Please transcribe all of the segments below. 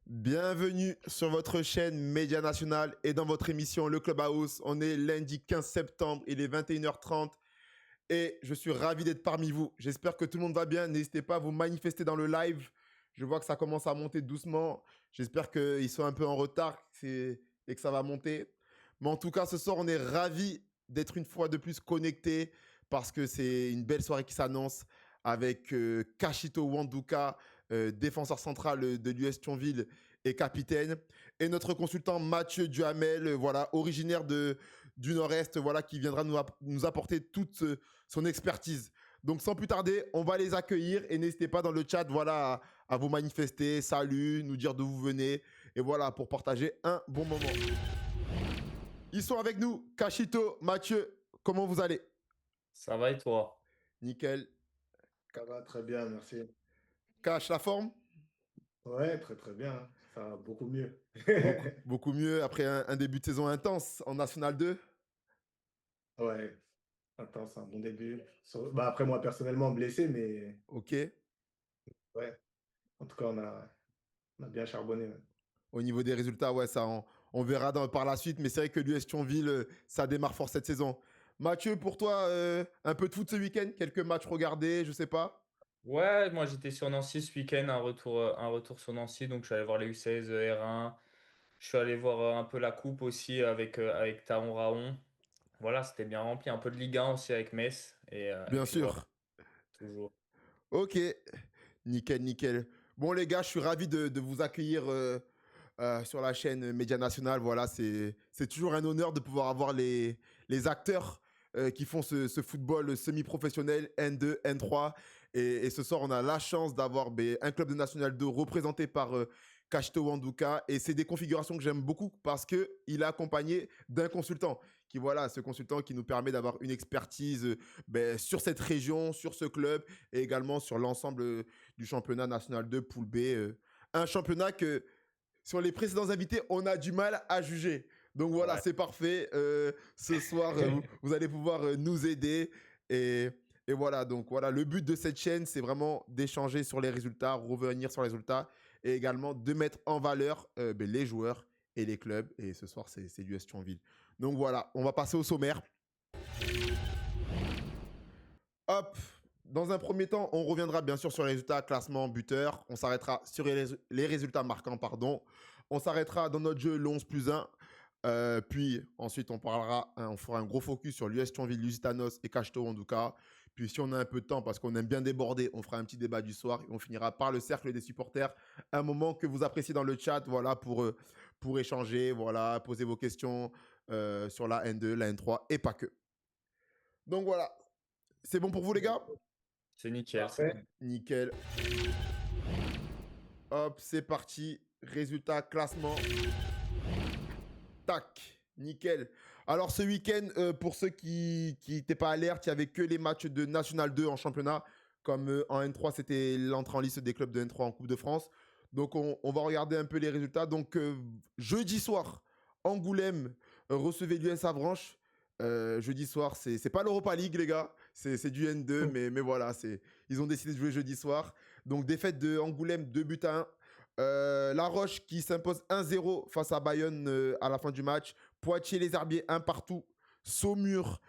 Bienvenue sur votre chaîne Média National et dans votre émission Le Clubhouse. On est lundi 15 septembre, il est 21h30 et je suis ravi d'être parmi vous. J'espère que tout le monde va bien. N'hésitez pas à vous manifester dans le live. Je vois que ça commence à monter doucement. J'espère qu'ils sont un peu en retard et que ça va monter. Mais en tout cas, ce soir, on est ravi d'être une fois de plus connectés parce que c'est une belle soirée qui s'annonce avec Kashito Wanduka, défenseur central de l'US Thionville et capitaine, et notre consultant Mathieu Duhamel, voilà, originaire du Nord-Est, voilà, qui viendra nous apporter toute son expertise. Donc sans plus tarder, on va les accueillir et n'hésitez pas dans le chat, voilà, à vous manifester, salut, nous dire d'où vous venez, et voilà, pour partager un bon moment. Ils sont avec nous, Kashito, Mathieu, comment vous allez? Ça va et toi? Nickel. Ça va très bien, merci. Cache la forme? Ouais, très très bien. Ça va beaucoup mieux. Beaucoup mieux après un début de saison intense en National 2. Ouais, attends, c'est un bon début. Bah, après, moi, personnellement, blessé, mais Ok. ouais, en tout cas, on a bien charbonné. Ouais. Au niveau des résultats, ouais, ça, on verra par la suite. Mais c'est vrai que l'US Thionville, ça démarre fort cette saison. Mathieu, pour toi, un peu de foot ce week-end? Quelques matchs regardés, je sais pas? Ouais, moi j'étais sur Nancy ce week-end, un retour sur Nancy, donc je suis allé voir les U16 R1, je suis allé voir un peu la coupe aussi avec Taon Raon. Voilà, c'était bien rempli, un peu de Ligue 1 aussi avec Metz, et Bien puis voilà, sûr. toujours. Ok. Nickel, nickel. Bon, les gars, je suis ravi de vous accueillir sur la chaîne Média National. Voilà, c'est toujours un honneur de pouvoir avoir les acteurs qui font ce football semi-professionnel N2, N3. Et ce soir, on a la chance d'avoir un club de National 2 représenté par Kashito Wanduka. Et c'est des configurations que j'aime beaucoup parce qu'il est accompagné d'un consultant ce consultant qui nous permet d'avoir une expertise sur cette région, sur ce club et également sur l'ensemble du championnat National 2 Poule B. Un championnat que sur les précédents invités, on a du mal à juger. Donc voilà, Ouais. c'est parfait. Ce soir, vous allez pouvoir nous aider. Et voilà, donc voilà, le but de cette chaîne, c'est vraiment d'échanger sur les résultats, revenir sur les résultats et également de mettre en valeur les joueurs et les clubs. Et ce soir, c'est l'US Thionville. Donc voilà, on va passer au sommaire. Hop, dans un premier temps, on reviendra bien sûr sur les résultats, classement, buteur. On s'arrêtera sur les résultats marquants, pardon. On s'arrêtera dans notre jeu le 11 plus 1. Puis ensuite, on parlera, on fera un gros focus sur l'US Thionville, Lusitanos et Kashito Wanduka. Puis si on a un peu de temps, parce qu'on aime bien déborder, on fera un petit débat du soir et on finira par le cercle des supporters. Un moment que vous appréciez dans le chat, voilà, pour échanger, voilà, poser vos questions sur la N2, la N3 et pas que. Donc voilà, c'est bon pour vous les gars? C'est nickel. Parfait. Nickel. Hop, c'est parti. Résultat, classement. Tac, nickel. Alors ce week-end, pour ceux qui n'étaient pas alertes, il n'y avait que les matchs de National 2 en championnat. Comme en N3, c'était l'entrée en liste des clubs de N3 en Coupe de France. Donc on va regarder un peu les résultats. Donc jeudi soir, Angoulême recevait l'US Avranches. Jeudi soir, c'est pas l'Europa League, les gars. C'est du N2, mais voilà, ils ont décidé de jouer jeudi soir. Donc défaite de Angoulême, 2-1. La Roche qui s'impose 1-0 face à Bayonne à la fin du match. Poitiers, les Herbiers, 1 partout. Saumur,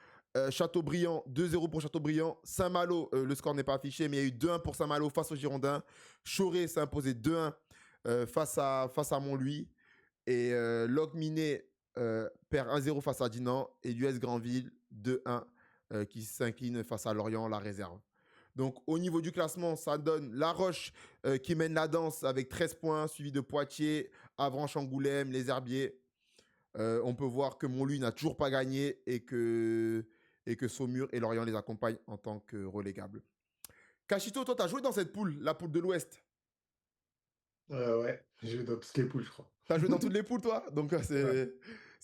Châteaubriand, 2-0 pour Châteaubriand. Saint-Malo, le score n'est pas affiché, mais il y a eu 2-1 pour Saint-Malo face aux Girondins. Choré s'est imposé 2-1 face à Montlouis. Et Locminé perd 1-0 face à Dinan. Et l'US Granville, 2-1 qui s'incline face à Lorient, la réserve. Donc, au niveau du classement, ça donne La Roche qui mène la danse avec 13 points, suivi de Poitiers, Avranches-Angoulême, les Herbiers. On peut voir que Montlouis n'a toujours pas gagné et que Saumur et Lorient les accompagnent en tant que relégables. Kashito, toi, tu as joué dans cette poule, la poule de l'Ouest. Ouais, j'ai joué dans toutes les poules, je crois. Tu as joué dans toutes les poules, toi? Donc, c'est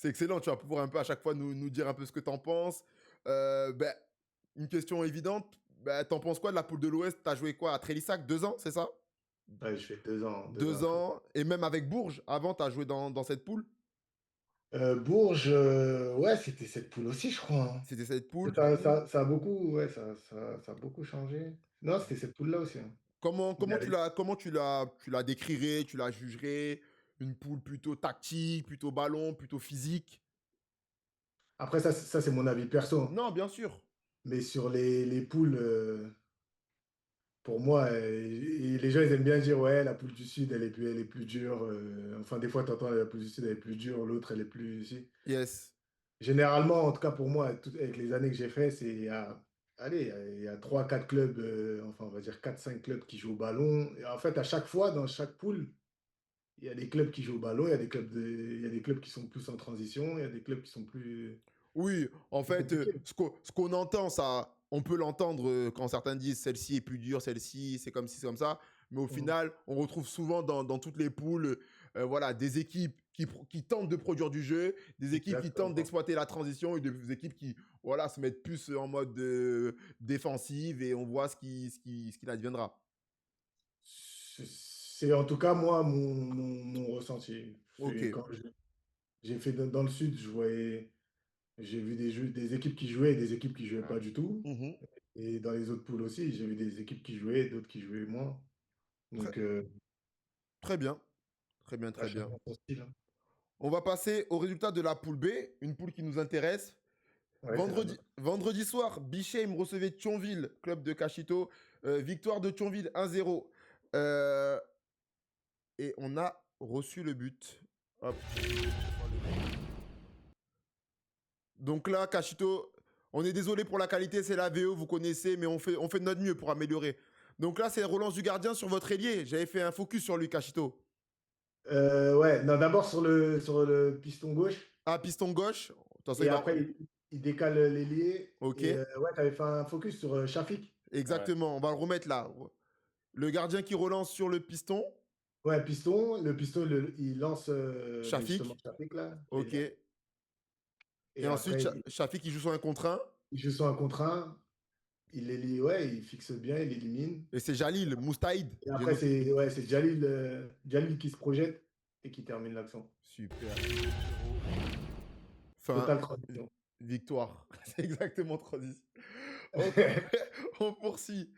excellent. Tu vas pouvoir un peu à chaque fois nous dire un peu ce que tu en penses. Une question évidente. T'en penses quoi de la poule de l'Ouest? T'as joué quoi à Trélissac? 2 ans, c'est ça? Ouais, je fais 2 ans, 2 ans 2 après. ans. Et même avec Bourges, avant, tu as joué dans cette poule. Bourges, ouais, c'était cette poule aussi, je crois, hein. C'était cette poule. Ça a beaucoup, ouais, ça a beaucoup changé. Non, c'était cette poule-là aussi, hein. Comment, Il y comment tu avait- la, comment tu la décrirais, tu la jugerais? Une poule plutôt tactique, plutôt ballon, plutôt physique? Après, ça c'est mon avis perso, hein. Non, bien sûr. Mais sur les poules, pour moi, et les gens, ils aiment bien dire, ouais, la poule du Sud, elle est plus dure. Enfin, des fois, tu entends la poule du Sud, elle est plus dure, l'autre, elle est plus ici. Yes. Généralement, en tout cas pour moi, avec les années que j'ai fait, allez, il y a 3-4 clubs, enfin, on va dire 4-5 clubs qui jouent au ballon. Et en fait, à chaque fois, dans chaque poule, il y a des clubs qui jouent au ballon, il y a des clubs qui sont plus en transition, il y a des clubs qui sont Oui, en plus fait, compliqués. ce qu'on entend, ça, on peut l'entendre quand certains disent celle-ci est plus dure, celle-ci, c'est comme ci, c'est comme ça. Mais au Mhm. final, on retrouve souvent dans toutes les poules, voilà, des équipes qui tentent de produire du jeu, des équipes qui tentent Exactement. d'exploiter la transition et des équipes qui, voilà, se mettent plus en mode défensive et on voit ce qu'il adviendra. C'est en tout cas, moi, mon ressenti. Ok. J'ai fait dans le Sud, j'ai vu des équipes qui jouaient et des équipes qui jouaient pas du tout. Mhm. Et dans les autres poules aussi, j'ai vu des équipes qui jouaient, d'autres qui jouaient moins. Très, Donc, très bien. Très bien, là, très bien. chacun son style, hein. On va passer au résultat de la poule B, une poule qui nous intéresse. Ouais, c'est la Vendredi, nôtre. vendredi soir, Bichheim recevait Thionville, club de Cachito. Victoire de Thionville 1-0. Euh, et on a reçu le but. Hop. Donc là, Cachito, on est désolé pour la qualité, c'est la VO, vous connaissez, mais on fait de notre mieux pour améliorer. Donc là, c'est relance du gardien sur votre ailier. J'avais fait un focus sur lui, Cachito. Ouais, non, d'abord sur le piston gauche, Ah, piston gauche. De toute façon, et après, il décale l'ailier. Ok, Et ouais, tu avais fait un focus sur Shafik. Ouais. exactement. On va le remettre là. Le gardien qui relance sur le piston. Ouais, piston. Le piston, il lance ben, justement Shafik. Shafik, là, Ok. l'ailier. Et Et ensuite, après, Shafik qui joue sur un contre 1. il joue sur un contre un. Ouais, il fixe bien, il élimine. Et c'est Jalil, Moustaïd. Et J'ai après, noté. c'est ouais, c'est Jalil qui se projette et qui termine l'action. Super. Enfin, Totale transition. victoire. C'est exactement transition. On, on poursuit.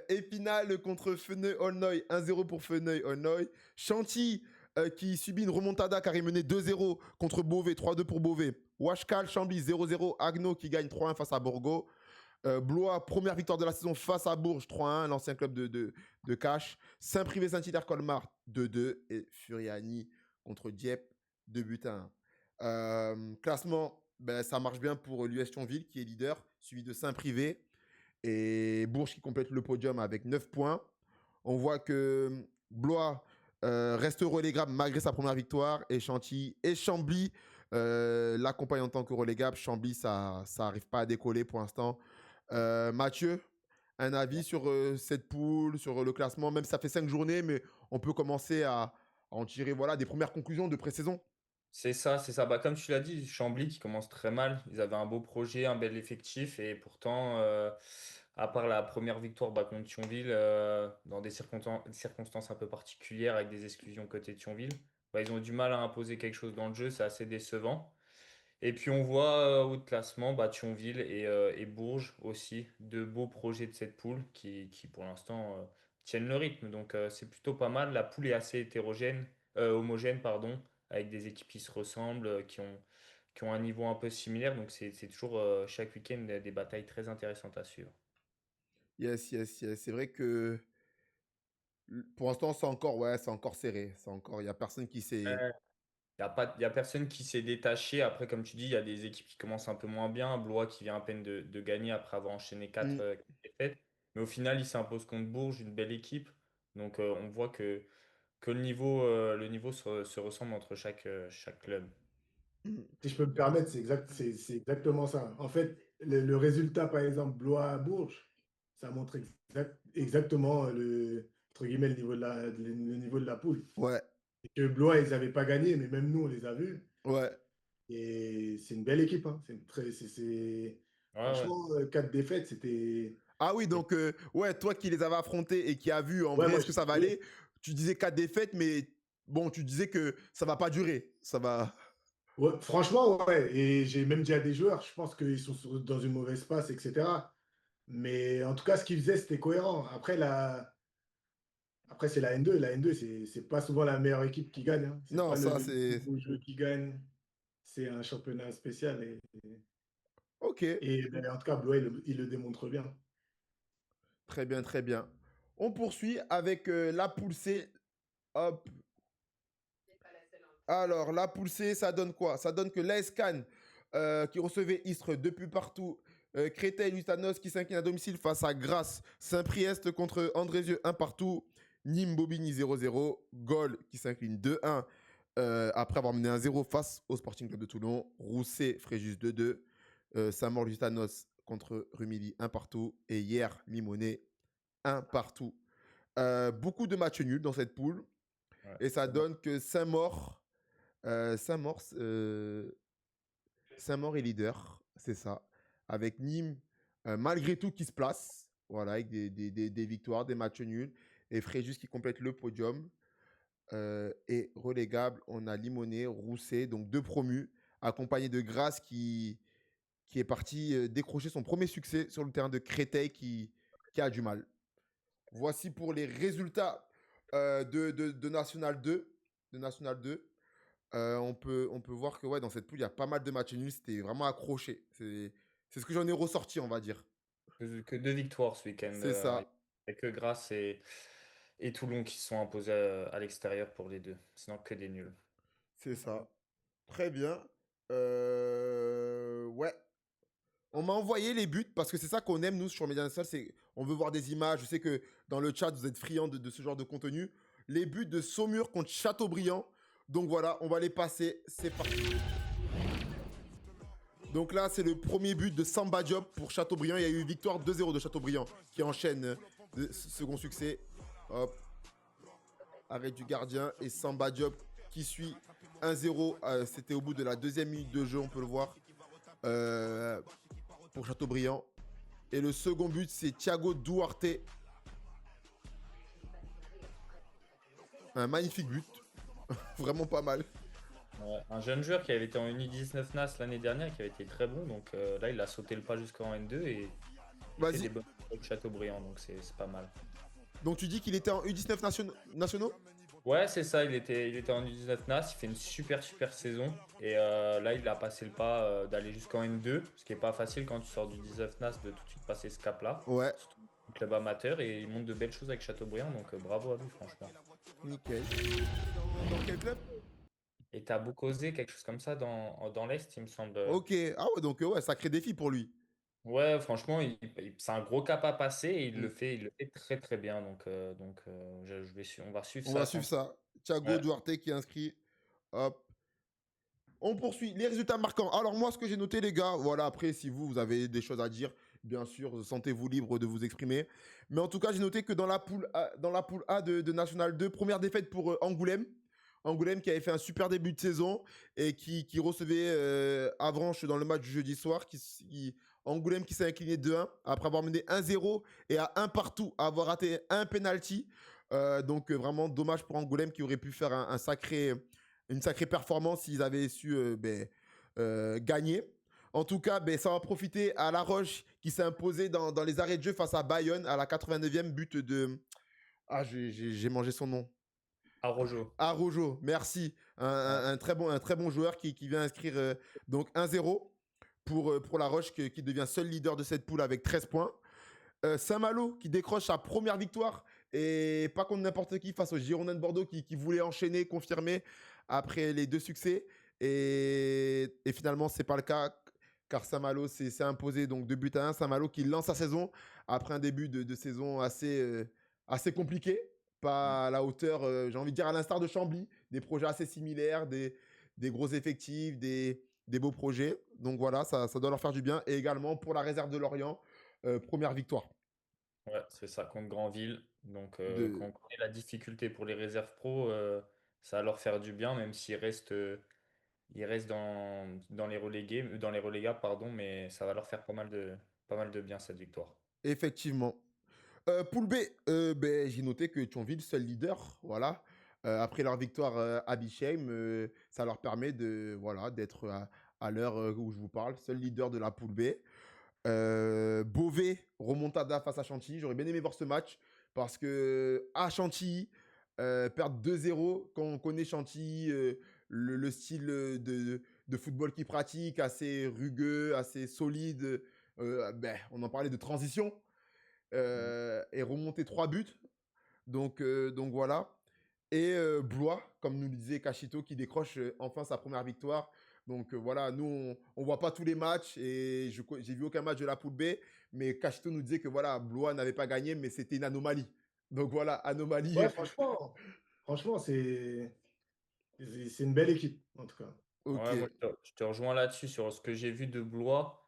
Épinal contre Feneuil-Aulnoy. 1-0 pour Feneuil-Aulnoy. Chantilly qui subit une remontada car il menait 2-0 contre Beauvais. 3-2 pour Beauvais. Washkal, Chambly 0-0. Agno qui gagne 3-1 face à Borgo. Blois, première victoire de la saison face à Bourges, 3-1, l'ancien club de Cache. Saint-Privé-Saint-Hilaire-Colmar, 2-2. Et Furiani contre Dieppe, 2-1. Classement, ben, ça marche bien pour l'US Thionville qui est leader, suivi de Saint-Privé. Et Bourges qui complète le podium avec 9 points. On voit que Blois reste relégable malgré sa première victoire. Et Chantilly et Chambly l'accompagnent en tant que relégable. Chambly, ça n'arrive pas à décoller pour l'instant. Mathieu, un avis sur cette poule, sur le classement, même si ça fait 5 journées, mais on peut commencer à en tirer voilà, des premières conclusions de pré-saison. C'est ça, c'est ça. Bah, comme tu l'as dit, Chambly qui commence très mal. Ils avaient un beau projet, un bel effectif. Et pourtant, à part la première victoire bah, contre Thionville, dans des circonstances un peu particulières avec des exclusions côté Thionville, bah, ils ont du mal à imposer quelque chose dans le jeu. C'est assez décevant. Et puis on voit au classement bah, Thionville et Bourges aussi, deux beaux projets de cette poule qui pour l'instant tiennent le rythme. Donc c'est plutôt pas mal. La poule est assez homogène, pardon, avec des équipes qui se ressemblent, qui ont un niveau un peu similaire. Donc c'est toujours chaque week-end des batailles très intéressantes à suivre. Yes, yes, yes. C'est vrai que pour l'instant, c'est encore serré. Il n'y a personne qui s'est. Il y a personne qui s'est détaché. Après, comme tu dis, il y a des équipes qui commencent un peu moins bien. Blois qui vient à peine de gagner après avoir enchaîné quatre Mm. défaites. Mais au final, il s'impose contre Bourges, une belle équipe. Donc, on voit que le niveau se ressemble entre chaque club. Mm. Si je peux me permettre, c'est exactement ça. En fait, le résultat, par exemple, Blois-Bourges, ça montre exactement entre guillemets, le niveau de la poule. Ouais, Et que Blois, ils n'avaient pas gagné, mais même nous, on les a vus. ouais. Et c'est une belle équipe, hein. Ouais, ouais. Franchement, 4 défaites, c'était. Ah oui, donc, ouais, toi qui les avais affrontés et qui as vu en Ouais, vrai moi, ce que ça va ouais, aller, tu disais 4 défaites, mais bon, tu disais que ça va pas durer. Ça va. ouais, franchement, ouais. Et j'ai même dit à des joueurs, je pense qu'ils sont dans une mauvaise passe, etc. Mais en tout cas, ce qu'ils faisaient, c'était cohérent. Après, c'est la N2. La N2, c'est pas souvent la meilleure équipe qui gagne, hein. C'est Non, pas ça, le plus c'est. beau jeu qui gagne. C'est un championnat spécial. Ok. Ben, en tout cas, Blois, il le démontre bien. Très bien, très bien. On poursuit avec la poule C. Hop. Alors, la poule C, ça donne quoi? Ça donne que l'AS Cannes, qui recevait Istres depuis partout, Créteil, Lustanos qui s'incline à domicile face à Grasse, Saint-Priest contre Andrézieux 1 partout, Nîmes Bobigny 0-0, Gaulle qui s'incline 2-1 après avoir mené 1-0 face au Sporting Club de Toulon, Rousset, Fréjus 2-2, Saint-Maur, Lustanos contre Rumilly 1 partout et hier, Limonest 1 partout. Beaucoup de matchs nuls dans cette poule Ouais, et ça c'est bon. donne que Saint-Maur Saint-Maur Saint-Maur est leader, c'est ça. Avec Nîmes, malgré tout, qui se place. Voilà, avec des victoires, des matchs nuls. Et Fréjus qui complète le podium. Et relégable, on a Limonest, Rousset, donc 2 promus, accompagné de Grasse qui est parti décrocher son premier succès sur le terrain de Créteil qui a du mal. Voici pour les résultats de National 2. De National 2. On peut voir que ouais, dans cette poule, il y a pas mal de matchs nuls. C'était vraiment accroché. C'est ce que j'en ai ressorti, on va dire. Que 2 victoires ce week-end. C'est Il ça. n'y a que Grasse et Toulon qui se sont imposés à l'extérieur pour les deux. Sinon, que des nuls. C'est ça. Très bien. Ouais. On m'a envoyé les buts parce que c'est ça qu'on aime, nous, sur Média National. C'est on veut voir des images. Je sais que dans le chat, vous êtes friands de ce genre de contenu. Les buts de Saumur contre Châteaubriand. Donc voilà, on va les passer. C'est parti. Donc là, c'est le premier but de Samba Diop pour Châteaubriand. Il y a eu victoire 2-0 de Châteaubriand qui enchaîne le second succès. Hop, arrêt du gardien et Samba Diop qui suit 1-0. C'était au bout de la deuxième minute de jeu, on peut le voir, euh, pour Châteaubriand. Et le second but, c'est Thiago Duarte. Un magnifique but. Vraiment pas mal. Ouais, un jeune joueur qui avait été en U19 NAS l'année dernière, qui avait été très bon. Donc là, il a sauté le pas jusqu'en N2 et il fait Vas-y. des bonnes choses avec Châteaubriand. Donc c'est pas mal. Donc tu dis qu'il était en U19 nationaux. Ouais, c'est ça. Il était en U19 NAS. Il fait une super, super saison. Et là, il a passé le pas d'aller jusqu'en N2. Ce qui est pas facile quand tu sors du 19 NAS de tout de suite passer ce cap-là. Ouais, Surtout au club amateur. Et il montre de belles choses avec Châteaubriand. Donc bravo à lui, franchement. nickel. Dans quel club? Et t'as Boukosé, quelque chose comme ça dans l'Est, il me semble. Ok. Ah ouais, donc ouais, sacré défi pour lui. Ouais, franchement, c'est un gros cap à passer et Mm. il le fait très très bien. On va suivre On ça va suivre sans. ça. Thiago Ouais, Duarte qui est inscrit. Hop. On poursuit les résultats marquants. Alors moi, ce que j'ai noté, les gars, voilà, après, si vous avez des choses à dire, bien sûr, sentez-vous libre de vous exprimer. Mais en tout cas, j'ai noté que dans la poule A de National 2, première défaite pour Angoulême. Angoulême qui avait fait un super début de saison et qui recevait Avranches dans le match du jeudi soir. Angoulême qui s'est incliné 2-1 après avoir mené 1-0 et à 1 partout, avoir raté un penalty. Donc vraiment dommage pour Angoulême qui aurait pu faire une sacrée performance s'ils avaient su gagner. En tout cas, ça va profiter à La Roche qui s'est imposé dans les arrêts de jeu face à Bayonne à la 89e but de... Ah, j'ai mangé son nom. Arojo. Arojo, merci. Un, Ouais. un très bon joueur qui vient inscrire donc 1-0 pour La Roche qui devient seul leader de cette poule avec 13 points. Saint-Malo qui décroche sa première victoire et pas contre n'importe qui face aux Girondins de Bordeaux qui voulaient enchaîner, confirmer après les 2 succès. Et finalement, c'est pas le cas car Saint-Malo s'est imposé donc 2 buts à 1. Saint-Malo qui lance sa saison après un début de saison assez compliqué, Mm. pas à la hauteur, j'ai envie de dire à l'instar de Chambly, des projets assez similaires, des gros effectifs, des beaux projets. Donc voilà, ça doit leur faire du bien. Et également pour la réserve de Lorient, première victoire. Ouais, c'est ça, contre Granville. Donc, quand De... on connaît la difficulté pour les réserves pro, ça va leur faire du bien, même s'ils restent dans les relégables, pardon, mais ça va leur faire pas mal de bien cette victoire. Effectivement. Poule B, j'ai noté que Thionville, seul leader, voilà. Après leur victoire à Bischheim, ça leur permet voilà, d'être à l'heure où je vous parle, seul leader de la poule B. Beauvais, remontada face à Chantilly. J'aurais bien aimé voir ce match parce que à Chantilly, perdre 2-0, quand on connaît Chantilly, le style de football qu'ils pratiquent, assez rugueux, assez solide, on en parlait de transition, et remonter 3 buts. Donc voilà. Et Blois, comme nous le disait Cachito, qui décroche enfin sa première victoire. Donc voilà, nous, on voit pas tous les matchs et j'ai vu aucun match de la poule B, mais Cachito nous disait que voilà, Blois n'avait pas gagné, mais c'était une anomalie. Donc voilà, anomalie. Ouais, franchement, c'est une belle équipe, en tout cas. Ok. Ouais, moi, je te rejoins là-dessus sur ce que j'ai vu de Blois.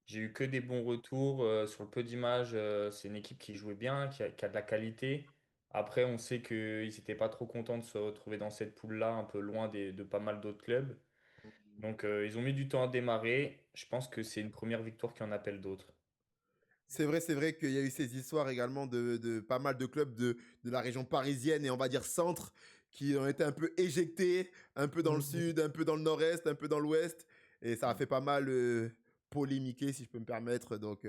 J'ai eu que des bons retours. Sur le peu d'images, c'est une équipe qui jouait bien, qui a de la qualité. Après, on sait qu'ils n'étaient pas trop contents de se retrouver dans cette poule-là, un peu loin de pas mal d'autres clubs. Donc, ils ont mis du temps à démarrer. Je pense que c'est une première victoire qui en appelle d'autres. C'est vrai qu'il y a eu ces histoires également de pas mal de clubs de la région parisienne et on va dire centre qui ont été un peu éjectés, un peu dans le Mhm. sud, un peu dans le nord-est, un peu dans l'ouest. Et ça a fait pas mal polémiquer, si je peux me permettre. Donc,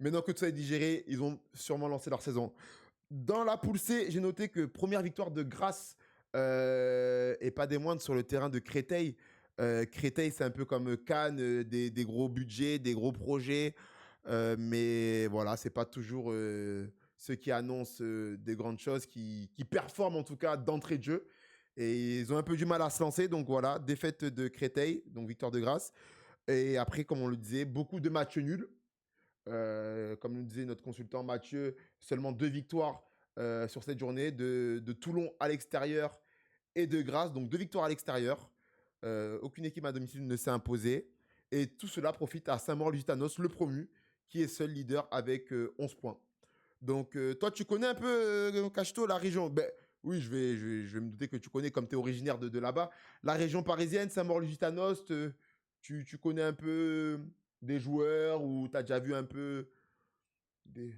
maintenant que tout ça est digéré, ils ont sûrement lancé leur saison. Dans la poule C, j'ai noté que première victoire de Grasse, et pas des moindres, sur le terrain de Créteil. Créteil, c'est un peu comme Cannes, des gros budgets, des gros projets. Mais voilà, c'est pas toujours ceux qui annoncent des grandes choses, qui performent en tout cas d'entrée de jeu. Et ils ont un peu du mal à se lancer. Donc voilà, défaite de Créteil, donc victoire de Grasse. Et après, comme on le disait, beaucoup de matchs nuls. Comme nous disait notre consultant Mathieu, seulement 2 victoires sur cette journée, de Toulon à l'extérieur et de Grasse, donc 2 victoires à l'extérieur. Aucune équipe à domicile ne s'est imposée. Et tout cela profite à Saint-Maur-Lusitanos, le promu, qui est seul leader avec 11 points. Donc, toi, tu connais un peu, Cachito, la région? Ben, oui, je vais me douter que tu connais, comme tu es originaire de là-bas. La région parisienne, Saint-Maur-Lusitanos, tu connais un peu des joueurs ou tu as déjà vu un peu des...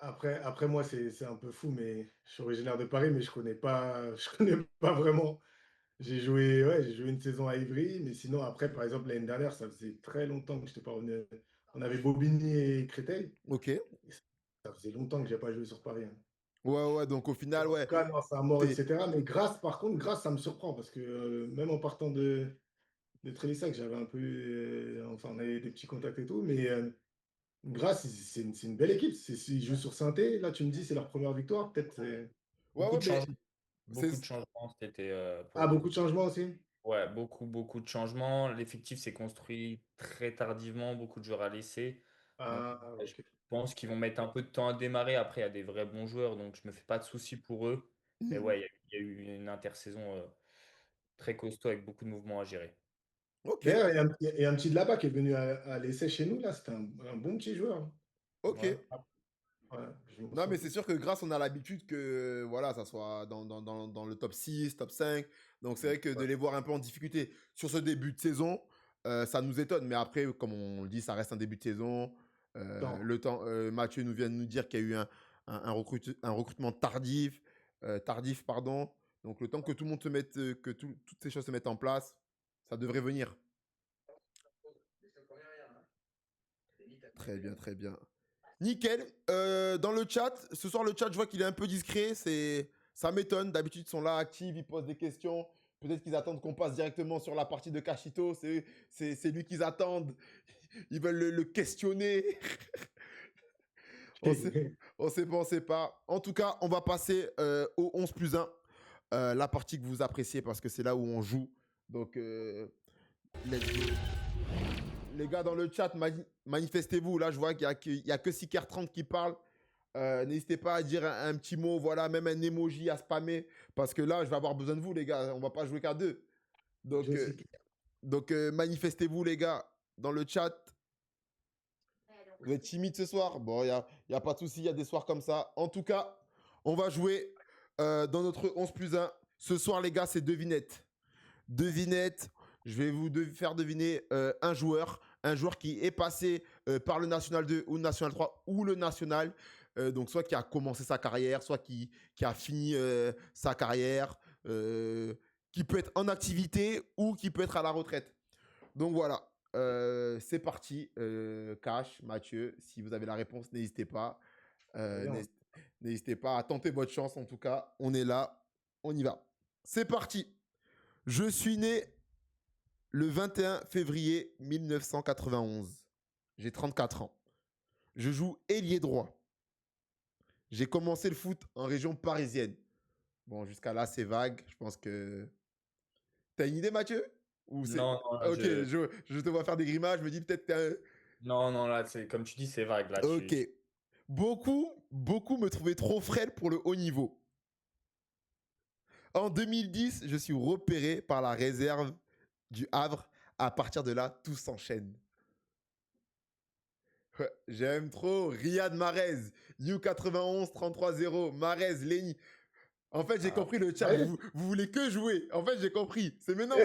Après moi, c'est un peu fou, mais je suis originaire de Paris, mais je connais pas vraiment. J'ai joué une saison à Ivry, mais sinon, après, par exemple, l'année dernière, ça faisait très longtemps que je n'étais pas revenu. On avait Bobigny et Créteil. Ok. Et ça faisait longtemps que je n'ai pas joué sur Paris, hein. Ouais, donc au Et final, en tout ouais, cas, non, c'est un mort, t'es... etc. Mais par contre, Grasse, ça me surprend parce que même en partant de Trélissac, j'avais un peu. Enfin, on avait des petits contacts et tout, mais Grasse, c'est une belle équipe. S'ils jouent sur Saint-Étienne, là, tu me dis, c'est leur première victoire. Peut-être. Ouais, Beaucoup ouais, de mais changements, c'est... beaucoup de changements cet été pour Ah, le beaucoup coup. de changements aussi. Ouais, beaucoup de changements. L'effectif s'est construit très tardivement, beaucoup de joueurs à laisser. Donc, Ah, je ok. pense qu'ils vont mettre un peu de temps à démarrer. Après, il y a des vrais bons joueurs, donc je me fais pas de soucis pour eux. Mais ouais, il y a eu une intersaison très costaud avec beaucoup de mouvements à gérer. Ok, D'ailleurs, il y a un petit de là-bas qui est venu à l'essai chez nous, là. C'était un bon petit joueur, hein. ok. Ouais. Ouais, je m'en Non, mais souviens c'est plus. sûr que grâce, on a l'habitude que voilà, ça soit dans le top 6, top 5. Donc, c'est vrai que de Ouais. les voir un peu en difficulté sur ce début de saison, ça nous étonne. Mais après, comme on le dit, ça reste un début de saison. Attends. Le temps, Mathieu nous vient de nous dire qu'il y a eu un recrutement tardif, pardon. Donc, le temps que tout le monde se mette, toutes ces choses se mettent en place, ça devrait venir. Très bien, très bien. Nickel. Dans le chat, ce soir, le chat, je vois qu'il est un peu discret. Ça m'étonne. D'habitude, ils sont là actifs, ils posent des questions. Peut-être qu'ils attendent qu'on passe directement sur la partie de Cachito. C'est lui qu'ils attendent. Ils veulent le questionner. On sait, on sait pas, on sait pas. En tout cas, on va passer au 11 plus 1. La partie que vous appréciez parce que c'est là où on joue. Donc, let's go. Les gars dans le chat, manifestez-vous. Là, je vois qu'il y a que Siker30 qui parle. N'hésitez pas à dire un petit mot, voilà, même un emoji à spammer. Parce que là, je vais avoir besoin de vous, les gars. On va pas jouer qu'à deux. Donc, Je sais. manifestez-vous, les gars, dans le chat. Vous êtes timide ce soir? Bon, y a pas de souci, il y a des soirs comme ça. En tout cas, on va jouer dans notre 11 plus 1. Ce soir, les gars, c'est devinette. Devinette, je vais vous faire deviner un joueur qui est passé par le National 2 ou le National 3 ou le National. Donc, soit qui a commencé sa carrière, soit qui a fini sa carrière, qui peut être en activité ou qui peut être à la retraite. Donc, voilà. C'est parti. Cash, Mathieu, si vous avez la réponse, n'hésitez pas. N'hésitez pas à tenter votre chance. En tout cas, on est là. On y va. C'est parti. Je suis né le 21 février 1991. J'ai 34 ans. Je joue ailier droit. J'ai commencé le foot en région parisienne. Bon, jusqu'à là, c'est vague. Je pense que... T'as une idée, Mathieu? Ou c'est... Non, non, Ok, je te vois faire des grimaces. Je me dis peut-être que non, non, là, comme tu dis, c'est vague. Là, Ok. Beaucoup me trouvaient trop frêle pour le haut niveau. En 2010, je suis repéré par la réserve du Havre. À partir de là, tout s'enchaîne. Ouais, j'aime trop. Riyad Mahrez, U91 33-0, Mahrez, Lenny. En fait, j'ai compris le chat. Vous voulez que jouer. En fait, j'ai compris. C'est maintenant.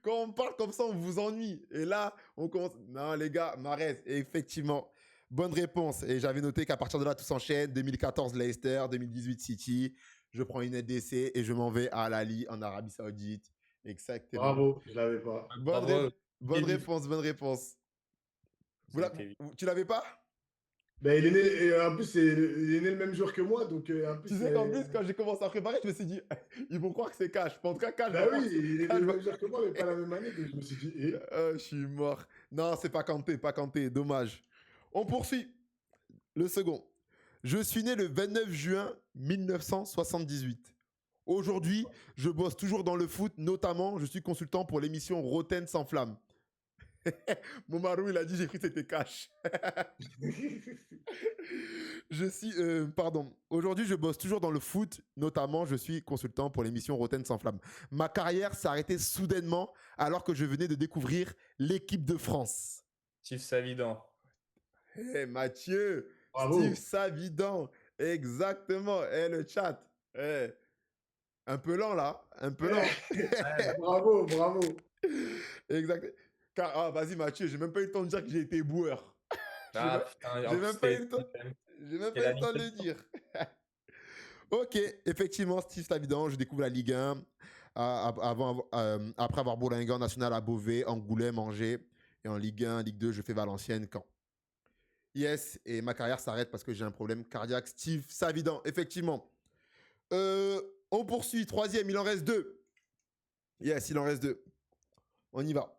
Quand on parle comme ça, on vous ennuie. Et là, on commence. Non, les gars, Mahrez, effectivement. Bonne réponse. Et j'avais noté qu'à partir de là, tout s'enchaîne. 2014, Leicester. 2018, City. Je prends une aide d'essai et je m'en vais à Al Ahly en Arabie Saoudite. Exactement. Bravo, je l'avais pas. Bonne réponse. Tu l'avais pas? Ben, il est né, et en plus, il est né le même jour que moi, donc en plus, Tu sais qu'en plus, quand j'ai commencé à préparer, je me suis dit, ils vont croire que c'est Cash. En tout cas, Cash. Ben oui, il est né le même jour que moi, mais pas la même année, donc je me suis dit, je suis mort. Non, c'est pas Kanté, dommage. On poursuit. Le second. Je suis né le 29 juin 1978. Aujourd'hui, je bosse toujours dans le foot, notamment, je suis consultant pour l'émission Roten sans flamme. Momarou, il a dit, j'ai cru que c'était Cash. Aujourd'hui, je bosse toujours dans le foot, notamment, je suis consultant pour l'émission Roten sans flamme. Ma carrière s'est arrêtée soudainement alors que je venais de découvrir l'équipe de France. Steve Savidan. Hey, Mathieu, bravo. Steve Savidan, exactement. Le chat. Un peu lent là, un peu lent. Bravo. Exact. Vas-y Mathieu, j'ai même pas eu le temps de dire que j'ai été boueur. Putain, j'ai même pas eu le temps de le dire. Ok, effectivement, Steve Savidan, je découvre la Ligue 1 après avoir bourlingué en national à Beauvais, Angoulême, Angers. Et en Ligue 1, Ligue 2, je fais Valenciennes, Caen. Yes, et ma carrière s'arrête parce que j'ai un problème cardiaque. Steve Savidan, effectivement. On poursuit. Troisième, il en reste 2. Yes, il en reste 2. On y va.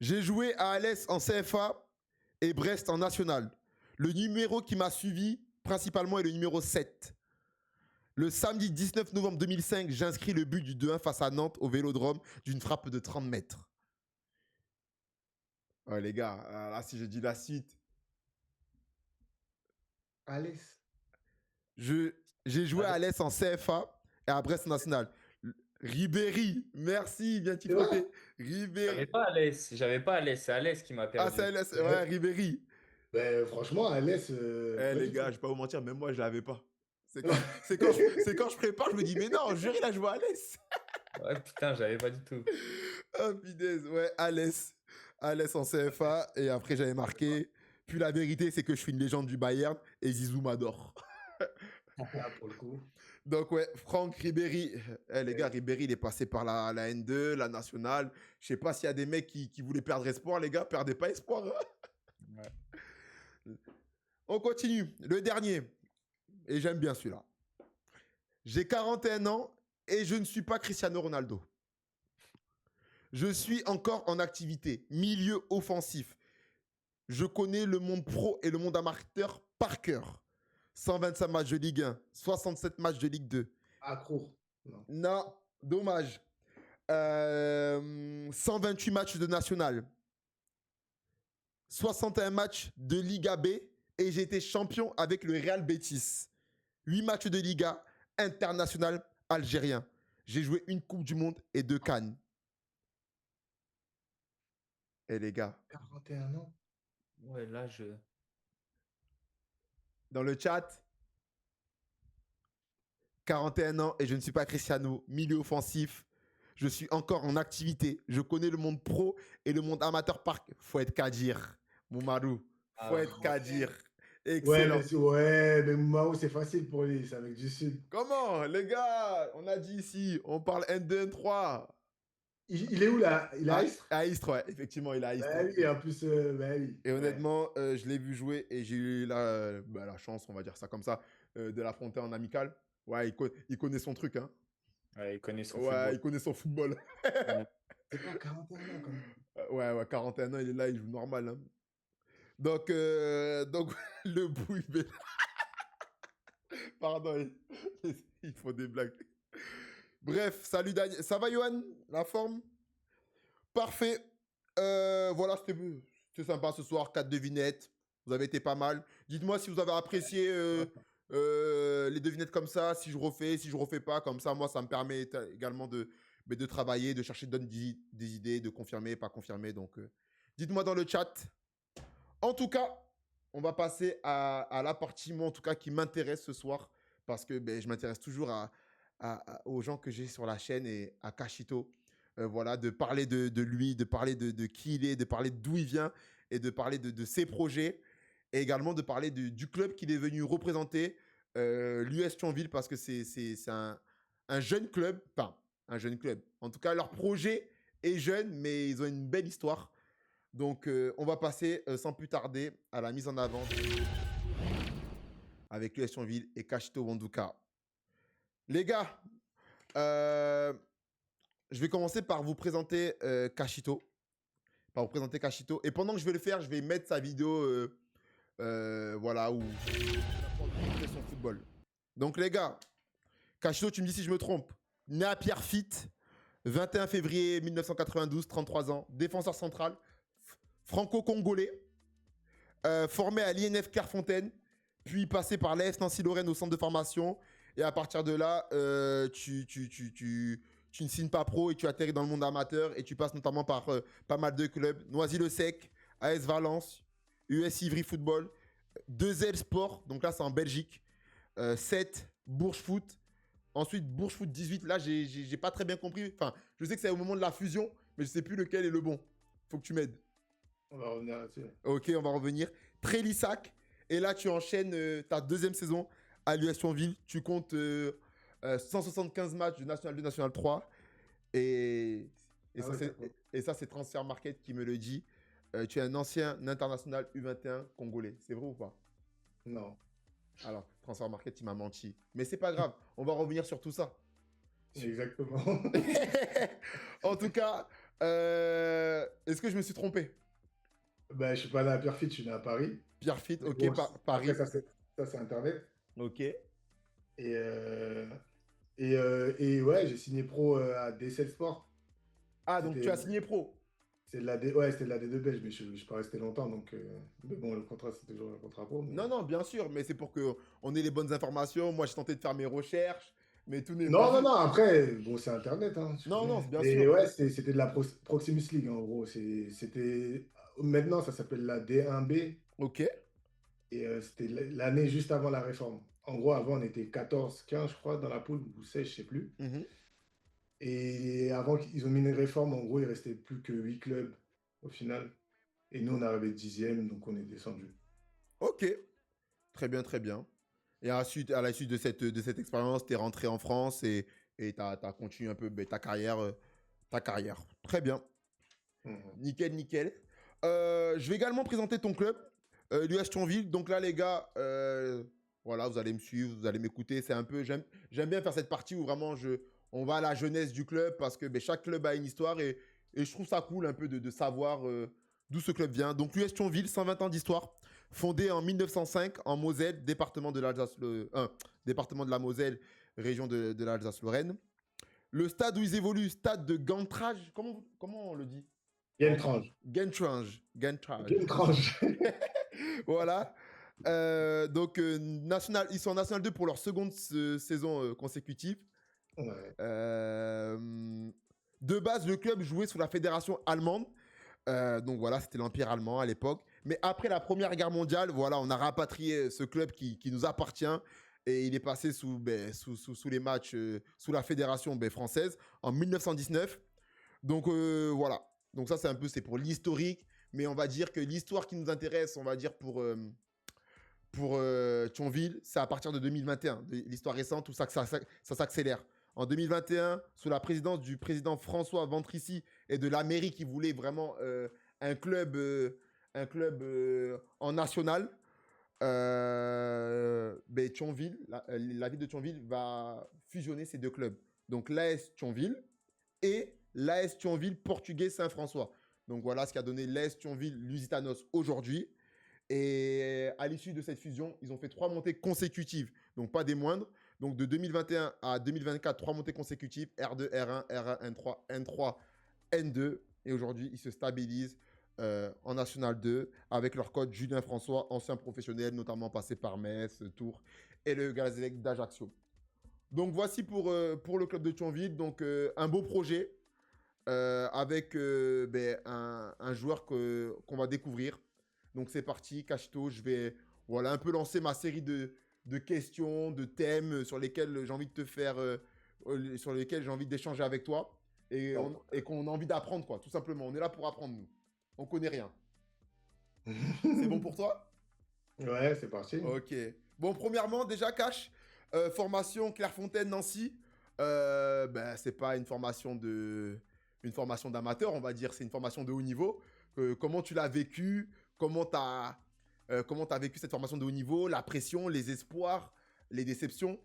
J'ai joué à Alès en CFA et Brest en national. Le numéro qui m'a suivi principalement est le numéro 7. Le samedi 19 novembre 2005, j'inscris le but du 2-1 face à Nantes au Vélodrome d'une frappe de 30 mètres. Ouais, les gars, là, si je dis la suite. Alès. J'ai joué à Alès en CFA et à Brest national. Ribéry, merci, bien tipoté. Ribéry. J'avais pas Alès, c'est Alès qui m'a perdu. Ah, c'est Alès, ouais, Ribéry. Ben, franchement, Alès. Les gars, je vais pas vous mentir, même moi, je l'avais pas. C'est quand je prépare, je me dis, mais non, jure, il a joué à Alès. Ouais, putain, j'avais pas du tout. Oh, punaise, ouais, Alès en CFA, et après, j'avais marqué. Puis la vérité, c'est que je suis une légende du Bayern, et Zizou m'adore. Là, pour le coup. Donc, ouais, Franck Ribéry. Les gars, Ribéry, il est passé par la N2, la nationale. Je sais pas s'il y a des mecs qui voulaient perdre espoir, les gars. Perdez pas espoir. Hein. Ouais. On continue. Le dernier. Et j'aime bien celui-là. J'ai 41 ans et je ne suis pas Cristiano Ronaldo. Je suis encore en activité. Milieu offensif. Je connais le monde pro et le monde amateur par cœur. 125 matchs de Ligue 1, 67 matchs de Ligue 2. Accro. Non, dommage. 128 matchs de National. 61 matchs de Liga B et j'ai été champion avec le Real Betis. 8 matchs de Liga international algérien. J'ai joué une Coupe du Monde et 2 Cannes. Et les gars. 41 ans. Ouais, là, Dans le chat, 41 ans et je ne suis pas Cristiano, milieu offensif. Je suis encore en activité. Je connais le monde pro et le monde amateur par... Faut être Kadir. Moumarou, Ah Fouet ouais. Kadir. Ouais, Excellent. mais Mao, c'est facile pour lui, c'est avec du Sud. Comment, les gars, on a dit ici, on parle N2, N3. Il est où là? Il est à Istres? À Istres, ouais, effectivement, il est à Istres. Ben oui, en plus, ben oui. Et Ouais. honnêtement, je l'ai vu jouer et j'ai eu la chance, on va dire ça comme ça, de l'affronter en amical. Ouais, il connaît son truc, hein. Ouais, il connaît son Ouais, football. il connaît son football. Ouais. C'est pas 41 ans quand même. Ouais, 41 ans, il est là, il joue normal, hein. Donc le bouille. Pardon, il faut des blagues. Bref, salut Daniel. Ça va, Johan? La forme? Parfait. Voilà, c'était sympa ce soir. 4 devinettes. Vous avez été pas mal. Dites-moi si vous avez apprécié les devinettes comme ça, si je refais, si je refais pas. Comme ça, moi, ça me permet également de travailler, de chercher de donner des idées, de confirmer, pas confirmer. Donc, dites-moi dans le chat. En tout cas, on va passer à la partie, moi, en tout cas, qui m'intéresse ce soir. Parce que je m'intéresse toujours aux gens que j'ai sur la chaîne et à Kashito. Voilà, de parler de lui, de parler de qui il est, de parler d'où il vient et de parler de ses projets. Et également de parler du club qu'il est venu représenter, l'US Thionville, parce que c'est un jeune club. Enfin, un jeune club. En tout cas, leur projet est jeune, mais ils ont une belle histoire. Donc, on va passer sans plus tarder à la mise en avant avec l'US Thionville et Kashito Wanduka. Les gars, je vais commencer par vous présenter Kashito. Et pendant que je vais le faire, je vais mettre sa vidéo voilà, où il apprend à montrer son football. Donc, les gars, Kashito, tu me dis si je me trompe. Né à Pierrefitte, 21 février 1992, 33 ans, défenseur central, franco-congolais, formé à l'INF Clairefontaine, puis passé par l'AS Nancy-Lorraine au centre de formation. Et à partir de là, tu ne signes pas pro et tu atterris dans le monde amateur et tu passes notamment par pas mal de clubs. Noisy-le-Sec, AS Valence, US Ivry Football, 2L Sport, donc là c'est en Belgique, 7, Bourges Foot. Ensuite, Bourges Foot 18, là j'ai pas très bien compris. Enfin, je sais que c'est au moment de la fusion, mais je sais plus lequel est le bon. Faut que tu m'aides. On va revenir là-dessus. Ok, on va revenir. Trélissac. Et là, tu enchaînes ta deuxième saison à l'US Thionville. Tu comptes 175 matchs de National 2, National 3. Et Ah ouais, ça, c'est Transfer Market qui me le dit. Tu es un ancien international U21 congolais. C'est vrai ou pas? non. Alors, Transfer Market, il m'a menti. Mais c'est pas grave. On va revenir sur tout ça. Exactement. En tout cas, est-ce que je me suis trompé? Ben, je suis pas né à Pierrefitte, je suis né à Paris. Pierrefitte, Mais ok, bon, Paris. après, ça, c'est Internet. Ok. Et, et ouais, j'ai signé pro à D7 Sport. Ah, donc C'était tu as signé pro. c'était de la D2 belge, mais je ne suis pas resté longtemps. Donc, mais bon, le contrat, c'est toujours un contrat pro. Mais... Non, bien sûr, mais c'est pour qu'on ait les bonnes informations. Moi, j'ai tenté de faire mes recherches, mais tout n'est pas Non, non, juste. non, après, bon, c'est Internet, hein, tu Non, connais. bien Et sûr. ouais, c'était de la Proximus League, en gros. Maintenant, ça s'appelle la D1B. Ok. Et c'était l'année juste avant la réforme. En gros, avant, on était 14, 15, je crois, dans la poule, ou 16, je sais plus. Mhm. Et avant qu'ils ont mis une réforme, en gros, il restait plus que 8 clubs au final. Et nous, on est arrivé 10e, donc on est descendu. Ok. Très bien, très bien. Et à la suite de cette expérience, tu es rentré en France et tu as continué un peu ta carrière. Très bien. Mhm. Nickel, nickel. Je vais également présenter ton club, l'US Thionville. Donc là, les gars, voilà, vous allez me suivre, vous allez m'écouter. C'est un peu, j'aime bien faire cette partie où vraiment on va à la jeunesse du club parce que chaque club a une histoire et je trouve ça cool un peu de savoir d'où ce club vient. Donc l'US Thionville, 120 ans d'histoire, fondé en 1905 en Moselle, département de département de la Moselle, région de l'Alsace-Lorraine. Le stade où ils évoluent, stade de Gantrage, comment on le dit? Il y a une tranche. Gantrange. Il y a une tranche. Voilà. Donc, ils sont en National 2 pour leur seconde saison consécutive. Ouais. De base, le club jouait sous la fédération allemande. Donc voilà, c'était l'Empire allemand à l'époque. Mais après la Première Guerre mondiale, voilà, on a rapatrié ce club qui nous appartient. Et il est passé sous les matchs, sous la fédération française en 1919. Donc voilà. Donc ça, c'est pour l'historique. Mais on va dire que l'histoire qui nous intéresse, on va dire pour Thionville, c'est à partir de 2021, de l'histoire récente où ça s'accélère. En 2021, sous la présidence du président François Ventrici et de la mairie qui voulait vraiment un club, en national, Thionville, la ville de Thionville va fusionner ces deux clubs. Donc l'AS Thionville et l'AS Thionville portugais Saint-François. Donc voilà ce qui a donné l'AS Thionville Lusitanos aujourd'hui. Et à l'issue de cette fusion, ils ont fait 3 montées consécutives, donc pas des moindres. Donc de 2021 à 2024, 3 montées consécutives, R2, R1, R1, N3, N3, N2. Et aujourd'hui, ils se stabilisent en National 2 avec leur coach Julien François, ancien professionnel, notamment passé par Metz, Tours et le Gazélec d'Ajaccio. Donc voici pour le club de Thionville. Donc un beau projet avec un joueur qu'on va découvrir. Donc c'est parti, Cachito, je vais un peu lancer ma série de questions, de thèmes sur lesquels j'ai envie de te faire, sur lesquels j'ai envie d'échanger avec toi et qu'on a envie d'apprendre, quoi, tout simplement. On est là pour apprendre, nous. On connaît rien. C'est bon pour toi? Ouais, c'est parti. Ok. Bon, premièrement, déjà, Cash, formation Clairefontaine-Nancy. C'est pas une formation d'amateur, on va dire. C'est une formation de haut niveau. Comment tu l'as vécu? Comment tu as vécu cette formation de haut niveau? La pression, les espoirs, les déceptions?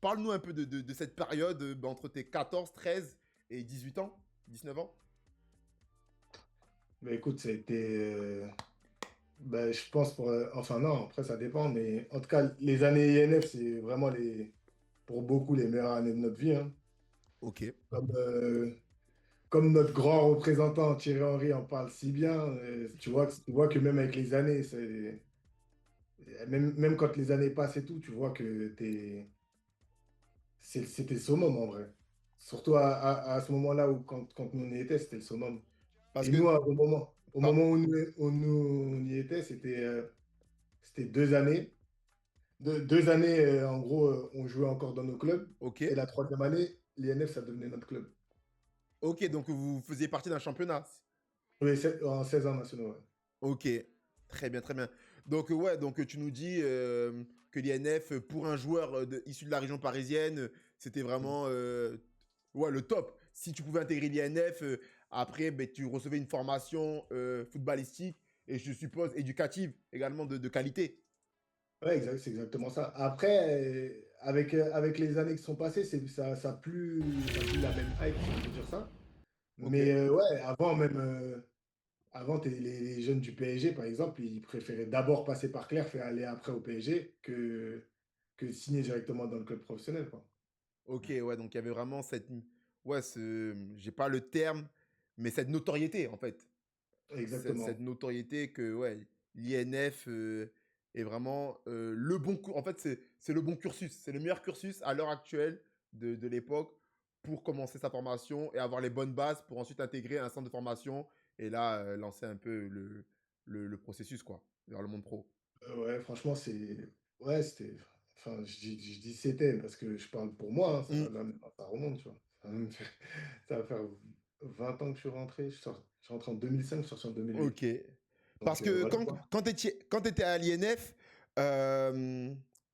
Parle-nous un peu de cette période entre tes 14, 13 et 18 ans, 19 ans. Bah, écoute, ça a été, je pense enfin non, après ça dépend, mais en tout cas, les années INF, c'est vraiment pour beaucoup les meilleures années de notre vie, hein. Ok. Comme notre grand représentant Thierry Henry en parle si bien, tu vois que même avec les années, même quand les années passent et tout, tu vois que c'était le summum en vrai. Surtout à ce moment-là où quand nous on y était, c'était le summum. Parce Et que... nous, au Ah, moment où on y était, c'était 2 années. Deux années, en gros, on jouait encore dans nos clubs. ok. Et la troisième année, l'INF, ça devenait notre club. Ok, donc vous faisiez partie d'un championnat. Oui, en 16 ans nationaux, ouais. Ok, très bien, très bien. Donc donc tu nous dis que l'INF, pour un joueur issu de la région parisienne, c'était vraiment le top. Si tu pouvais intégrer l'INF, après, tu recevais une formation footballistique et je suppose éducative également de qualité. Ouais, c'est exactement ça. Après, avec les années qui sont passées, ça a plus la même hype, si on peut dire ça. Ok. Mais ouais, avant même, avant les jeunes du PSG, par exemple, ils préféraient d'abord passer par Clerf et aller après au PSG que signer directement dans le club professionnel, quoi. Ok, ouais, donc il y avait vraiment j'ai pas le terme, mais cette notoriété en fait. Cette Exactement. notoriété que l'INF est vraiment le bon cours. En fait, c'est le bon cursus. C'est le meilleur cursus à l'heure actuelle de l'époque pour commencer sa formation et avoir les bonnes bases pour ensuite intégrer un centre de formation et là, lancer un peu le processus, quoi, vers le monde pro. Ouais, franchement, ouais, c'était. Enfin, je dis c'était parce que je parle pour moi, hein, Mm. ça remonte, tu vois. Ça va faire 20 ans que je suis rentré. Je suis rentré en 2005, je suis sorti en 2008. Ok. Parce Donc que voilà quoi. quand tu étais à l'INF,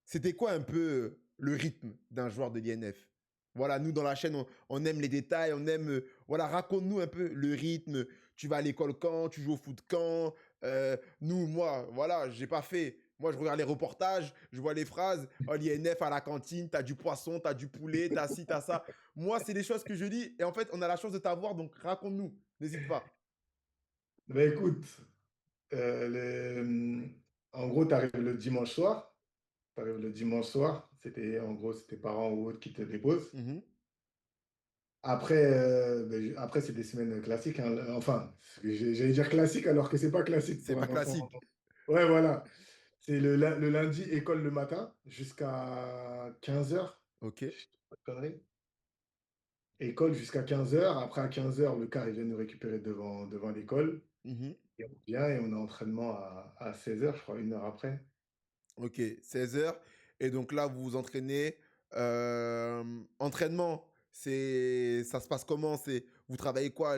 c'était quoi un peu le rythme d'un joueur de l'INF? Voilà, nous dans la chaîne, on aime les détails, on aime. Raconte-nous un peu le rythme. Tu vas à l'école quand? Tu joues au foot quand? Moi, voilà, j'ai pas fait. Moi, je regarde les reportages, je vois les phrases. Oh, l'INF à la cantine, t'as du poisson, t'as du poulet, t'as ci, t'as ça. Moi, c'est des choses que je dis. Et en fait, on a la chance de t'avoir, donc raconte-nous. N'hésite pas. Mais écoute, euh, le- en gros, tu arrives le dimanche soir. T'arrives le dimanche soir. En gros, c'est tes parents ou autres qui te déposent. Mhm. Après, après c'est des semaines classiques, hein. Enfin, j'allais dire classique alors que c'est pas classique C'est pour pas un enfant. classique. Ouais, voilà. C'est le lundi, école le matin jusqu'à 15 h. Ok. Je dis pas de conneries. École jusqu'à 15 h. Après, à 15 h, le car, il vient nous récupérer devant l'école. Mhm. Et on vient et on a entraînement à 16 h, je crois, 1 heure après. Ok, 16 heures. Et donc là, vous vous entraînez. Entraînement, Ça se passe comment? Vous travaillez quoi?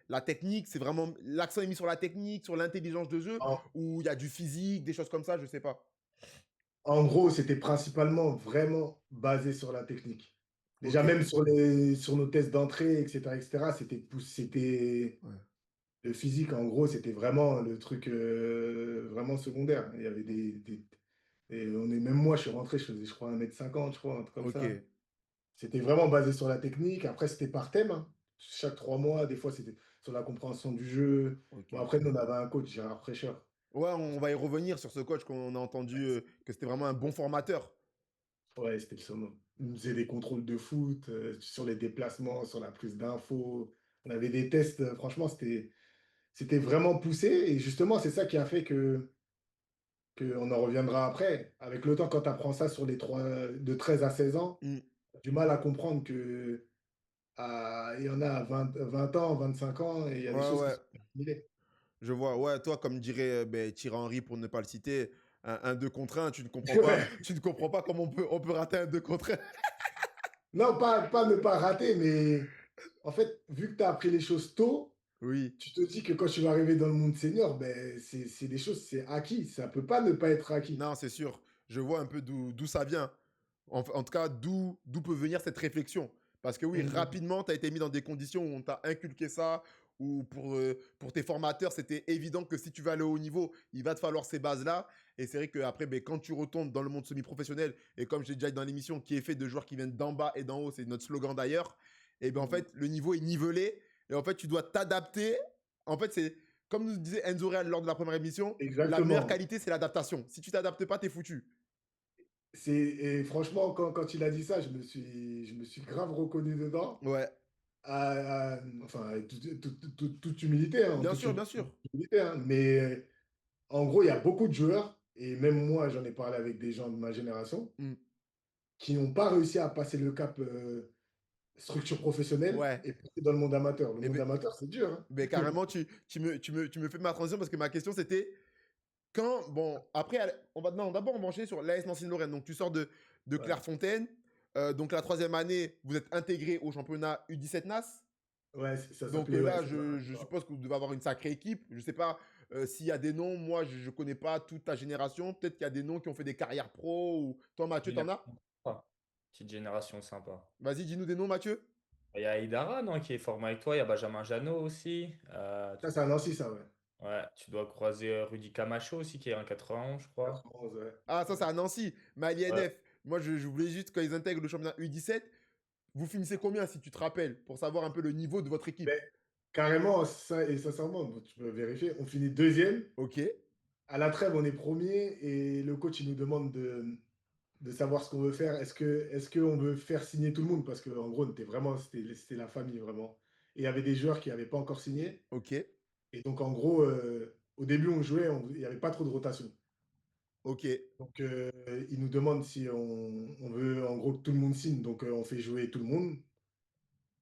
La technique, c'est vraiment l'accent est mis sur la technique, sur l'intelligence de jeu, En, ou il y a du physique, des choses comme ça, je sais pas. en gros, c'était principalement vraiment basé sur la technique. Déjà, Ok. même sur nos tests d'entrée, etc., c'était Ouais. le physique, en gros, c'était vraiment le truc vraiment secondaire. Il y avait et même moi, je suis rentré, je faisais, je crois, 1m50, je crois, un truc comme Ok. ça. C'était vraiment basé sur la technique. Après, c'était par thème, hein. Chaque 3 mois, des fois, c'était sur la compréhension du jeu. Ok. Bon, après, nous, on avait un coach, Gérard Prêcheur. Ouais, on va y revenir sur ce coach qu'on a entendu que c'était vraiment un bon formateur. Ouais, c'était le summum. Il nous faisait des contrôles de foot, sur les déplacements, sur la prise d'infos. On avait des tests, franchement, c'était vraiment poussé. Et justement, c'est ça qui a fait on en reviendra après. Avec le temps, quand tu apprends ça sur de 13 à 16 ans, Hmm. tu as du mal à comprendre que il y en a à 20 ans, 25 ans, et il y a des Ouais, choses qui ouais. sont assimilées. Je vois. Ouais, toi, comme dirait ben, Thierry Henry, pour ne pas le citer, un 2 contre 1, tu ne comprends pas, Ouais. tu ne comprends pas comment on peut rater un 2 contre 1. Non, pas ne pas rater, mais en fait, vu que tu as appris les choses tôt, Oui. tu te dis que quand tu vas arriver dans le monde senior, ben, c'est des choses, c'est acquis. Ça peut pas ne pas être acquis. Non, c'est sûr. Je vois un peu d'où ça vient. En tout cas, d'où peut venir cette réflexion. Parce que oui, Mhm. rapidement, tu as été mis dans des conditions où on t'a inculqué ça, ou pour tes formateurs, c'était évident que si tu veux aller au haut niveau, il va te falloir ces bases-là. Et c'est vrai qu'après, ben, quand tu retombes dans le monde semi-professionnel, et comme j'ai déjà dit dans l'émission, qui est fait de joueurs qui viennent d'en bas et d'en haut, c'est notre slogan d'ailleurs, et ben en Mhm. fait, le niveau est nivelé, et en fait, tu dois t'adapter. En fait, c'est comme nous disait Enzo Real lors de la première émission, la meilleure Exactement. qualité, c'est l'adaptation. Si tu t'adaptes pas, t'es foutu. Et franchement, quand il a dit ça, je me suis grave reconnu dedans. Ouais. Enfin, toute humilité, hein, en Bien toute sûr, bien sûr. humilité, hein. Mais en gros, il y a beaucoup de joueurs, et même moi, j'en ai parlé avec des gens de ma génération, Mm. qui n'ont pas réussi à passer le cap structure professionnelle Ouais. et passer dans le monde amateur. Le Et monde ben, amateur, c'est dur, hein. carrément, tu me fais ma transition parce que ma question c'était quand. Bon, après, non, d'abord, on va enchaîner sur l'AS Nancy-Lorraine. Donc, tu sors de Ouais, Clairefontaine. Donc, la troisième année, vous êtes intégré au championnat U17 NAS. ouais, ça Donc s'appelait, ouais, là, c'est ça. je suppose que vous devez avoir une sacrée équipe. Je ne sais pas s'il y a des noms. Moi, je ne connais pas toute ta génération. Peut-être qu'il y a des noms qui ont fait des carrières pro. Ou... Toi, Mathieu, t'en as? Génération sympa. Petite génération sympa. Vas-y, dis-nous des noms, Mathieu. Il y a Idara, non, qui est formé avec toi. Il y a Benjamin Janot aussi. Ça, c'est à Nancy, ça, ouais. Ouais, tu dois croiser Rudy Camacho aussi, qui est un 91, je crois. 91, ouais. Ah, ça, c'est Ouais. à Nancy. Mais à Ouais. l'INF, moi, je voulais juste, quand ils intègrent le championnat U17, vous finissez combien, si tu te rappelles, pour savoir un peu le niveau de votre équipe? Mais carrément, ça, et sincèrement, bon, tu peux vérifier, on finit deuxième. Ok, À la trêve, on est premier et le coach, il nous demande de savoir ce qu'on veut faire. Est-ce qu'on veut faire signer tout le monde? Parce qu'en gros, c'était la famille, vraiment. Et il y avait des joueurs qui n'avaient pas encore signé. ok, Et donc, en gros, au début, on jouait, il n'y avait pas trop de rotation. ok, Donc, il nous demande si on veut, en gros, que tout le monde signe. Donc, on fait jouer tout le monde.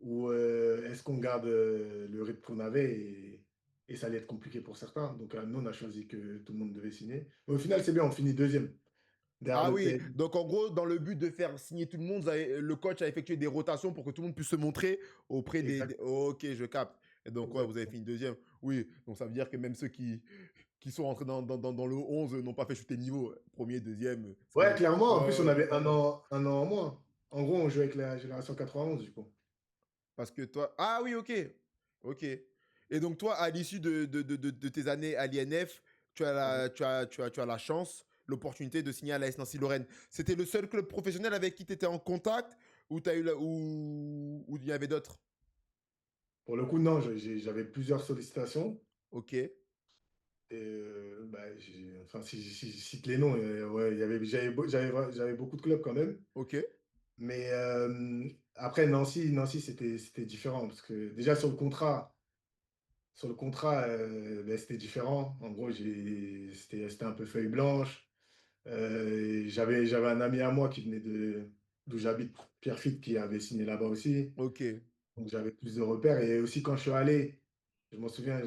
Ou est-ce qu'on garde le rythme qu'on avait et ça allait être compliqué pour certains. Donc, nous, on a choisi que tout le monde devait signer. Mais au final, c'est bien, on finit deuxième. Derrière Ah le oui, PSG. donc en gros, dans le but de faire signer tout le monde, le coach a effectué des rotations pour que tout le monde puisse se montrer auprès Exact, Ok, je capte. Et donc, ouais, vous avez exactement. fini deuxième. Oui, donc ça veut dire que même ceux qui sont rentrés dans le 11 n'ont pas fait chuter niveau. Premier, deuxième, c'est Ouais, bon. clairement. En plus, on Ouais, avait un an en moins. En gros, on jouait avec la génération 91, du coup. parce que toi. Ah oui, ok. Ok. Et donc, toi, à l'issue de tes années à l'INF, Ouais. tu as la chance, l'opportunité de signer à l'AS Nancy-Lorraine. C'était le seul club professionnel avec qui tu étais en contact ou ou il y avait d'autres? Pour le coup, non, j'avais plusieurs sollicitations. Ok. Et bah, enfin, si je cite les noms, ouais, j'avais beaucoup de clubs quand même. Ok. Mais après, Nancy c'était différent. Parce que déjà, sur le contrat, ben, c'était différent. En gros, c'était un peu feuille blanche. J'avais un ami à moi qui venait d'où j'habite, Pierrefitte, qui avait signé là-bas aussi. Ok. Donc j'avais plus de repères. Et aussi quand je suis allé, je m'en souviens,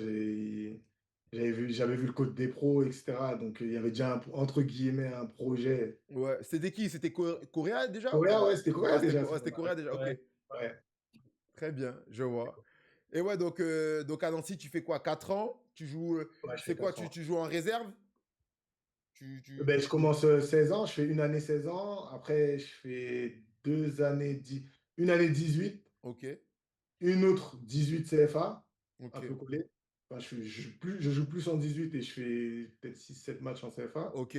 j'avais vu le code des pros, etc. Donc il y avait déjà, entre guillemets, un projet. Ouais. C'était qui? C'était Coréa déjà Corée, ou... ouais, c'était Ah, Corée déjà. C'était Coréa déjà. Ok. Ouais, Très bien, je vois. Et ouais, donc à Nancy, tu fais quoi? 4 ans? Tu joues. ouais, je C'est fais quoi? 4 Tu, ans. tu joues en réserve? Tu, Ben, tu... je commence 16 ans, je fais une année 16 ans, après je fais 2 années, une année 18, Ok, une autre 18 CFA, un peu ok, collé. Enfin, je joue plus en 18 et je fais peut-être 6 7 matchs en CFA. ok.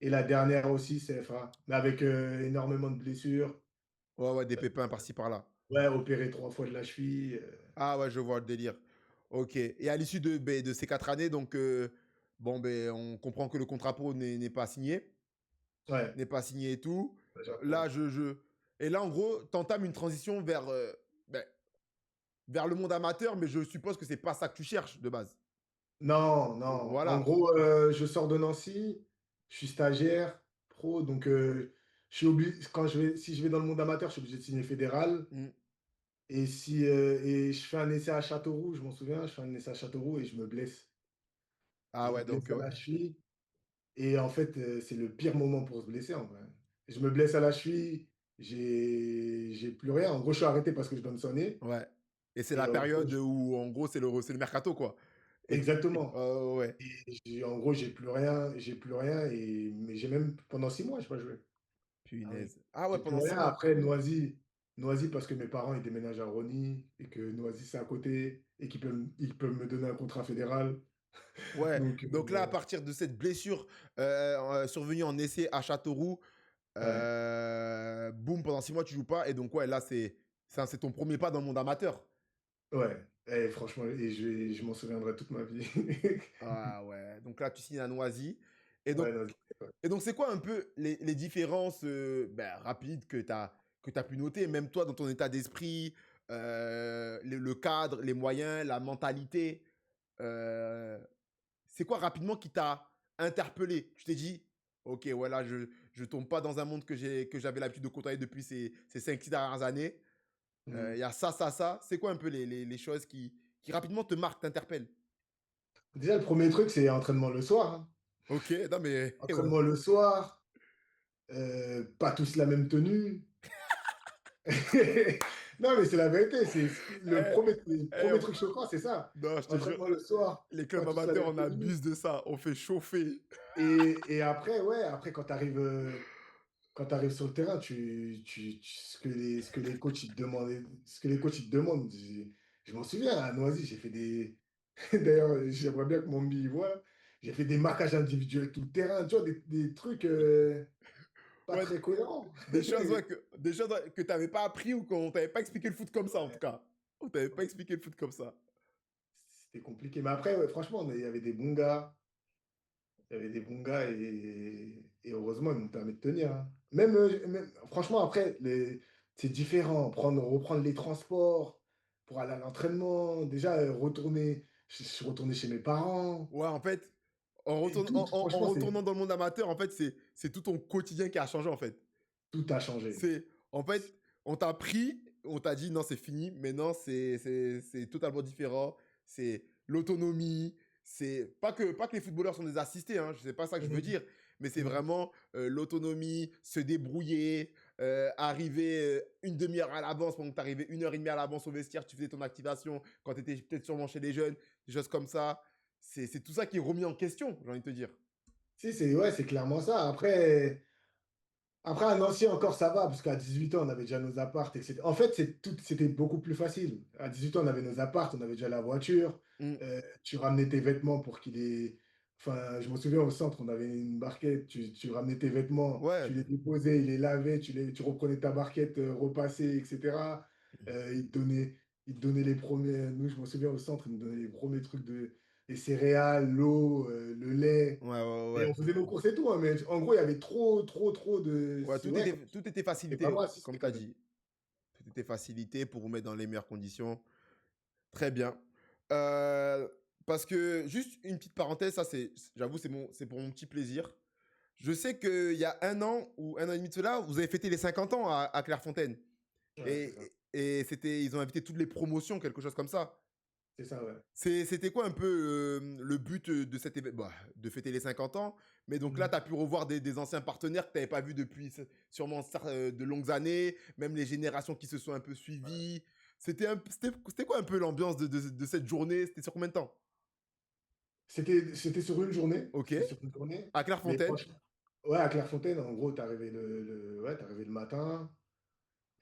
Et la dernière aussi CFA, mais avec énormément de blessures. Ouais, ouais, des pépins par-ci par-là. Ouais, opéré 3 fois de la cheville. Ah ouais, je vois le délire. Ok. Et à l'issue de ces 4 années, donc, bon, ben, on comprend que le contrat pro n'est pas signé. Ouais, N'est pas signé et tout. j'apprends. Là, Et là, en gros, t'entames une transition ben, vers le monde amateur, mais je suppose que c'est pas ça que tu cherches de base. Non, non. En Voilà. gros, je sors de Nancy, je suis stagiaire, pro, donc je suis obligé, si je vais dans le monde amateur, je suis obligé de signer fédéral. Mm. Et je fais un essai à Châteauroux, je m'en souviens, je fais un essai à Châteauroux et je me blesse. Ah Je me ouais, blesse donc, à ouais. la cheville. Et en fait, c'est le pire moment pour se blesser, en vrai. Je me blesse à la cheville, j'ai plus rien. En gros, je suis arrêté parce que je dois me soigner. Ouais. Et c'est Et la en gros, période où, en gros, c'est le mercato, quoi. Et exactement. ouais. Et en gros, j'ai plus rien. Mais j'ai même, pendant 6 mois, je n'ai pas joué. Ah oui. Punaise. Ah ouais, J'ai plus pendant rien. 6 mois. Après, Noisy parce que mes parents, ils déménagent à Rony et que Noisy, c'est à côté et ils peuvent me donner un contrat fédéral. Ouais. Donc, Donc là, à partir de cette blessure survenue en essai à Châteauroux, ouais, boum, pendant 6 mois, tu joues pas. Et donc, ouais, là, c'est ton premier pas dans le monde amateur. ouais. Et franchement, je m'en souviendrai toute ma vie. Ah ouais. Donc là, tu signes à Noisy. Et Ouais, donc, Noisy, ouais. et donc c'est quoi un peu les différences ben, rapides que tu as pu noter, même toi, dans ton état d'esprit, le cadre, les moyens, la mentalité euh, c'est quoi rapidement qui t'a interpellé? Tu t'es dit, ok, voilà, je tombe pas dans un monde que j'avais l'habitude de côtoyer depuis ces 5-6 dernières années. Il Mhm. y a ça, ça, ça. C'est quoi un peu les choses qui rapidement te marquent, t'interpellent? Déjà, le premier truc, c'est entraînement le soir, hein. Ok, non mais, ouais. Entraînement le soir, pas tous la même tenue. Non, mais c'est la vérité. Eh, Le eh, premier truc choquant, c'est ça. non, je te jure, Entraînement le soir, les pas clubs tous la amateurs, même on tenue. abuse de ça. On fait chauffer. Et après, ouais, après, quand tu arrives sur le terrain, ce que les coachs ils te demandent, ce que les coachs ils te demandent, je m'en souviens, à Noisy, j'ai fait des. D'ailleurs, j'aimerais bien que mon y voit. J'ai fait des marquages individuels tout le terrain, tu vois, des trucs pas Ouais, très cohérents. des choses ouais, que tu n'avais pas appris ou qu'on t'avait pas expliqué le foot comme ça, en tout cas. On t'avait pas expliqué le foot comme ça. C'était compliqué. Mais après, ouais, franchement, il y avait des bons gars. Il y avait des bons gars et heureusement, ils m'ont permis de tenir, hein. Franchement, après, c'est différent. Reprendre les transports pour aller à l'entraînement. Déjà, je suis retourné chez mes parents. Ouais, en fait, Et tout, en franchement, retournant dans le monde amateur, en fait, c'est tout ton quotidien qui a changé, en fait. tout a changé. En fait, on t'a pris, on t'a dit non, c'est fini. Maintenant, c'est totalement différent. C'est l'autonomie. C'est pas que les footballeurs sont des assistés, hein, c'est pas ça que je veux Mhm, dire. Mais c'est mhm. vraiment l'autonomie, se débrouiller, arriver une demi-heure à l'avance pendant que t'arrivais 1 heure et demie à l'avance au vestiaire, tu faisais ton activation quand tu étais peut-être sûrement chez les jeunes, des choses comme ça. C'est tout ça qui est remis en question, j'ai envie de te dire. Si, ouais, c'est clairement ça. Après, à Nancy encore, ça va, parce qu'à 18 ans, on avait déjà nos apparts, etc. En fait, c'était beaucoup plus facile. À 18 ans, on avait nos apparts, on avait déjà la voiture. Mm. Tu ramenais tes vêtements pour qu'il ait. Enfin, je me souviens au centre, on avait une barquette. Tu ramenais tes vêtements, tu Ouais. les déposais, ils les lavaient, tu reprenais ta barquette repassée, etc. Ils te donnaient les premiers. Nous, je me souviens au centre, ils nous donnaient les premiers trucs les céréales, l'eau, le lait. Ouais, ouais, Et ouais. on faisait nos courses et tout, hein, mais en gros, il y avait trop, trop, trop de. Ouais, Ouais, tout était c'était pas moi facilité, assisté comme tu as quand même. dit. Tout était facilité pour vous mettre dans les meilleures conditions. Très bien. Euh, Parce que, juste une petite parenthèse, ça, j'avoue, c'est pour mon petit plaisir. Je sais qu'il y a 1 an ou 1 an et demi de cela, vous avez fêté les 50 ans à Clairefontaine. Ouais, c'est ça. Et ils ont invité toutes les promotions, quelque chose comme ça. C'est ça, ouais. C'était quoi un peu le but de cet événement, de fêter les 50 ans, mais donc là, Mhm. tu as pu revoir des anciens partenaires que tu n'avais pas vus depuis sûrement de longues années, même les générations qui se sont un peu suivies. C'était quoi un peu l'ambiance de cette journée? C'était sur combien de temps? C'était sur une journée. Ok. C'était sur une journée. À Mais Clairefontaine. franchement, ouais, à Clairefontaine, en gros, ouais, t'arrivais le matin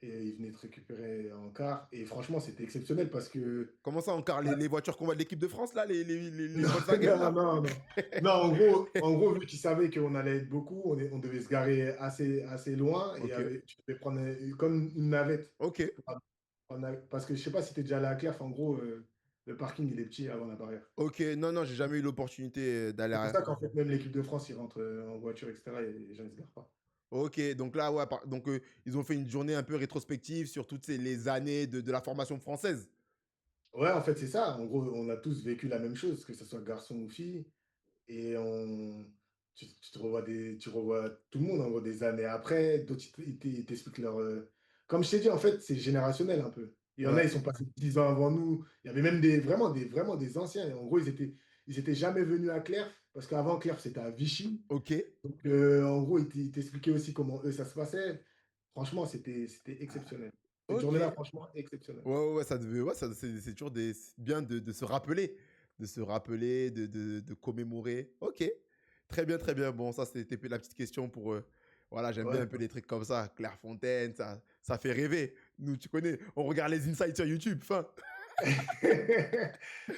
et ils venaient te récupérer en car. Et franchement, c'était exceptionnel parce que. Comment ça encore? Les voitures qu'on voit de l'équipe de France, là? Les Non, Volkswagen, non, là? non, non. Non, en gros, vu qu'ils savaient qu'on allait être beaucoup, on devait se garer assez loin et Ok. tu devais prendre comme une navette. Ok. Parce que je sais pas si tu es déjà allé à Claire, en gros, le parking il est petit avant la barrière. Ok. Non, non, j'ai jamais eu l'opportunité d'aller C'est pour à... ça qu'en fait, même l'équipe de France, ils rentrent en voiture, etc. Et les gens, ils se garent pas. Ok, donc là, ouais, donc ils ont fait une journée un peu rétrospective sur toutes les années de la formation française. Ouais, en fait, c'est ça. En gros, on a tous vécu la même chose, que ce soit garçon ou fille. Et tu revois tout le monde, en gros, des années après. D'autres, ils t'expliquent leur. Comme je t'ai dit, en fait, c'est générationnel un peu. Il y en a, Ouais. ils sont passés 10 ans avant nous. Il y avait même vraiment des anciens. Et en gros, ils étaient jamais venus à Clerf, parce qu'avant Clerf, c'était à Vichy. Ok. Donc, en gros, ils t'expliquaient aussi comment eux, ça se passait. Franchement, c'était exceptionnel. Cette Ok. journée-là, franchement, exceptionnelle. Ouais, ça devait, ouais, c'est toujours bien de se rappeler, de commémorer. Ok. Très bien, très bien. Bon, ça, c'était la petite question pour. Voilà, j'aime bien Ouais. un peu les trucs comme ça. Clairefontaine, ça fait rêver. Nous, tu connais, on regarde les insights sur YouTube. Fin.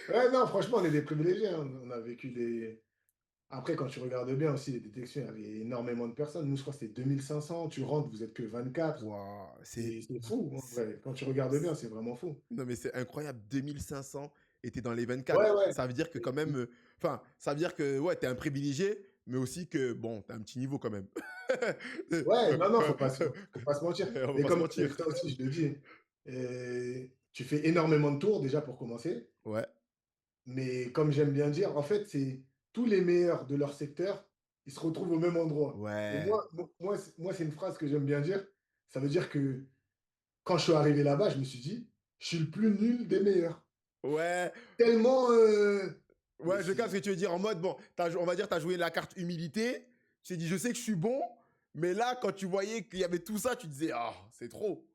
Ouais, non, franchement, on est des privilégiés, hein. On a vécu des. Après, quand tu regardes bien aussi les détections, il y avait énormément de personnes. Nous, je crois que c'était 2500. Tu rentres, vous êtes que 24. Waouh, C'est fou, en vrai. Quand tu regardes bien, c'est vraiment fou. non, mais c'est incroyable. 2500 et t'es dans les 24. Ouais, ouais. Ça veut dire que quand même. Enfin, ça veut dire que, ouais, t'es un privilégié, mais aussi que, bon, t'as un petit niveau quand même. Ouais, non, non, faut pas se mentir. On va Mais pas se comme mentir. ça aussi, je le dis, tu fais énormément de tours déjà pour commencer. Ouais, Mais comme j'aime bien dire, en fait, c'est tous les meilleurs de leur secteur, ils se retrouvent au même endroit. Et ouais, moi, c'est une phrase que j'aime bien dire. Ça veut dire que quand je suis arrivé là-bas, je me suis dit, je suis le plus nul des meilleurs. ouais, Tellement. Mais ouais, je capte ce que tu veux dire en mode, bon, on va dire, t'as joué la carte humilité. Tu t'es dit, je sais que je suis bon, mais là, quand tu voyais qu'il y avait tout ça, tu disais, ah, c'est trop.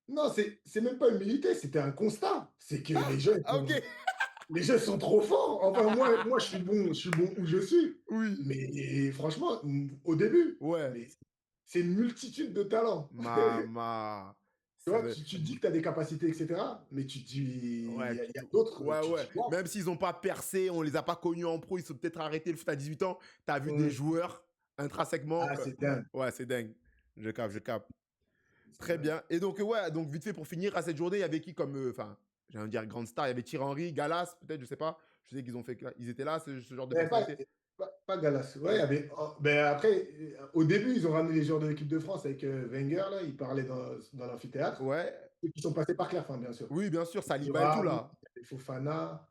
non, c'est même pas humilité, c'était un constat. C'est que Ah, ok. les jeux sont trop forts. Enfin, moi, je suis bon où je suis. Oui. Mais franchement, au début, Ouais. mais c'est une multitude de talents. Mama. Tu vois, tu dis que tu as des capacités, etc. Mais tu te dis, Ouais, il y a d'autres, ouais, tu te ouais. dis, waouh. Même s'ils n'ont pas percé, on les a pas connus en pro, ils sont peut-être arrêtés le foot à 18 ans. Tu as vu des Hum. joueurs intrinsèquement. Ah, c'est dingue. Ouais, c'est dingue. Je capte, je capte. C'est Très dingue. bien. Et donc, ouais, donc vite fait pour finir, à cette journée, il y avait qui comme. Enfin, j'allais dire grande star. Il y avait Thierry Henry, Galas, peut-être, je sais pas. Je sais qu'ils ont fait. Ils étaient là, ce genre de Mais personnalité. pas Galas. Ouais, il y avait, ben après, au début, ils ont ramené les joueurs de l'équipe de France avec Wenger, là. Ils parlaient dans l'amphithéâtre. Ouais. Et qui sont passés par Clairefontaine, bien sûr. Oui, bien sûr, Saliba et tout Thuram, là. Fofana,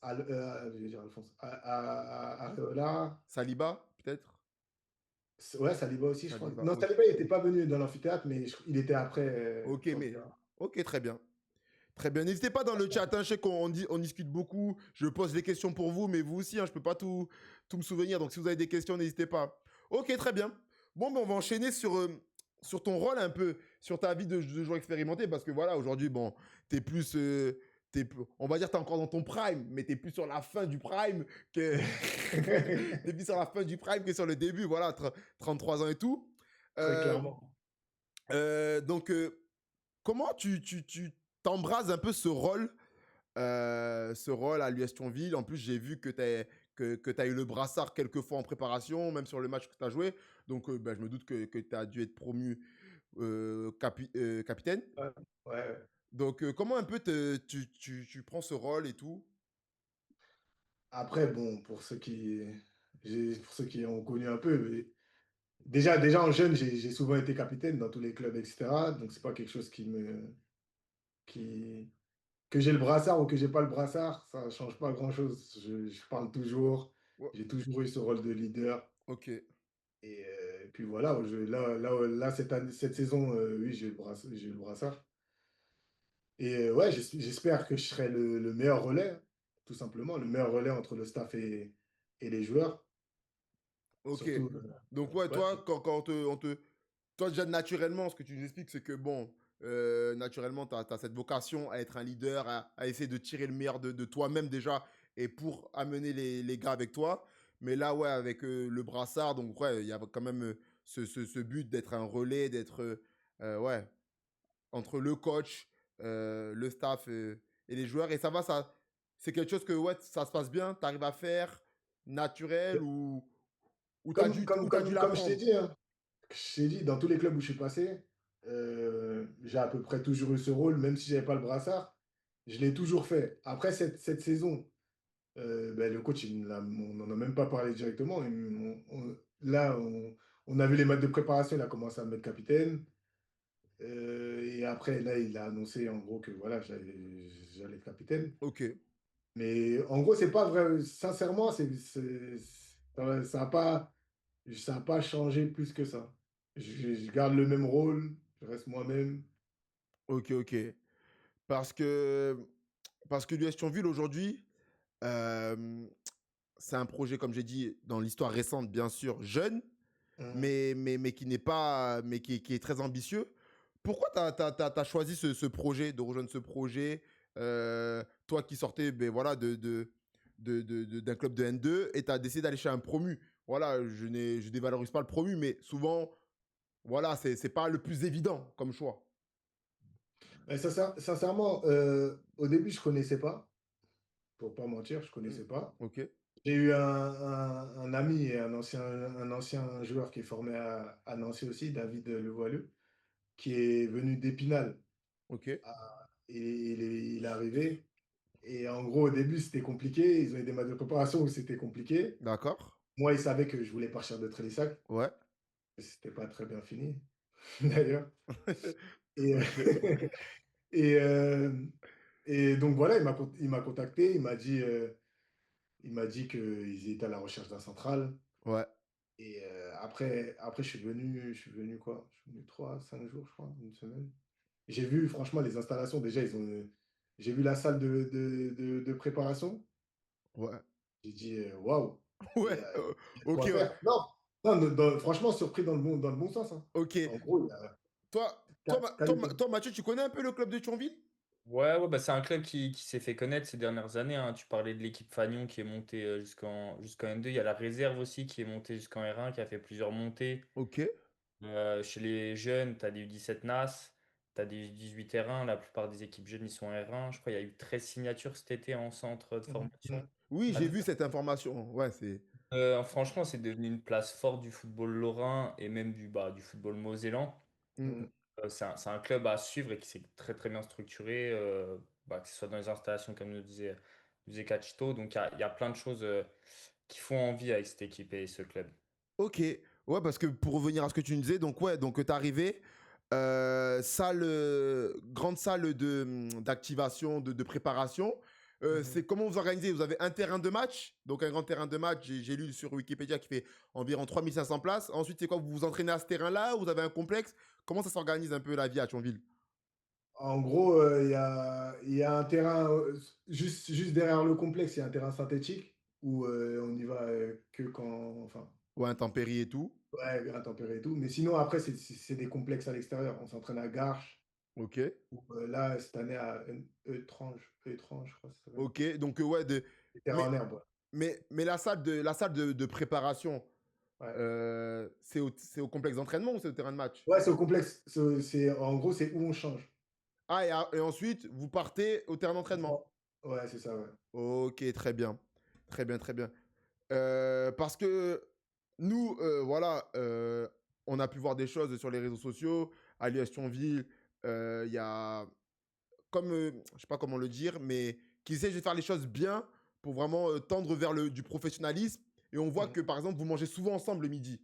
je vais dire Alphonse, Areola. Saliba, peut-être. Ouais, Saliba aussi, je crois. Saliba, Non, ok. Saliba, il n'était pas venu dans l'amphithéâtre, mais il était après Ok, sur le mais. terrain. Ok, très bien. Très bien. N'hésitez pas dans le chat. Hein, je sais on discute beaucoup. Je pose des questions pour vous, mais vous aussi, hein, je ne peux pas tout me souvenir. Donc, si vous avez des questions, n'hésitez pas. Ok, très bien. Bon, ben, on va enchaîner sur ton rôle un peu, sur ta vie de joueur expérimenté. Parce que voilà, aujourd'hui, bon, tu es plus. On va dire que tu es encore dans ton prime, mais tu es plus sur la fin du prime que. T'es plus sur la fin du prime que sur le début. Voilà, 33 ans et tout. Très Euh, clairement. donc, comment tu t'embrases un peu ce rôle à l'US Thionville? En plus, j'ai vu que tu as eu le brassard quelques fois en préparation, même sur le match que tu as joué. Donc, ben, je me doute que tu as dû être promu capitaine. Ouais, ouais. Donc, comment un peu tu prends ce rôle et tout? Après, bon, pour ceux qui ont connu un peu, mais déjà en jeune, j'ai souvent été capitaine dans tous les clubs, etc. Donc, c'est pas quelque chose qui, que j'ai le brassard ou que j'ai pas le brassard, ça change pas grand-chose. Je parle toujours, Ouais, j'ai toujours eu ce rôle de leader. ok. Et puis voilà, cette saison, oui, j'ai eu le brassard. Et ouais, j'espère que je serai le meilleur relais, hein, tout simplement, le meilleur relais entre le staff et les joueurs. Ok. Surtout, Donc, ouais, ouais. toi, quand toi, déjà, naturellement, ce que tu nous expliques, c'est que, bon, naturellement, tu as cette vocation à être un leader, à essayer de tirer le meilleur de toi-même déjà, et pour amener les gars avec toi. Mais là, ouais, avec le brassard, donc, ouais, il y a quand même ce but d'être un relais, d'être, ouais, entre le coach, le staff et les joueurs. Et ça va, ça, c'est quelque chose que, ouais, ça se passe bien, tu arrives à faire naturel ou tu as dû Comme je t'ai l'apprendre. dit, hein, dans tous les clubs où je suis passé, j'ai à peu près toujours eu ce rôle, même si j'avais pas le brassard, je l'ai toujours fait. Après cette saison, ben, le coach, on n'en a même pas parlé directement. Là, on a vu les matchs de préparation, il a commencé à me mettre capitaine. Et après, là, il a annoncé en gros que voilà, j'allais être capitaine. Ok, Mais en gros, c'est pas vrai. Sincèrement, ça a pas changé plus que ça. Je garde le même rôle, je reste moi-même. ok, ok. Parce que, parce que l'US Thionville aujourd'hui, euh, c'est un projet, comme j'ai dit, dans l'histoire récente, bien sûr, jeune, Hum. mais qui n'est pas, mais qui est très ambitieux. Pourquoi tu as choisi ce projet, de rejoindre ce projet, toi qui sortais ben, voilà, d'un club de N2 et tu as décidé d'aller chez un promu. Voilà, je dévalorise pas le promu, mais souvent, voilà, c'est pas le plus évident comme choix. Et sincèrement, au début, je connaissais pas. Pour pas mentir, je Mm. connaissais pas. Ok, J'ai eu un ami et un ancien joueur qui est formé à Nancy aussi, David Levoileux, qui est venu d'Épinal. ok, Et il est arrivé. Et en gros, au début, c'était compliqué. Ils ont eu des matchs de préparation où c'était compliqué. d'accord. Moi, ils savaient que je voulais partir de Trélissac. Ouais. C'était pas très bien fini, d'ailleurs. Et, Ok, et, euh, et donc voilà, il m'a contacté. Il m'a dit qu'ils étaient à la recherche d'un central. ouais. Et après, je suis venu quoi? Je suis venu 3, 5 jours, je crois, une semaine. J'ai vu, franchement, les installations, déjà, j'ai vu la salle de préparation. Ouais. J'ai dit, waouh, Ouais. il y a de Ok, quoi ouais. faire. Non, non, franchement, surpris dans le bon sens, hein. Ok. En gros, il y a qualité. Toi, Mathieu, tu connais un peu le club de Thionville? Ouais, ouais, bah, c'est un club qui s'est fait connaître ces dernières années, hein. Tu parlais de l'équipe Fagnon qui est montée jusqu'en N2. Il y a la réserve aussi qui est montée jusqu'en R1, qui a fait plusieurs montées. Ok. Chez les jeunes, tu as des U17 NAS, tu as des U18 R1. La plupart des équipes jeunes, ils sont R1. Je crois qu'il y a eu 13 signatures cet été en centre de Mhm, formation. Oui, Ah, j'ai vu cette information. Ouais, c'est. franchement, c'est devenu une place forte du football lorrain et même du football mosellan. Mm. mhm. C'est un club à suivre et qui s'est très très bien structuré, que ce soit dans les installations, comme nous disait Cachito. Donc il y a plein de choses qui font envie avec cette équipe et ce club. Ok. Ouais, parce que pour revenir à ce que tu nous disais, donc ouais, donc t'es arrivé, salle, grande salle d'activation, de préparation. Mhm. C'est comment vous organisez? Vous avez un terrain de match, donc un grand terrain de match, j'ai lu sur Wikipédia qui fait environ 3500 places. Ensuite, c'est quoi? Vous vous entraînez à ce terrain-là? Vous avez un complexe? Comment ça s'organise un peu la vie à Thionville? En gros, il y a un terrain, juste derrière le complexe, il y a un terrain synthétique où on y va que quand, enfin, Ouais, intempéries et tout. ouais, intempéré et tout. Mais sinon, après, c'est des complexes à l'extérieur. On s'entraîne à Garches, Ok. ou là, cette année à Étrange, je crois que ça s'appelle. Ok. Donc, ouais, Des terrains mais, en herbe, ouais. mais la salle de préparation, Ouais, c'est au complexe d'entraînement ou c'est au terrain de match? ouais, c'est au complexe. En gros, c'est où on change. Ah, et ensuite, vous partez au terrain d'entraînement. Ouais, c'est ça, ouais. Ok, très bien. Très bien, très bien. Parce que nous, voilà, on a pu voir des choses sur les réseaux sociaux. À l'US Thionville, il y a, comme, je sais pas comment le dire, mais qui essaie de faire les choses bien pour vraiment tendre vers du professionnalisme. Et on voit Mhm. que, par exemple, vous mangez souvent ensemble le midi.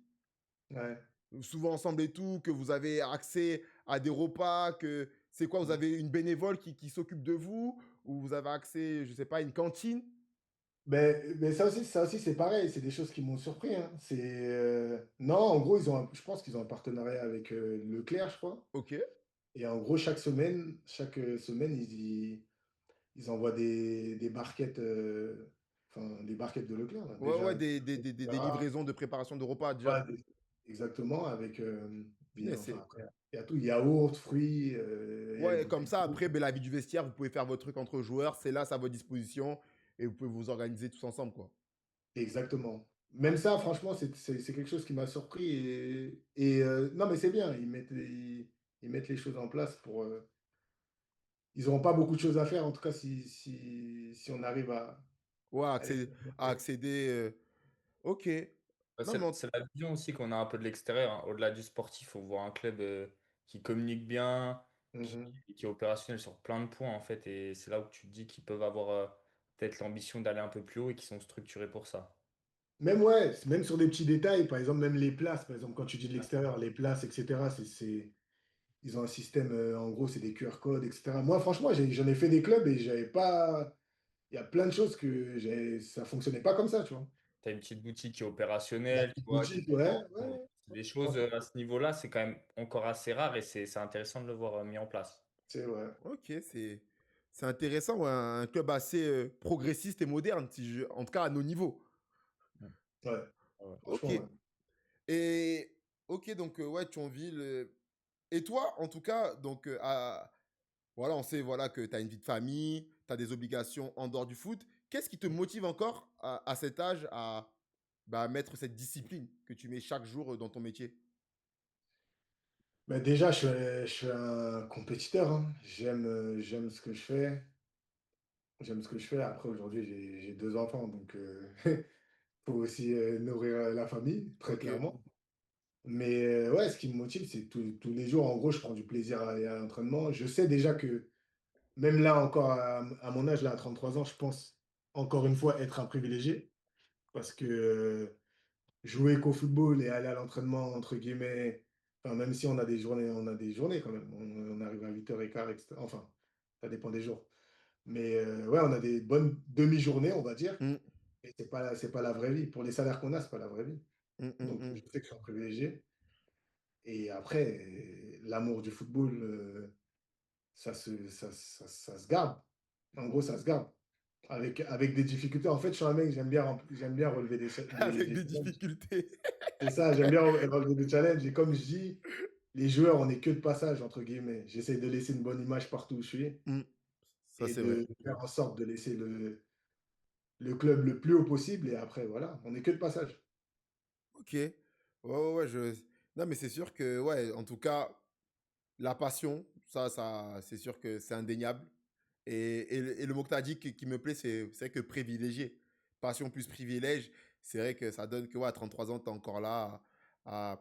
Ouais. Souvent ensemble et tout, que vous avez accès à des repas, que c'est quoi, vous Mhm. avez une bénévole qui s'occupe de vous, ou vous avez accès, je sais pas, à une cantine. Mais ça aussi c'est pareil, c'est des choses qui m'ont surpris, hein. Non, en gros, je pense qu'ils ont un partenariat avec Leclerc, je crois. Ok, Et en gros, chaque semaine, ils envoient des barquettes, enfin, des barquettes de Leclerc, là, Ouais, ouais, déjà. des livraisons de préparation de repas déjà. Ouais, exactement, avec, Punaise, enfin, c'est... après, il y a tout, yaourt, fruits, il y a les Ouais, comme bouteilles ça, d'eau. après, ben, la vie du vestiaire, vous pouvez faire votre truc entre joueurs, c'est là, c'est à votre disposition, et vous pouvez vous organiser tous ensemble, quoi. Exactement. Même ça, franchement, c'est quelque chose qui m'a surpris. Non, mais c'est bien, ils mettent les choses en place pour. Ils n'auront pas beaucoup de choses à faire, en tout cas, si on arrive Ouais, à les faire à rentrer. accéder... Ok. Bah, Non, mais c'est la vision aussi qu'on a un peu de l'extérieur, hein. Au-delà du sportif, on voit un club qui communique bien, Mhm. qui est opérationnel sur plein de points en fait. Et c'est là où tu te dis qu'ils peuvent avoir peut-être l'ambition d'aller un peu plus haut et qu'ils sont structurés pour ça. Même, ouais, même sur des petits détails, par exemple, même les places, par exemple, quand tu dis de Ouais. l'extérieur, les places, etc., ils ont un système, en gros, c'est des QR codes, etc. Moi, franchement, j'en ai fait des clubs et j'avais pas. Il y a plein de choses ça fonctionnait pas comme ça, tu vois. Tu as une petite boutique qui est La opérationnelle, tu petite vois, qui boutique, te ouais, vend. ouais. C'est des choses Franchement, à ce niveau-là, c'est quand même encore assez rare et c'est intéressant de le voir mis en place. c'est ouais. ok, c'est intéressant, ouais, un club assez progressiste et moderne, en tout cas à nos niveaux. Mm. Ouais, Ouais. Ok. franchement, ouais. Et ok, donc ouais, Thionville. Et toi, en tout cas, donc voilà, on sait voilà que tu as une vie de famille, tu as des obligations en dehors du foot. Qu'est-ce qui te motive encore à cet âge à bah, mettre cette discipline que tu mets chaque jour dans ton métier? Mais déjà, je suis un compétiteur, hein. J'aime ce que je fais. J'aime ce que je fais. Après, aujourd'hui, j'ai deux enfants, donc faut aussi nourrir la famille, très Ok. clairement. Mais ouais, ce qui me motive, c'est tous les jours, en gros, je prends du plaisir à aller à l'entraînement. Je sais déjà que même là, encore à mon âge, là, à 33 ans, je pense encore une fois être un privilégié parce que jouer qu'au football et aller à l'entraînement, entre guillemets, enfin, même si on a des journées quand même. On arrive à 8h15, etc. Enfin, ça dépend des jours. Mais ouais, on a des bonnes demi-journées, on va dire. Mm, Et c'est pas la vraie vie. Pour les salaires qu'on a, c'est pas la vraie vie. mm, mm, Donc, je mm. sais que je suis un privilégié. Et après, l'amour du football, ça se garde. En gros, ça se garde. Avec des difficultés. En fait, je suis un mec, j'aime bien relever Avec des des challenges. difficultés. C'est ça, j'aime bien relever des challenges. Et comme je dis, les joueurs, on n'est que de passage, entre guillemets. J'essaie de laisser une bonne image partout où je suis Mm, ça, et c'est vrai. de faire en sorte de laisser le club le plus haut possible. Et après, voilà, on n'est que de passage. Ok. Ouais, ouais, ouais, non, mais c'est sûr que, ouais, en tout cas, la passion, c'est sûr que c'est indéniable. Et le mot que tu as dit qui me plaît, c'est vrai que privilégié. Passion plus privilège, c'est vrai que ça donne que, ouais, à 33 ans, tu es encore là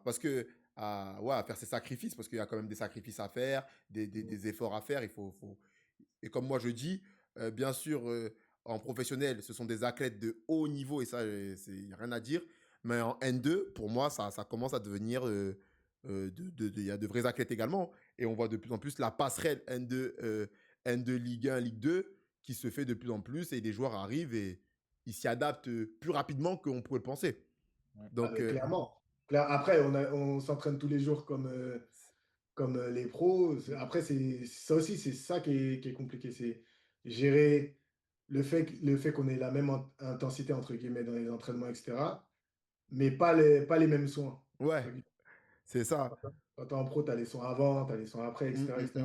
parce que, ouais, à faire ces sacrifices, parce qu'il y a quand même des sacrifices à faire, des efforts à faire. Et comme moi je dis, bien sûr, en professionnel, ce sont des athlètes de haut niveau et ça, il n'y a rien à dire. Mais en N2, pour moi, ça commence à devenir. Il y a de vrais athlètes également. Et on voit de plus en plus la passerelle N2 Ligue 1, Ligue 2 qui se fait de plus en plus et les joueurs arrivent et ils s'y adaptent plus rapidement qu'on pourrait le penser. Ouais. Ah, Donc, mais clairement. Après, on s'entraîne tous les jours comme les pros. Après, ça aussi, c'est ça qui est compliqué. C'est gérer le fait qu'on ait la même intensité, entre guillemets, dans les entraînements, etc. Mais pas les mêmes soins. ouais, c'est ça. Quand t'es en pro, tu as les soins avant, tu as les soins après, Hum, etc., hum, hum. etc.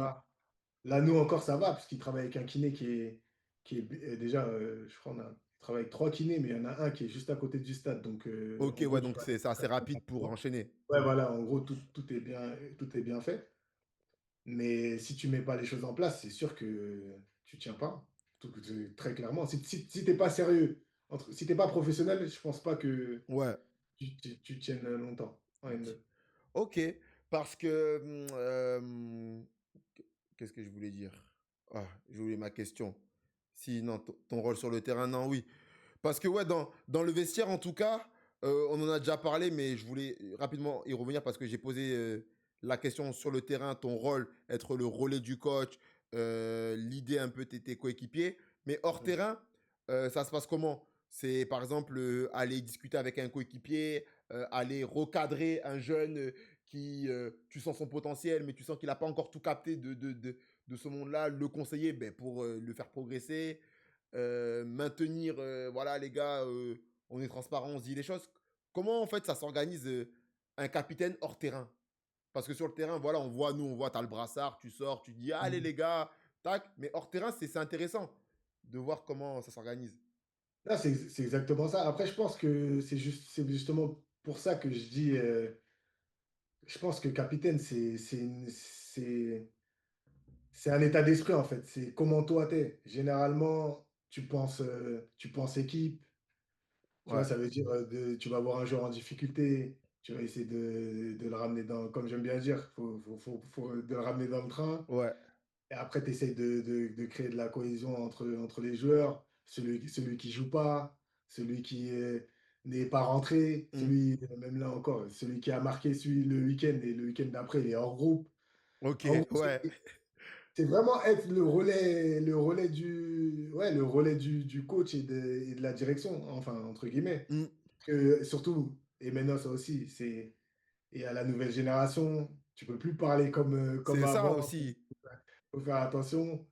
Là, nous encore, ça va, parce qu'il travaille avec un kiné qui est déjà, je crois, il travaille avec trois kinés, mais il y en a un qui est juste à côté du stade. Donc, Ok, en gros, ouais, tu donc peux c'est assez rapide pour enchaîner. Ouais, voilà, en gros, tout est bien fait. Mais si tu mets pas les choses en place, c'est sûr que tu tiens pas. Très clairement. Si t'es pas sérieux, si t'es pas professionnel, je pense pas que Ouais. tu tiennes longtemps en N2. Ok, parce que qu'est-ce que je voulais dire? Ah, j'ai oublié ma question. Si, non, ton rôle sur le terrain, non, oui. Parce que, ouais, dans le vestiaire, en tout cas, on en a déjà parlé, mais je voulais rapidement y revenir parce que j'ai posé la question sur le terrain, ton rôle, être le relais du coach, l'idée un peu tes coéquipiers. Mais hors Mm. terrain, ça se passe comment? C'est par exemple aller discuter avec un coéquipier, aller recadrer un jeune tu sens son potentiel, mais tu sens qu'il n'a pas encore tout capté de ce monde-là, le conseiller ben, pour le faire progresser, maintenir, voilà les gars, on est transparent, on se dit les choses. Comment en fait ça s'organise un capitaine hors terrain? Parce que sur le terrain, voilà, on voit, tu as le brassard, tu sors, tu dis, allez les gars, tac, mais hors terrain, c'est intéressant de voir comment ça s'organise. Là, c'est exactement ça. Après, je pense que c'est justement pour ça que je dis, je pense que capitaine, c'est un état d'esprit, en fait. C'est comment toi t'es. Généralement, tu penses équipe. Tu vois, Ouais, ça veut dire, tu vas voir un joueur en difficulté. Tu vas essayer de le ramener comme j'aime bien dire, faut de le ramener dans le train. ouais, Et après, tu essayes de créer de la cohésion entre les joueurs, celui qui joue pas, celui qui n'est pas rentré, mm, même là encore, celui qui a marqué le week-end et le week-end d'après, il est hors groupe. ok, En gros, ouais, c'est vraiment être le relais du coach et de la direction, enfin, entre guillemets. mm, Que, surtout, et maintenant ça aussi, et à la nouvelle génération, tu peux plus parler comme c'est ça avant, aussi. faut faire attention.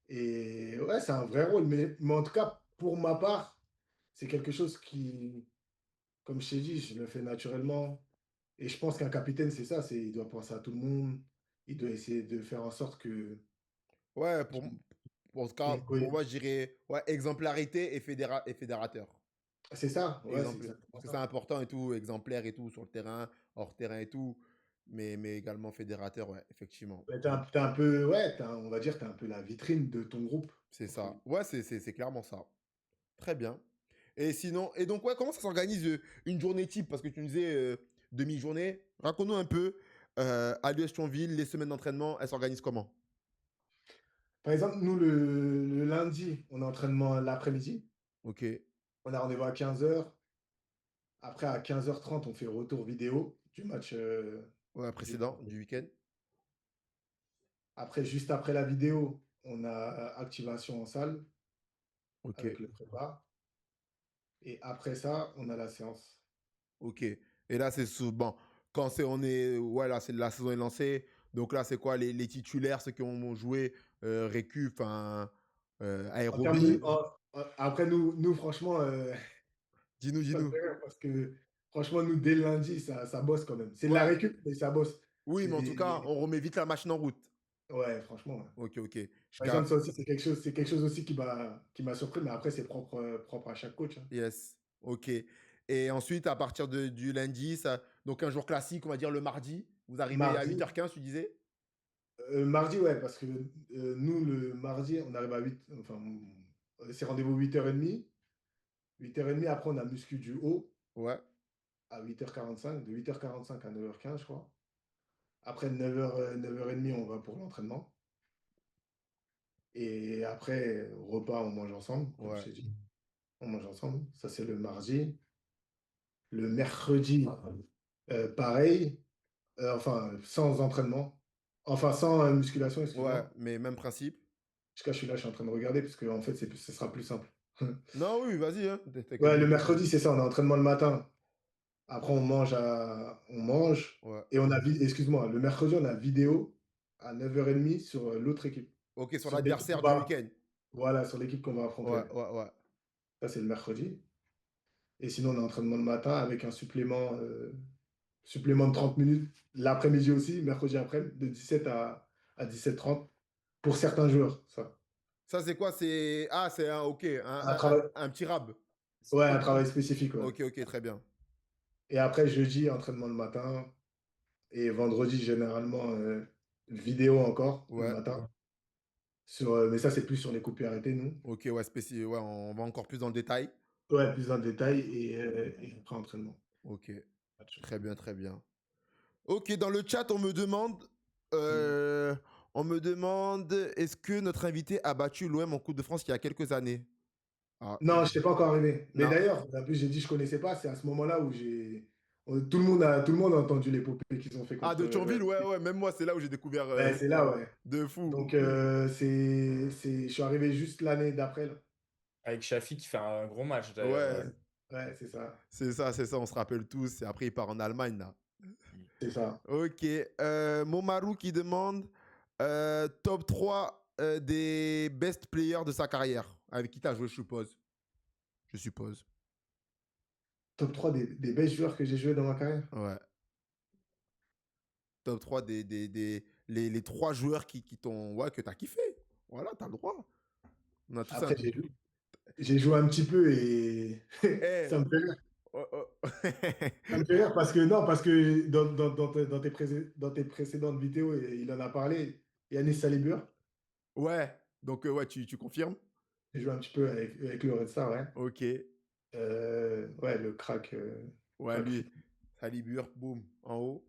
Et ouais, c'est un vrai rôle. Mais en tout cas, pour ma part, c'est quelque chose qui, comme je t'ai dit, je le fais naturellement. Et je pense qu'un capitaine, c'est ça, il doit penser à tout le monde. Il doit essayer de faire en sorte Ouais, qu'il en tout qu'il y cas, ait une pour moi, je dirais ouais, exemplarité et fédérateur. C'est ça, ouais, c'est Exemple, exactement parce que c'est ça. important et tout, exemplaire et tout sur le terrain, hors terrain et tout, mais également fédérateur, ouais, effectivement. Ouais, t'es un peu, ouais, on va dire, t'es un peu la vitrine de ton groupe, C'est entre ça. guillemets. Ouais, c'est clairement ça. Très bien. Et sinon, et donc, ouais, comment ça s'organise une journée type? Parce que tu nous disais demi-journée. Raconte-nous un peu, à l'US Thionville, les semaines d'entraînement, elles s'organisent comment? Par exemple, nous, le lundi, on a entraînement l'après-midi. Ok. On a rendez-vous à 15 heures. Après, à 15h30, on fait retour vidéo du match. Ouais, Du... précédent, du week-end. Après, juste après la vidéo, on a activation en salle Ok. avec le prépa. Et après ça, on a la séance. Ok. Et là, c'est souvent. Quand ouais, là, la saison est lancée. Donc là, c'est quoi les titulaires, ceux qui ont joué récup, enfin, En termes de, aérobie? après, nous franchement, Dis-nous, ça me dis-nous. fait rire parce que franchement, nous, dès le lundi, ça bosse quand même. C'est de la Ouais. récup, mais ça bosse. Oui, C'est mais en tout cas, des... on remet vite la machine en route. Ouais, franchement. Ouais. Ok, ok. Par exemple, ça aussi, c'est quelque chose aussi qui m'a surpris, mais après, c'est propre à chaque coach. Hein. Yes. Ok. Et ensuite, à partir du lundi, donc un jour classique, on va dire le mardi, vous arrivez à Mardi, 8h15, tu disais? mardi, ouais, parce que nous, le mardi, on arrive à 8, enfin, c'est rendez-vous 8h30. 8h30, après, on a muscu du haut Ouais. à 8h45, de 8h45 à 9h15, je crois. Après 9h30, on va pour l'entraînement. Et après, repas, on mange ensemble, comme je Ouais. t'ai dit. On mange ensemble. Ça, c'est le mardi. Le mercredi, pareil. Enfin, sans entraînement. Enfin, sans musculation, Ouais, excuse-moi. mais même principe. Je suis là, je suis en train de regarder, parce qu'en fait, ce sera plus simple. Non, oui, vas-y, hein. T'inquiète Ouais, le pas. mercredi, c'est ça, on a entraînement le matin. Après, on mange. Ouais. Et excuse-moi, le mercredi, on a vidéo à 9h30 sur l'autre équipe. Ok, sur Sur l'équipe l'adversaire du week-end. voilà, sur l'équipe qu'on va Ouais, affronter. ouais, ouais. Ça, c'est le mercredi. Et sinon, on a entraînement le matin avec un supplément de 30 minutes. L'après-midi aussi, mercredi après, de 17 à 17h30 pour certains joueurs. Ça. Ça, c'est quoi? C'est ok, Un travail, un petit rab. ouais, un travail spécifique. Ouais. Ok, ok, très bien. Et après, jeudi, entraînement le matin. Et vendredi, généralement, vidéo encore le Ouais. matin. Mais ça, c'est plus sur les coupures arrêtées, nous. Ok, ouais, ouais, on va encore plus dans le détail. Ouais, plus dans le détail et après entraînement. Ok, très bien, très bien. Ok, dans le chat, Mm. euh, on me demande, est-ce que notre invité a battu l'OM en Coupe de France il y a quelques années? Ah, Non, je n'étais pas encore arrivé. Mais non. d'ailleurs, en plus, j'ai dit je connaissais pas. C'est à ce moment-là où tout le monde a entendu l'épopée qu'ils ont fait Ah, contre de Thionville, ouais, l'OM. ouais, même moi, c'est là où j'ai découvert Ouais, c'est là, ouais. de fou. Donc, je suis arrivé juste l'année d'après. Là. Avec Shafi qui fait un gros match d'ailleurs. Ouais, Ouais, c'est ça. c'est ça, on se rappelle tous. Et après, il part en Allemagne, là. C'est ça. Ok. Momaru qui demande top 3 des best players de sa carrière. Avec qui tu as joué, je suppose. Je suppose. Top 3 des best joueurs que j'ai joué dans ma carrière. Ouais. Top 3 les 3 joueurs qui t'ont. Ouais, que tu as kiffé. Voilà, tu as le droit. On a tous un. Après, j'ai joué un petit peu et Eh, ça me fait rire. oh, oh. Ça me fait rire parce que, non, parce que dans tes précédentes vidéos, il en a parlé. Yanis Salibur, Ouais. Donc, ouais, tu confirmes? j'ai joué un petit peu avec le Red Star, ouais. Ok. Ouais, le crack. Ouais, Crack. lui, Salibur, boum, en haut.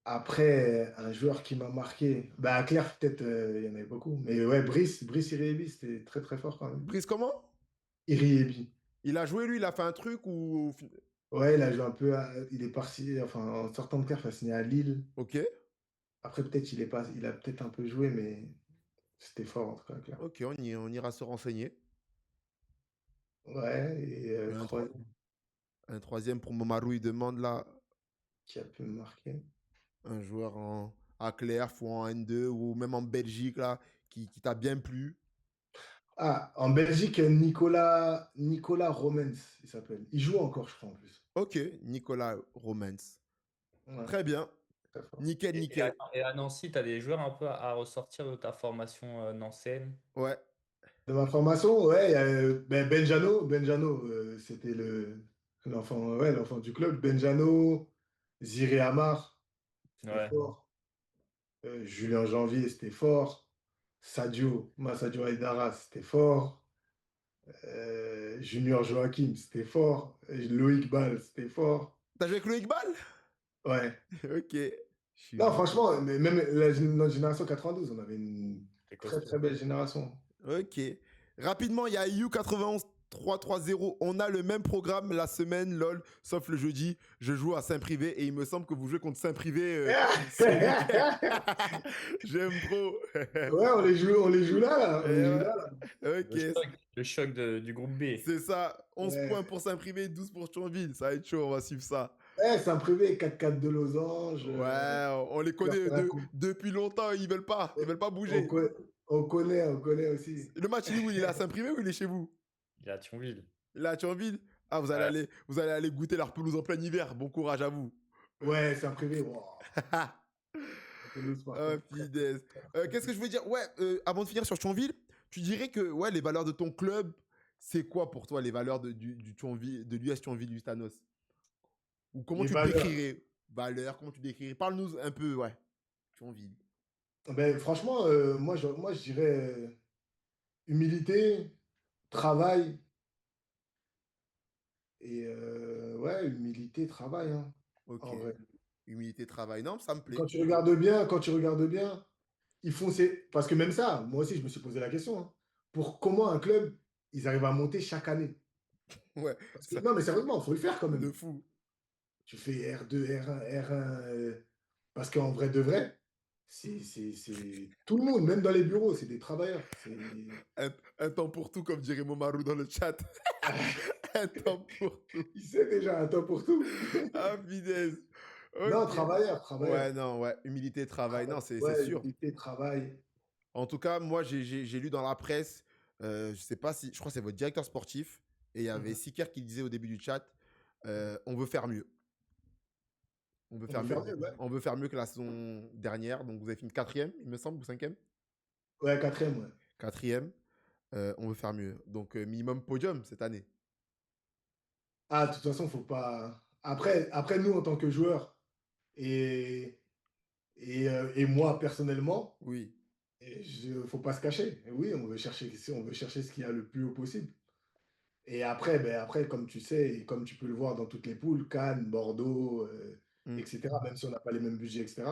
Après, un joueur qui m'a marqué, bah, à Claire, peut-être, il y en avait beaucoup. Mais ouais, Brice Iriébi, c'était très très fort quand même. Brice, comment? Iriébi. Il a joué, lui, il a fait un truc ou. Ouais, il a joué un peu. Il est parti, enfin, en sortant de Claire, il a signé à Lille. Ok. Après, peut-être, il a peut-être un peu joué, mais c'était fort en tout cas, Claire. Ok, on ira se renseigner. Ouais, et Et troisième un troisième pour Momaru, il demande là qui a pu me marquer. un joueur à Clerf ou en N2 ou même en Belgique là qui t'a bien plu. Ah, en Belgique, Nicolas Romens, il s'appelle. Il joue encore, je crois, en plus. Ok, Nicolas Romans. Ouais, Très bien. très fort. Nickel, nickel. Et à Nancy, tu as des joueurs un peu à ressortir de ta formation nancéenne. Ouais. De ma formation, ouais, il y a, ben, Benjano, c'était l'enfant du club. Benjano, Ziré Amar, c'était Ouais. fort. Julien Janvier, c'était fort. Sadio Aïdara, c'était fort. Junior Joachim, c'était fort. Loïc Ball, c'était fort. T'as joué avec Loïc Ball? Ouais. Ok. Je suis Non, bon. franchement, mais même notre génération 92, on avait une C'est très costaud. très belle génération. Ok. Rapidement, il y a IU91 330. On a le même programme la semaine, lol, sauf le jeudi. Je joue à Saint-Privé et il me semble que vous jouez contre Saint-Privé ce week-end. J'aime trop. Ouais, on les joue là, là. On les joue Ouais. là, là. Ok, Le choc du groupe B. c'est ça. 11 points Ouais. pour Saint-Privé, 12 pour Thionville. Ça va être chaud, on va suivre ça. Ouais, c'est un privé 4-4 de Losange. Ouais, on les Leur connaît faire un coup. depuis longtemps. Ils veulent pas On, bouger. co- on connaît aussi. Le match, il est où? Il est à Saint-Privé ou il est chez vous? Il est à Thionville. Là, à Thionville? Ah, Ouais. vous allez aller goûter leur pelouse en plein hiver. Bon courage à vous. Ouais, c'est un privé. Wow. La pelouse, par Oh, contre, punaise. Qu'est-ce que je veux dire? Ouais, avant de finir sur Thionville, tu dirais que ouais, les valeurs de ton club, c'est quoi pour toi les valeurs du Thionville, de l'US Thionville Lustanos? Ou comment les tu te valeurs. décrirais? Valeurs, comment tu décrirais? Parle-nous un peu, ouais. Thionville. Ben, franchement, moi, je dirais humilité, travail et ouais, humilité, travail, hein, Ok. en vrai. Humilité, travail. Non, ça me plaît. Quand tu regardes bien, ils font ces... Parce que même ça, moi aussi, je me suis posé la question, hein. Pour comment un club, ils arrivent à monter chaque année. Ouais, Parce que, ça, non, mais sérieusement, il faut le faire quand de même. fou. Tu fais R2, R1, R1. Parce qu'en vrai de vrai, c'est tout le monde, même dans les bureaux, c'est des travailleurs. Un temps pour tout, comme dirait Momaru dans le chat. Un temps pour tout. Il sait déjà un temps pour tout. Ah, punaise. Non, Ok. travailleur, Ouais, travailleur. non, ouais. Humilité, travail. Non, c'est Ouais, sûr. humilité, travail. En tout cas, moi, j'ai lu dans la presse, je sais pas si, je crois que c'est votre directeur sportif, et il y avait Mhm. Siker qui disait au début du chat, on veut faire mieux. On veut On faire veut mieux. faire mieux, ouais. On veut faire mieux que la saison dernière. Donc, vous avez fini quatrième, il me semble, ou cinquième? Ouais, quatrième, ouais. Quatrième. On veut faire mieux. Donc, minimum podium cette année. Ah, de toute façon, faut pas. Après, nous, en tant que joueurs, et, et moi, personnellement, Oui. faut pas se cacher. Et oui, on veut chercher ce qu'il y a le plus haut possible. Et après, ben après, comme tu sais, et comme tu peux le voir dans toutes les poules, Cannes, Bordeaux, Mm. etc., même si on n'a pas les mêmes budgets, etc.,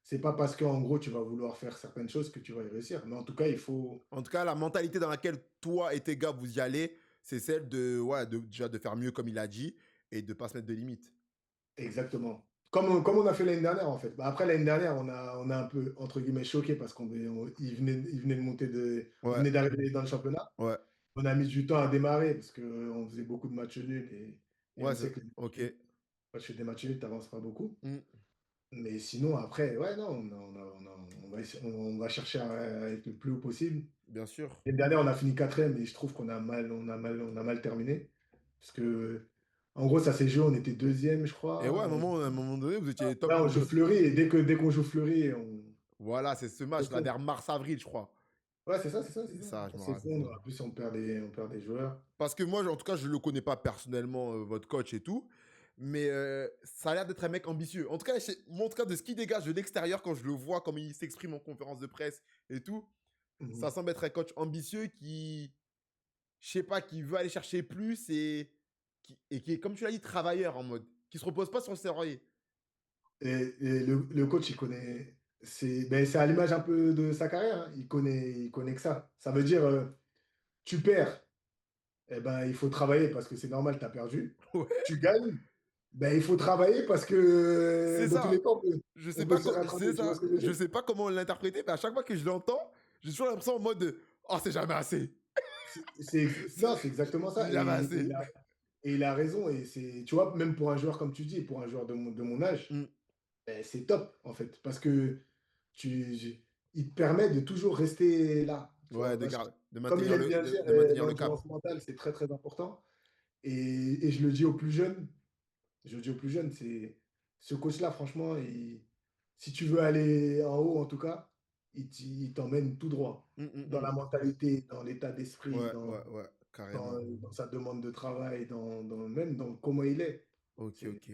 c'est pas parce qu'en gros, tu vas vouloir faire certaines choses que tu vas y réussir. Mais en tout cas, il faut. En tout cas, la mentalité dans laquelle toi et tes gars vous y allez, c'est celle de, ouais, déjà de faire mieux comme il a dit et de pas se mettre de limites. Exactement. Comme on a fait l'année dernière, en fait. Bah, après, l'année dernière, on a un peu, entre guillemets, choqué parce il venait de monter il Ouais, venait d'arriver dans le championnat. ouais, On a mis du temps à démarrer parce qu'on faisait beaucoup de matchs nuls et ouais, on sait que ok. quand tu fais des matchs nuls, tu n'avances pas beaucoup. Mm. Mais sinon, après, ouais, non, on va chercher à être le plus haut possible. Bien sûr. L'année dernière, on a fini quatrième et je trouve on a mal terminé. Parce que, en gros, ça s'est joué, on était deuxième, je Et ouais, crois. à un moment donné, vous étiez top. Là, on joue Fleury et dès qu'on joue Fleury, on Voilà, c'est ce match-là, s'effondre. vers mars-avril, je crois. Ouais, c'est ça, c'est ça, c'est C'est ça. ça, je On me rappelle. s'effondre. En plus, on perd des joueurs. Parce que moi, en tout cas, je ne le connais pas personnellement, votre coach et tout. Mais ça a l'air d'être un mec ambitieux. En tout cas, moi, en tout cas, de ce qui dégage de l'extérieur, quand je le vois, comme il s'exprime en conférence de presse et tout, ça Mhm. semble être un coach ambitieux qui, je sais pas, qui veut aller chercher plus et qui est, comme tu l'as dit, travailleur en mode, qui se repose pas sur le lauriers. Et le coach, il connaît. C'est à l'image un peu de sa carrière, hein. Il connaît que ça. Ça veut dire, tu perds, eh ben, il faut travailler parce que c'est normal, tu as perdu. Ouais, Tu gagnes, ben, il faut travailler parce que c'est dans tous les ça. cas, Je sais on peut pas, se c'est rattraper. Tu vois ça. ce que je veux Je dire? sais pas comment l'interpréter, mais à chaque fois que je l'entends, j'ai toujours l'impression en mode de, oh, c'est jamais assez. Non, c'est exactement C'est ça. jamais assez. Et il a raison. Tu vois, même pour un joueur, comme tu dis, pour un joueur de mon âge, Mm. ben, c'est top, en fait. Parce que il te permet de toujours rester là. Tu Ouais, vois, parce que, de comme il maintenir aime bien dire, de maintenir le cap. l'endurance mentale, c'est très, très important. Et je le dis aux plus jeunes, ce coach-là, franchement, si tu veux aller en haut, en tout cas, il t'emmène tout droit. Mm, mm, Dans la mm. mentalité, dans l'état d'esprit, Ouais, carrément. dans sa demande de travail, même dans comment il est. Ok, C'est- ok.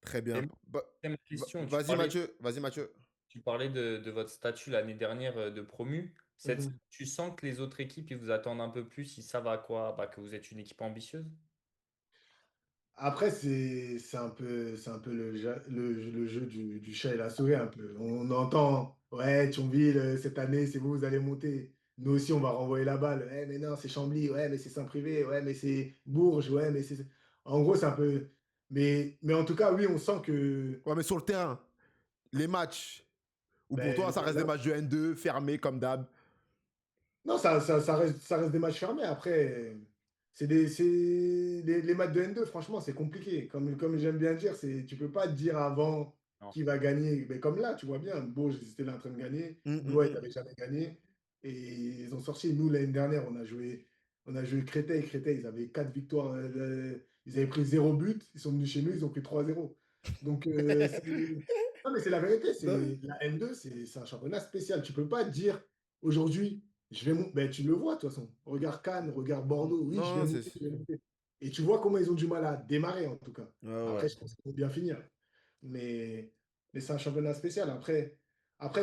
Très Et bien. moi, c'est ma question. Vas-y, Mathieu. Vas-y, Mathieu. Tu parlais de votre statut l'année dernière de promu. Mhm. Tu sens que les autres équipes, ils vous attendent un peu plus, ils savent à quoi, bah, que vous êtes une équipe ambitieuse? Après, c'est un peu le jeu du chat et la souris, un peu. On entend, ouais, Thionville, cette année, c'est vous allez monter. Nous aussi, on va renvoyer la balle. Ouais, mais non, c'est Chambly, ouais, mais c'est Saint-Privé, ouais, mais c'est Bourges, ouais, mais c'est. En gros, c'est un peu. Mais en tout cas, oui, on sent que. Ouais, mais sur le terrain, les matchs, ou pour toi, Ben, ça reste des matchs de N2, fermés comme d'hab. non, ça reste des matchs fermés. Après, les matchs de N2, franchement, c'est compliqué. Comme j'aime bien dire, tu peux pas dire avant Non. qui va gagner. Mais comme là, tu vois bien, Bourges, ils étaient là en train de gagner. Mm, mm, Blois, ils mm. n'avaient jamais gagné. Et ils ont sorti. Nous, l'année dernière, on a joué Créteil. Créteil, ils avaient 4 victoires. Ils avaient pris 0 but. Ils sont venus chez nous, ils ont pris 3-0. Donc, non, mais c'est la vérité. Non, La N2, c'est un championnat spécial. Tu peux pas dire aujourd'hui. Ben, tu le vois, de toute façon. Regarde Cannes, regarde Bordeaux. Oui, je vais non, c'est. monter, je vais monter. Et tu vois comment ils ont du mal à démarrer, en tout cas. Ouais, Après, ouais, je pense qu'ils vont bien finir. Mais, mais c'est un championnat spécial. Après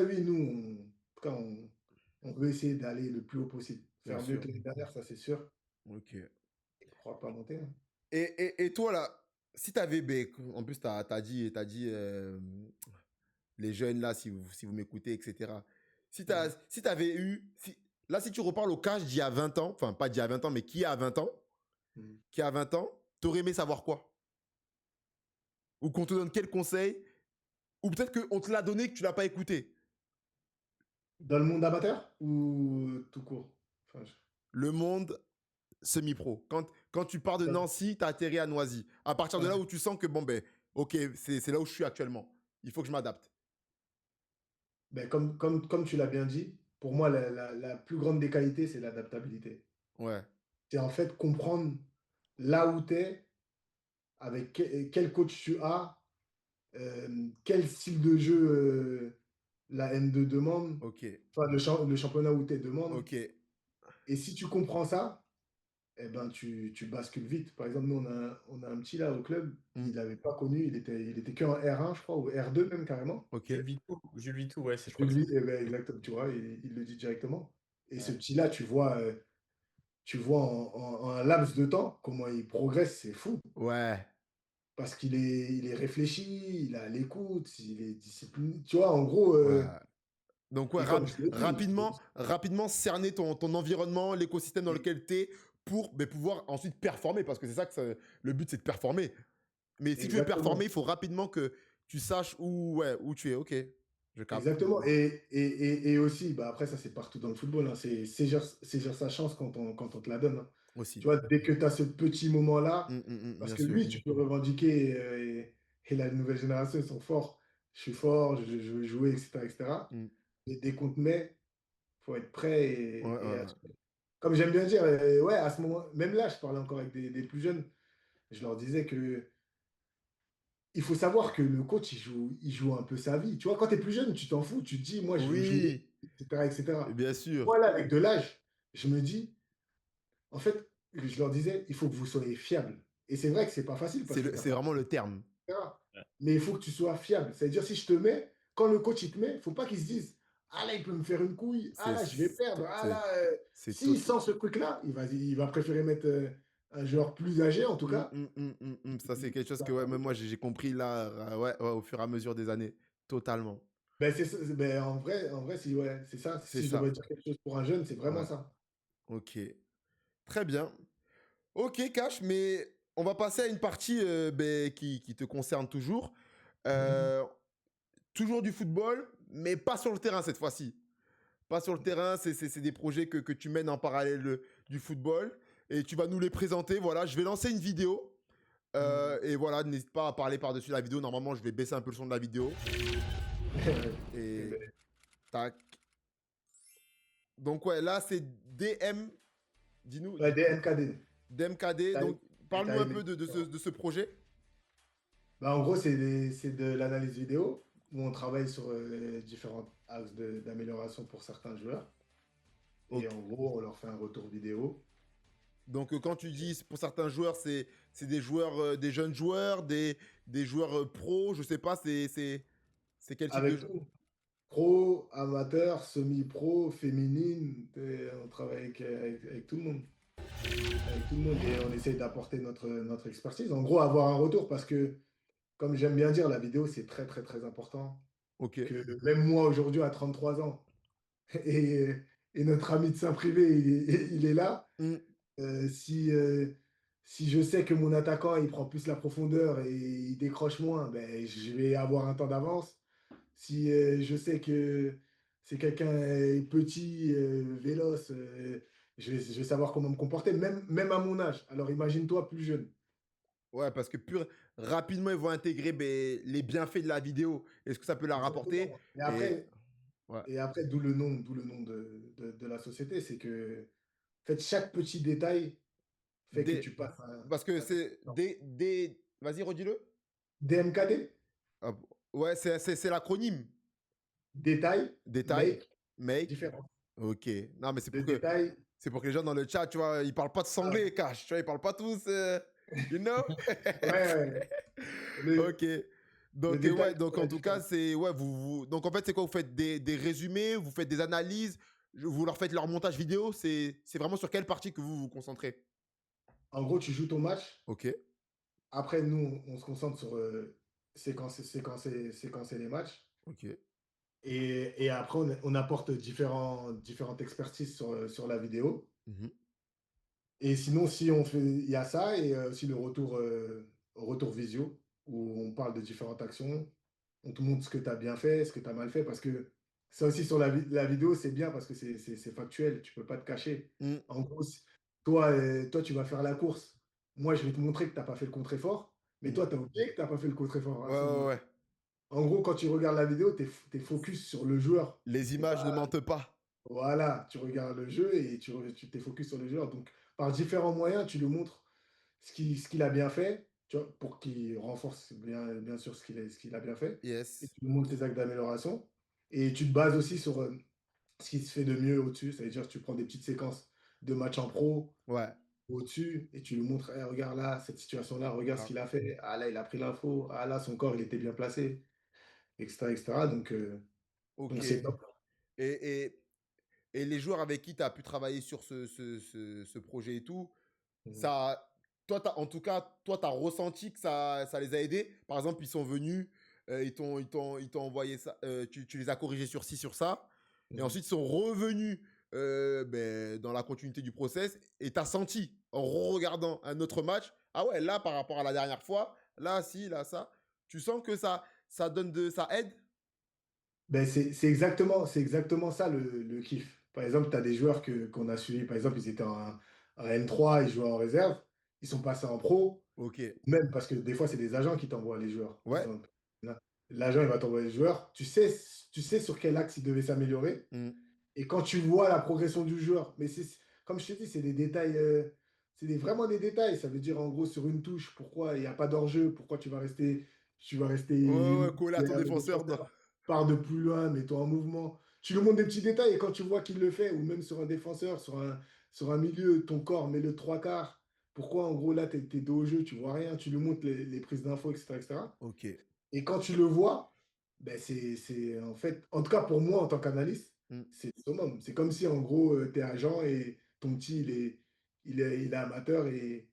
oui, nous, en tout cas, on veut essayer d'aller le plus haut possible. bien Faire mieux sûr. que l'année dernière, ça, c'est sûr. Ok. Je ne crois pas monter, hein. Et toi, là, si t'avais. Ben, en plus, t'as dit les jeunes, là, si vous m'écoutez, etc. Mhm. Si t'avais eu. Là, si tu reparles au cash d'il y a 20 ans, enfin, pas d'il y a 20 ans, mais qui a 20 ans, Mhm. t'aurais aimé savoir quoi? Ou qu'on te donne quel conseil? Ou peut-être qu'on te l'a donné que tu l'as pas écouté. Dans le monde amateur ou tout court? Enfin, Le monde semi-pro. Quand tu pars de Nancy, tu as atterri à Noisy. À partir de là ouais. où tu sens que, bon, ben, ok, c'est là où je suis actuellement. Il faut que je m'adapte. Ben, comme tu l'as bien dit, pour moi, la plus grande des qualités, c'est l'adaptabilité. Ouais, C'est en fait comprendre là où tu es, avec quel coach tu as, quel style de jeu la N2 demande, ok, enfin le championnat où tu es demande. ok. Et si tu comprends ça, eh ben tu bascules vite. Par exemple, nous, on a un petit là au club, Hmm, il n'avait pas connu, il était qu'en R1, je crois, ou R2 même carrément. ok, Jules Vitou, ouais, je Je crois que c'est. lui, eh ben, exactement, tu vois, il le dit directement. Et ce Ouais. petit-là, tu vois en un laps de temps comment il progresse, c'est fou. ouais, Parce il est réfléchi, il est à l'écoute, il est discipliné. Tu vois, en gros, ouais. Donc, ouais, et comme je l'ai dit, rapidement cerner ton environnement, l'écosystème dans et- lequel tu es pour ben, pouvoir ensuite performer. Parce que c'est ça que le but, c'est de performer. Mais si tu veux performer, exactement. il faut rapidement que tu saches où tu es. Ok, je capte Exactement. Et aussi, bah après, ça, c'est partout dans le football, hein, c'est saisir sa chance quand on te la donne, hein. Tu aussi. vois, dès que tu as ce petit moment-là, parce Bien que sûr. oui, tu peux revendiquer, et la nouvelle génération, ils sont forts. je suis fort, je veux jouer, etc., etc. Mm. Et dès qu'on te met, il faut être prêt Ouais, ouais, et ouais. comme j'aime bien dire, ouais, à ce moment, même là, je parlais encore avec des plus jeunes, je leur disais que il faut savoir que le coach, il joue un peu sa vie. Tu vois, quand tu es plus jeune, tu t'en fous, tu te dis, moi, je veux jouer, Oui, etc., etc. bien sûr. Moi, là, avec de l'âge, je me dis, en fait, je leur disais, il faut que vous soyez fiable. Et c'est vrai que c'est pas facile parce que tu n'as C'est pas, vraiment le terme. etc. Ouais. Mais il faut que tu sois fiable. C'est-à-dire, si je te mets, quand le coach, il te met, il faut pas qu'il se dise, ah là, il peut me faire une couille, ah C'est là, je vais perdre, ah c'est- là, c'est s'il tout. sent ce truc-là, il va préférer mettre un joueur plus âgé, en tout cas. Ça, c'est quelque chose que ouais, même moi, j'ai compris là, ouais, ouais, au fur et à mesure des années. Totalement. Ben, ben, en vrai si, ouais, c'est ça. C'est Si je ça. devrais dire quelque chose pour un jeune, c'est vraiment Ouais. ça. Ok. Très bien. Ok, Cash, mais on va passer à une partie ben, qui te concerne toujours. Mhm. Euh, Toujours du football, mais pas sur le terrain cette fois-ci. Pas sur le terrain, c'est des projets que tu mènes en parallèle du football. Et tu vas nous les présenter. Voilà, je vais lancer une vidéo. Mhm. Et voilà, n'hésite pas à parler par-dessus la vidéo. Normalement, je vais baisser un peu le son de la vidéo. Eh Et ben, tac. Donc ouais, là, c'est DM. Dis-nous, ouais, des MKD. DMKD. Taille Donc, et parle-nous un taille peu de ce projet. bah, en gros, c'est de l'analyse vidéo où on travaille sur différents axes d'amélioration pour certains joueurs. Et Ok. en gros, on leur fait un retour vidéo Donc, quand tu dis pour certains joueurs, c'est des joueurs, des jeunes joueurs, des joueurs pros, je sais pas, c'est quel type de avec jeu? tout. Pro, amateur, semi-pro, féminine. Et on travaille avec tout le monde. Avec tout le monde. Et on essaye d'apporter notre expertise. En gros, avoir un retour parce que comme j'aime bien dire, la vidéo, c'est très, très, très important. Ok. Que même moi, aujourd'hui, à 33 ans, et, et notre ami de Saint-Privé, il est là. Hmm. Euh, si, euh, si je sais que mon attaquant, il prend plus la profondeur et il décroche moins, ben, je vais avoir un temps d'avance. Si je sais que c'est quelqu'un petit, véloce, je vais savoir comment me comporter, même à mon âge. Alors imagine-toi plus jeune. Ouais, parce que rapidement, ils vont intégrer ben, les bienfaits de la vidéo et ce que ça peut leur rapporter. Exactement. Et ouais. Et après, d'où le nom de la société, c'est que en fait, chaque petit détail fait que Des, tu passes parce que un certain c'est temps. Vas-y, redis-le. DMKD, Ah, ouais, c'est l'acronyme. détail, Détail, make, make. différence. Ok. Non, mais Le détail, c'est pour que les gens dans le chat, tu vois, ils parlent pas de ah, sanglais, cash. Tu vois, ils parlent pas tous, you know? ouais, ouais. Ok. Le Donc, détail ouais, donc fait la en tout cas, différence. c'est. Ouais, donc, en fait, c'est quoi? Vous faites des résumés, vous faites des analyses, vous leur faites leur montage vidéo. C'est vraiment sur quelle partie que vous vous concentrez? En gros, tu joues ton match. Ok. Après, nous, on se concentre sur séquencer les matchs. Ok. Et après, on apporte différentes expertises sur la vidéo. Mhm. Et sinon, si on fait, il y a ça et aussi le retour visio, où on parle de différentes actions, on te montre ce que tu as bien fait, ce que tu as mal fait, parce que ça aussi sur la vidéo, c'est bien parce que c'est factuel, tu peux pas te cacher. Mm. En gros, toi, tu vas faire la course. Moi, je vais te montrer que tu n'as pas fait le contre-effort, mais Mm. toi, tu as oublié que tu n'as pas fait le contre-effort Ouais, à ce ouais, moment. ouais. En gros, quand tu regardes la vidéo, tu es focus sur le joueur. Les T'es images ne pas, mentent pas. voilà, tu regardes le jeu et tu t'es focus sur le joueur. Donc, par différents moyens, tu lui montres ce qu'il a bien fait, tu vois, pour qu'il renforce bien sûr ce qu'il a bien fait. Et Yes. tu lui montres tes actes d'amélioration. Et tu te bases aussi sur ce qui se fait de mieux au-dessus. C'est-à-dire que tu prends des petites séquences de matchs en pro Ouais. au-dessus et tu lui montres, eh, regarde là, cette situation-là, regarde ce Ah, qu'il a fait. Ah là, il a pris l'info. Ah là, son corps, il était bien placé, etc. etc. ok. Donc c'est top. Et, et, et les joueurs avec qui tu as pu travailler sur ce projet et tout, Mhm. ça, en tout cas, toi, tu as ressenti que ça les a aidés. Par exemple, ils sont venus, ils t'ont envoyé ça, tu les as corrigés sur ci, sur ça. Et Mhm. ensuite, ils sont revenus ben, dans la continuité du process. Et tu as senti, en regardant un autre match, ah ouais, là, par rapport à la dernière fois, là, si, là, ça, tu sens que ça aide. Ben, c'est exactement ça le kiff. Par exemple, tu as des joueurs qu'on a suivis, par exemple, ils étaient en N3, ils jouaient en réserve, ils sont passés en pro, Ok. même parce que des fois, c'est des agents qui t'envoient les joueurs. Ouais. Des l'agent, il va t'envoyer le joueur. Tu sais sur quel axe il devait s'améliorer. Mm. Et quand tu vois la progression du joueur, mais comme je te dis, c'est des détails, vraiment des détails. Ça veut dire en gros sur une touche, pourquoi il n'y a pas d'enjeu, pourquoi tu vas rester Ouais, une ouais, coller à ton le défenseur. défenseur part de plus loin, mets-toi en mouvement. Tu lui montres des petits détails et quand tu vois qu'il le fait, ou même sur un défenseur, sur un milieu, ton corps, mets-le trois quarts. Pourquoi en gros là, tu es dos au jeu, tu vois rien, tu lui montres les prises d'infos, etc., etc. Ok. Et quand tu le vois, ben en fait, en tout cas pour moi en tant qu'analyste, Mm. c'est le summum. C'est comme si en gros, tu es agent et ton petit, il est amateur et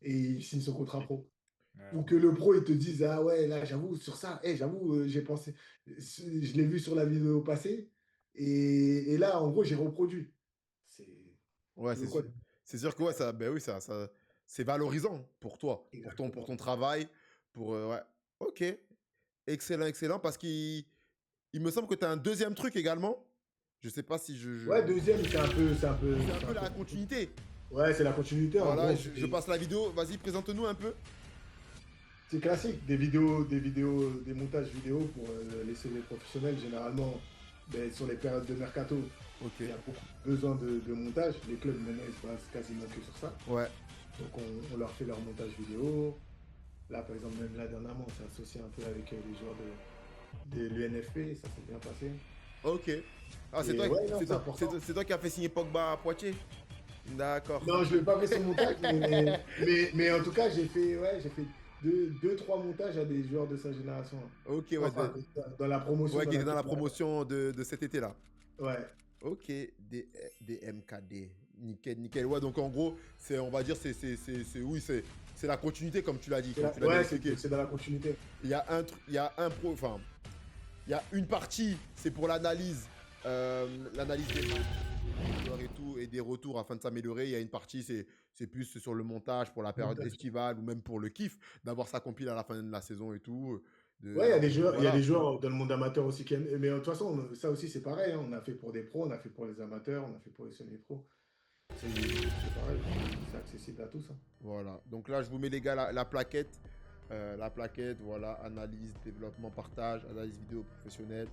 il signe son contrat pro. Ouais. Ou que le pro, il te dise, ah ouais, là, j'avoue, sur ça, j'avoue, j'ai pensé, je l'ai vu sur la vidéo passée, et là, en gros, j'ai reproduit. C'est, Ouais, tu veux quoi? c'est sûr que ouais, ça, ben oui, c'est valorisant pour toi, pour Exactement. ton travail, ouais. Ok, excellent, excellent, parce qu'il me semble que tu as un deuxième truc également. Je sais pas si Ouais, deuxième, c'est un c'est peu un peu la compliqué. continuité. Ouais, c'est la continuité, en Voilà, gros, je passe la vidéo. Vas-y, présente-nous un peu. c'est classique, des montages vidéo pour les CV professionnels, généralement, ben, sur les périodes de mercato, Ok. il y a beaucoup besoin de montage. Les clubs, maintenant, ils se basent quasiment que sur ça. Ouais. Donc, on leur fait leur montage vidéo. Là, par exemple, même là, dernièrement, on s'est associé un peu avec les joueurs de l'UNFP, ça s'est bien passé. Ok. Ah, Et ouais, non, c'est important. c'est toi qui as fait signer Pogba à Poitiers. D'accord. Non, je ne l'ai pas fait son montage, mais en tout cas, j'ai fait deux, trois montages à des joueurs de sa génération. Ok, ouais. Enfin, dans la promotion Ouais, dans qui était dans laquelle. la promotion de cet été-là. Ouais, Ok, des MKD. Nickel, nickel. Ouais, donc en gros, on va dire, oui, c'est la continuité, comme tu l'as dit, comme tu l'as bien ouais, expliqué. c'est dans la continuité. Il y a un pro, enfin, il y a une partie, c'est pour l'analyse, l'analyse des matchs, des joueurs et tout, et des retours afin de s'améliorer. Il y a une partie, c'est plus sur le montage pour la période Montage. estivale ou même pour le kiff, d'avoir ça compile à la fin de la saison et tout. Ouais, il y a des Voilà, joueurs dans le monde amateur aussi qui aiment. Mais de toute façon, ça aussi, c'est pareil, hein. On a fait pour des pros, on a fait pour les amateurs, on a fait pour les semi-pros. C'est pareil, c'est accessible à tous, hein. voilà. Donc là, je vous mets les gars la plaquette. La plaquette, voilà, analyse, développement, partage, analyse vidéo professionnelle,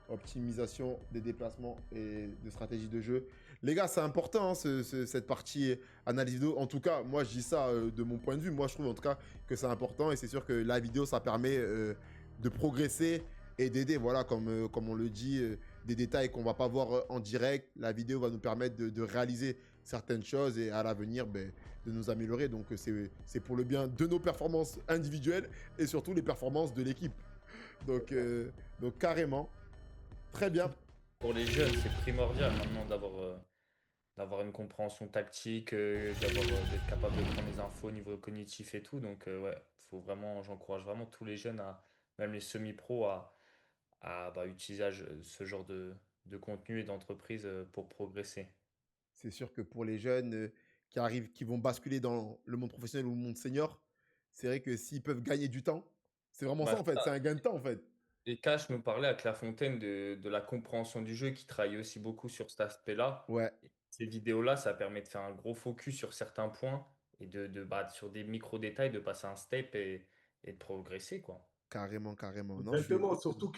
optimisation des déplacements et de stratégie de jeu. Les gars, c'est important, hein, cette partie analyse vidéo. En tout cas, moi, je dis ça de mon point de vue. Moi, je trouve en tout cas que c'est important et c'est sûr que la vidéo, ça permet de progresser et d'aider. Voilà, comme on le dit, des détails qu'on va pas voir en direct. La vidéo va nous permettre de réaliser certaines choses et à l'avenir, ben, de nous améliorer. Donc, c'est pour le bien de nos performances individuelles et surtout les performances de l'équipe. Donc carrément. Très bien. Pour les jeunes, c'est primordial maintenant d'avoir une compréhension tactique, d'être capable de prendre les infos au niveau cognitif et tout. Donc, ouais, faut vraiment, j'encourage vraiment tous les jeunes, même les semi-pros, à utiliser ce genre de contenu et d'entreprise pour progresser. C'est sûr que pour les jeunes qui arrivent, qui vont basculer dans le monde professionnel ou le monde senior, c'est vrai que s'ils peuvent gagner du temps, c'est vraiment ça Bah, en fait. C'est un gain de temps en fait. et Cash nous parlait à Clairefontaine de la compréhension du jeu, qui travaille aussi beaucoup sur cet aspect-là. Ouais, Et ces vidéos-là, ça permet de faire un gros focus sur certains points et sur des micro-détails, de passer un step et de progresser, quoi. carrément, carrément. Non, je suis. Exactement, surtout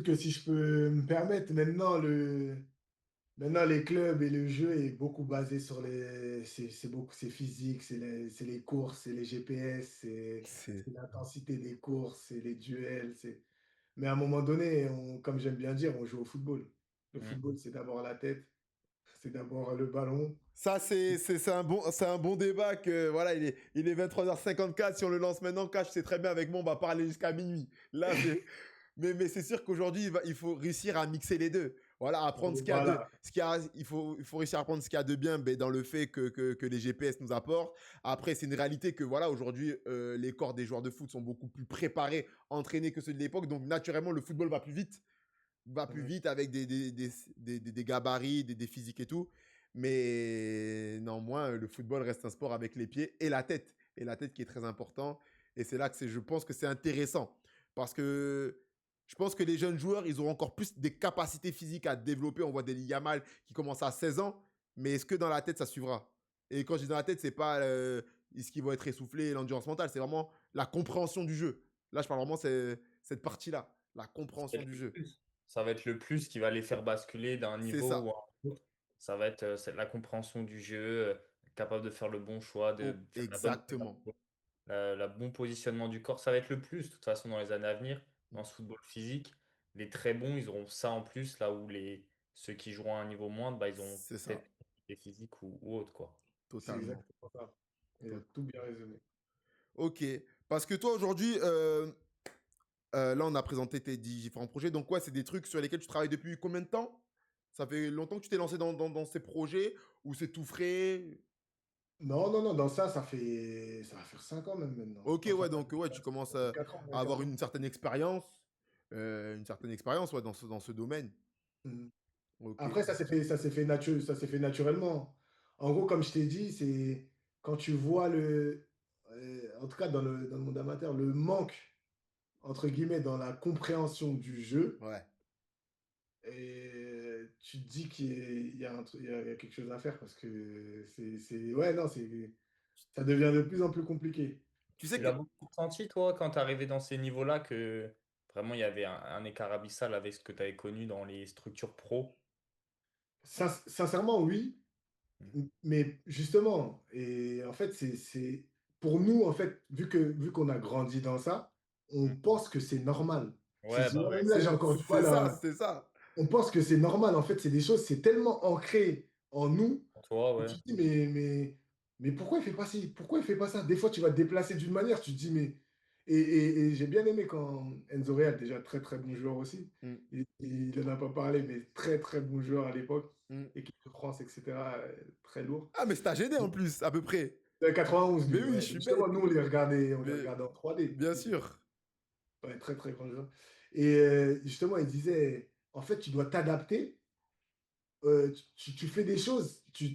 que si je peux me permettre, maintenant les clubs et le jeu est beaucoup basé sur c'est physique, c'est les courses, c'est les GPS, C'est c'est l'intensité des courses, c'est les duels, mais à un moment donné, comme j'aime bien dire, on joue au football. Le Mm. football, c'est d'abord la tête, c'est d'abord le ballon. Ça, c'est un bon débat que, voilà, il est 23h54. Si on le lance maintenant, Cash, c'est très bien. Avec moi, on va parler jusqu'à minuit. Là, mais c'est sûr qu'aujourd'hui, il faut réussir à mixer les deux. Voilà, apprendre ce qu'il y a de, Voilà. il faut réussir à apprendre ce qu'il y a de bien, ben, dans le fait que les GPS nous apportent. Après, c'est une réalité que, voilà, aujourd'hui, les corps des joueurs de foot sont beaucoup plus préparés, entraînés que ceux de l'époque. Donc, naturellement, le football va plus Mhm. vite avec des gabarits, des physiques et tout. Mais néanmoins, le football reste un sport avec les pieds et la tête. Et la tête qui est très important. Et c'est là que je pense que c'est intéressant. Parce que je pense que les jeunes joueurs, ils auront encore plus des capacités physiques à développer. On voit des Yamal qui commencent à 16 ans. Mais est-ce que dans la tête, ça suivra? Et quand je dis dans la tête, c'est pas est-ce qu'ils vont être essoufflés, l'endurance mentale. C'est vraiment la compréhension du jeu. Là, je parle vraiment, cette partie-là, la Ça va compréhension être du le jeu. plus. Ça va être le plus qui va les faire basculer d'un C'est niveau ça. ou à un autre. Ça va être c'est la compréhension du jeu, capable de faire le bon choix, de faire la bonne Exactement. la bon positionnement du corps. Ça va être le plus, de toute façon, dans les années à venir, dans ce football physique. Les très bons, ils auront ça en plus, là où ceux qui joueront à un niveau moindre, bah, ils auront C'est ça. peut-être des physiques ou autre, quoi. C'est Totalement. exactement ça. Il a Tot- tout bien résumé. Ok. Parce que toi, aujourd'hui, là, on a présenté tes différents projets. Donc, ouais, c'est des trucs sur lesquels tu travailles depuis combien de temps? Ça fait longtemps que tu t'es lancé dans ces projets ou c'est tout frais? Non, non, non, dans ça, ça va faire 5 ans même maintenant. Ok, Enfin, ouais, donc ouais, tu commences ça fait 4 ans, ouais, à avoir 4 ans. une certaine expérience ouais, dans ce domaine. Mhm. Ok. Après, ça s'est fait naturellement. En gros, comme je t'ai dit, c'est quand tu vois en tout cas dans le monde amateur, le manque, entre guillemets, dans la compréhension du jeu, Ouais. et tu te dis qu'il y a il y a quelque chose à faire parce que ouais, non, ça devient de plus en plus compliqué. Tu sais Tu que l'as beaucoup ressenti, toi, quand tu es arrivé dans ces niveaux-là, que vraiment il y avait un écart abyssal avec ce que tu avais connu dans les structures pro? Sincèrement, oui. Mm. Mais justement, et en fait, pour nous, en fait, vu qu'on a grandi dans ça, on Mm. pense que c'est normal. Ouais, bah Même ouais. là, j'ai encore du c'est mal ça, à. c'est ça. On pense que c'est normal. En fait, c'est des choses, c'est tellement ancré en nous Pour toi, que ouais. tu te dis, mais pourquoi il fait pas ci? Pourquoi il fait pas ça? Des fois, tu vas te déplacer d'une manière, tu te dis, mais. Et j'ai bien aimé quand Enzo Real, déjà très très bon joueur aussi, Mm, il en a pas parlé, mais très très bon joueur à l'époque, mm. équipe de France, etc., très lourd. Ah, mais c'est ta GD en plus, à peu près. 91, Mais lui, oui, je ouais. suis Justement, bête. nous, on les Mais regardait en 3D. bien sûr. Ouais, très, très grand joueur. Et justement, il disait, en fait, tu dois t'adapter. Tu fais des choses, tu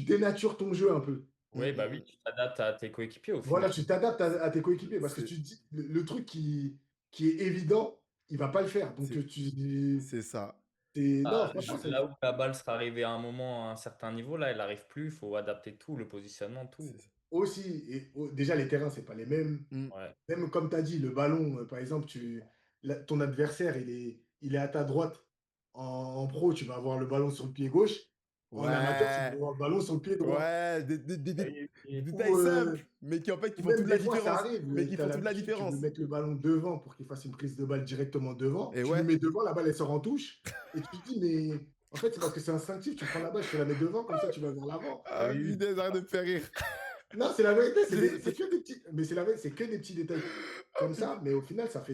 dénatures ton jeu un peu. Mm, Oui, bah mm, oui, mm. tu t'adaptes à tes coéquipiers au Voilà, final. tu t'adaptes à tes coéquipiers parce que C'est, tu te dis, le truc qui est évident, il va pas le faire. Donc, c'est, c'est ça. non, Ah, franchement, là où la balle sera arrivée à un moment, à un certain niveau, là, elle n'arrive plus. Il faut adapter tout, le positionnement, tout. c'est- aussi, déjà, les terrains, c'est pas les mêmes. Mm. Ouais. Même comme tu as dit, le ballon, par exemple, ton adversaire, il est à ta droite. En pro, tu vas avoir le ballon sur le pied gauche. En amateur, tu vas Ouais, avoir le ballon sur le pied droit. ouais, des détails Et simples, mais qui en fait qui Ou font même toute la des fois, ça différence. arrive, Mais qui tu as font toute la l'habitude, tu veux différence. mettre le ballon devant pour qu'il fasse une prise de balle directement devant. Et Tu lui ouais. mets devant, la balle, elle sort en touche. Et tu te dis, mais en fait, c'est parce que c'est instinctif. Tu prends la balle, je te la mets devant, comme ça, tu vas vers l'avant. Ah Ah, oui, oui. punaise, arrête de me faire rire. Non, c'est la vérité, c'est Parce que des petits, mais c'est la vérité, c'est que des petits détails comme ça, mais au final, ça fait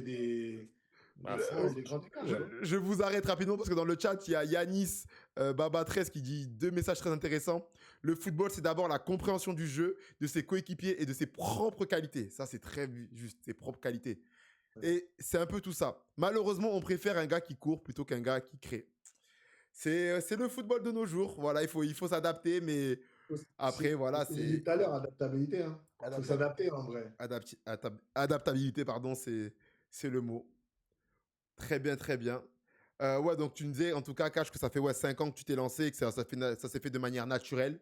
Bah, des grands écarts, tu vois. je vous arrête rapidement parce que dans le chat, il y a Yanis Baba 13 qui dit deux messages très intéressants. Le football, c'est d'abord la compréhension du jeu, de ses coéquipiers et de ses propres qualités. Ça, c'est très juste, ses propres qualités. Et c'est un peu tout ça. Malheureusement, on préfère un gars qui court plutôt qu'un gars qui crée. C'est le football de nos jours. Voilà, il faut s'adapter, mais après, C'est voilà, ce que j'ai dit c'est tout à l'heure, adaptabilité, hein. Il faut adaptable. s'adapter en vrai. Adaptabilité, pardon, c'est le mot. Très bien, très bien. Ouais, donc tu me disais, en tout cas, Cash, que ça fait 5 ans que tu t'es lancé et que ça s'est fait de manière naturelle.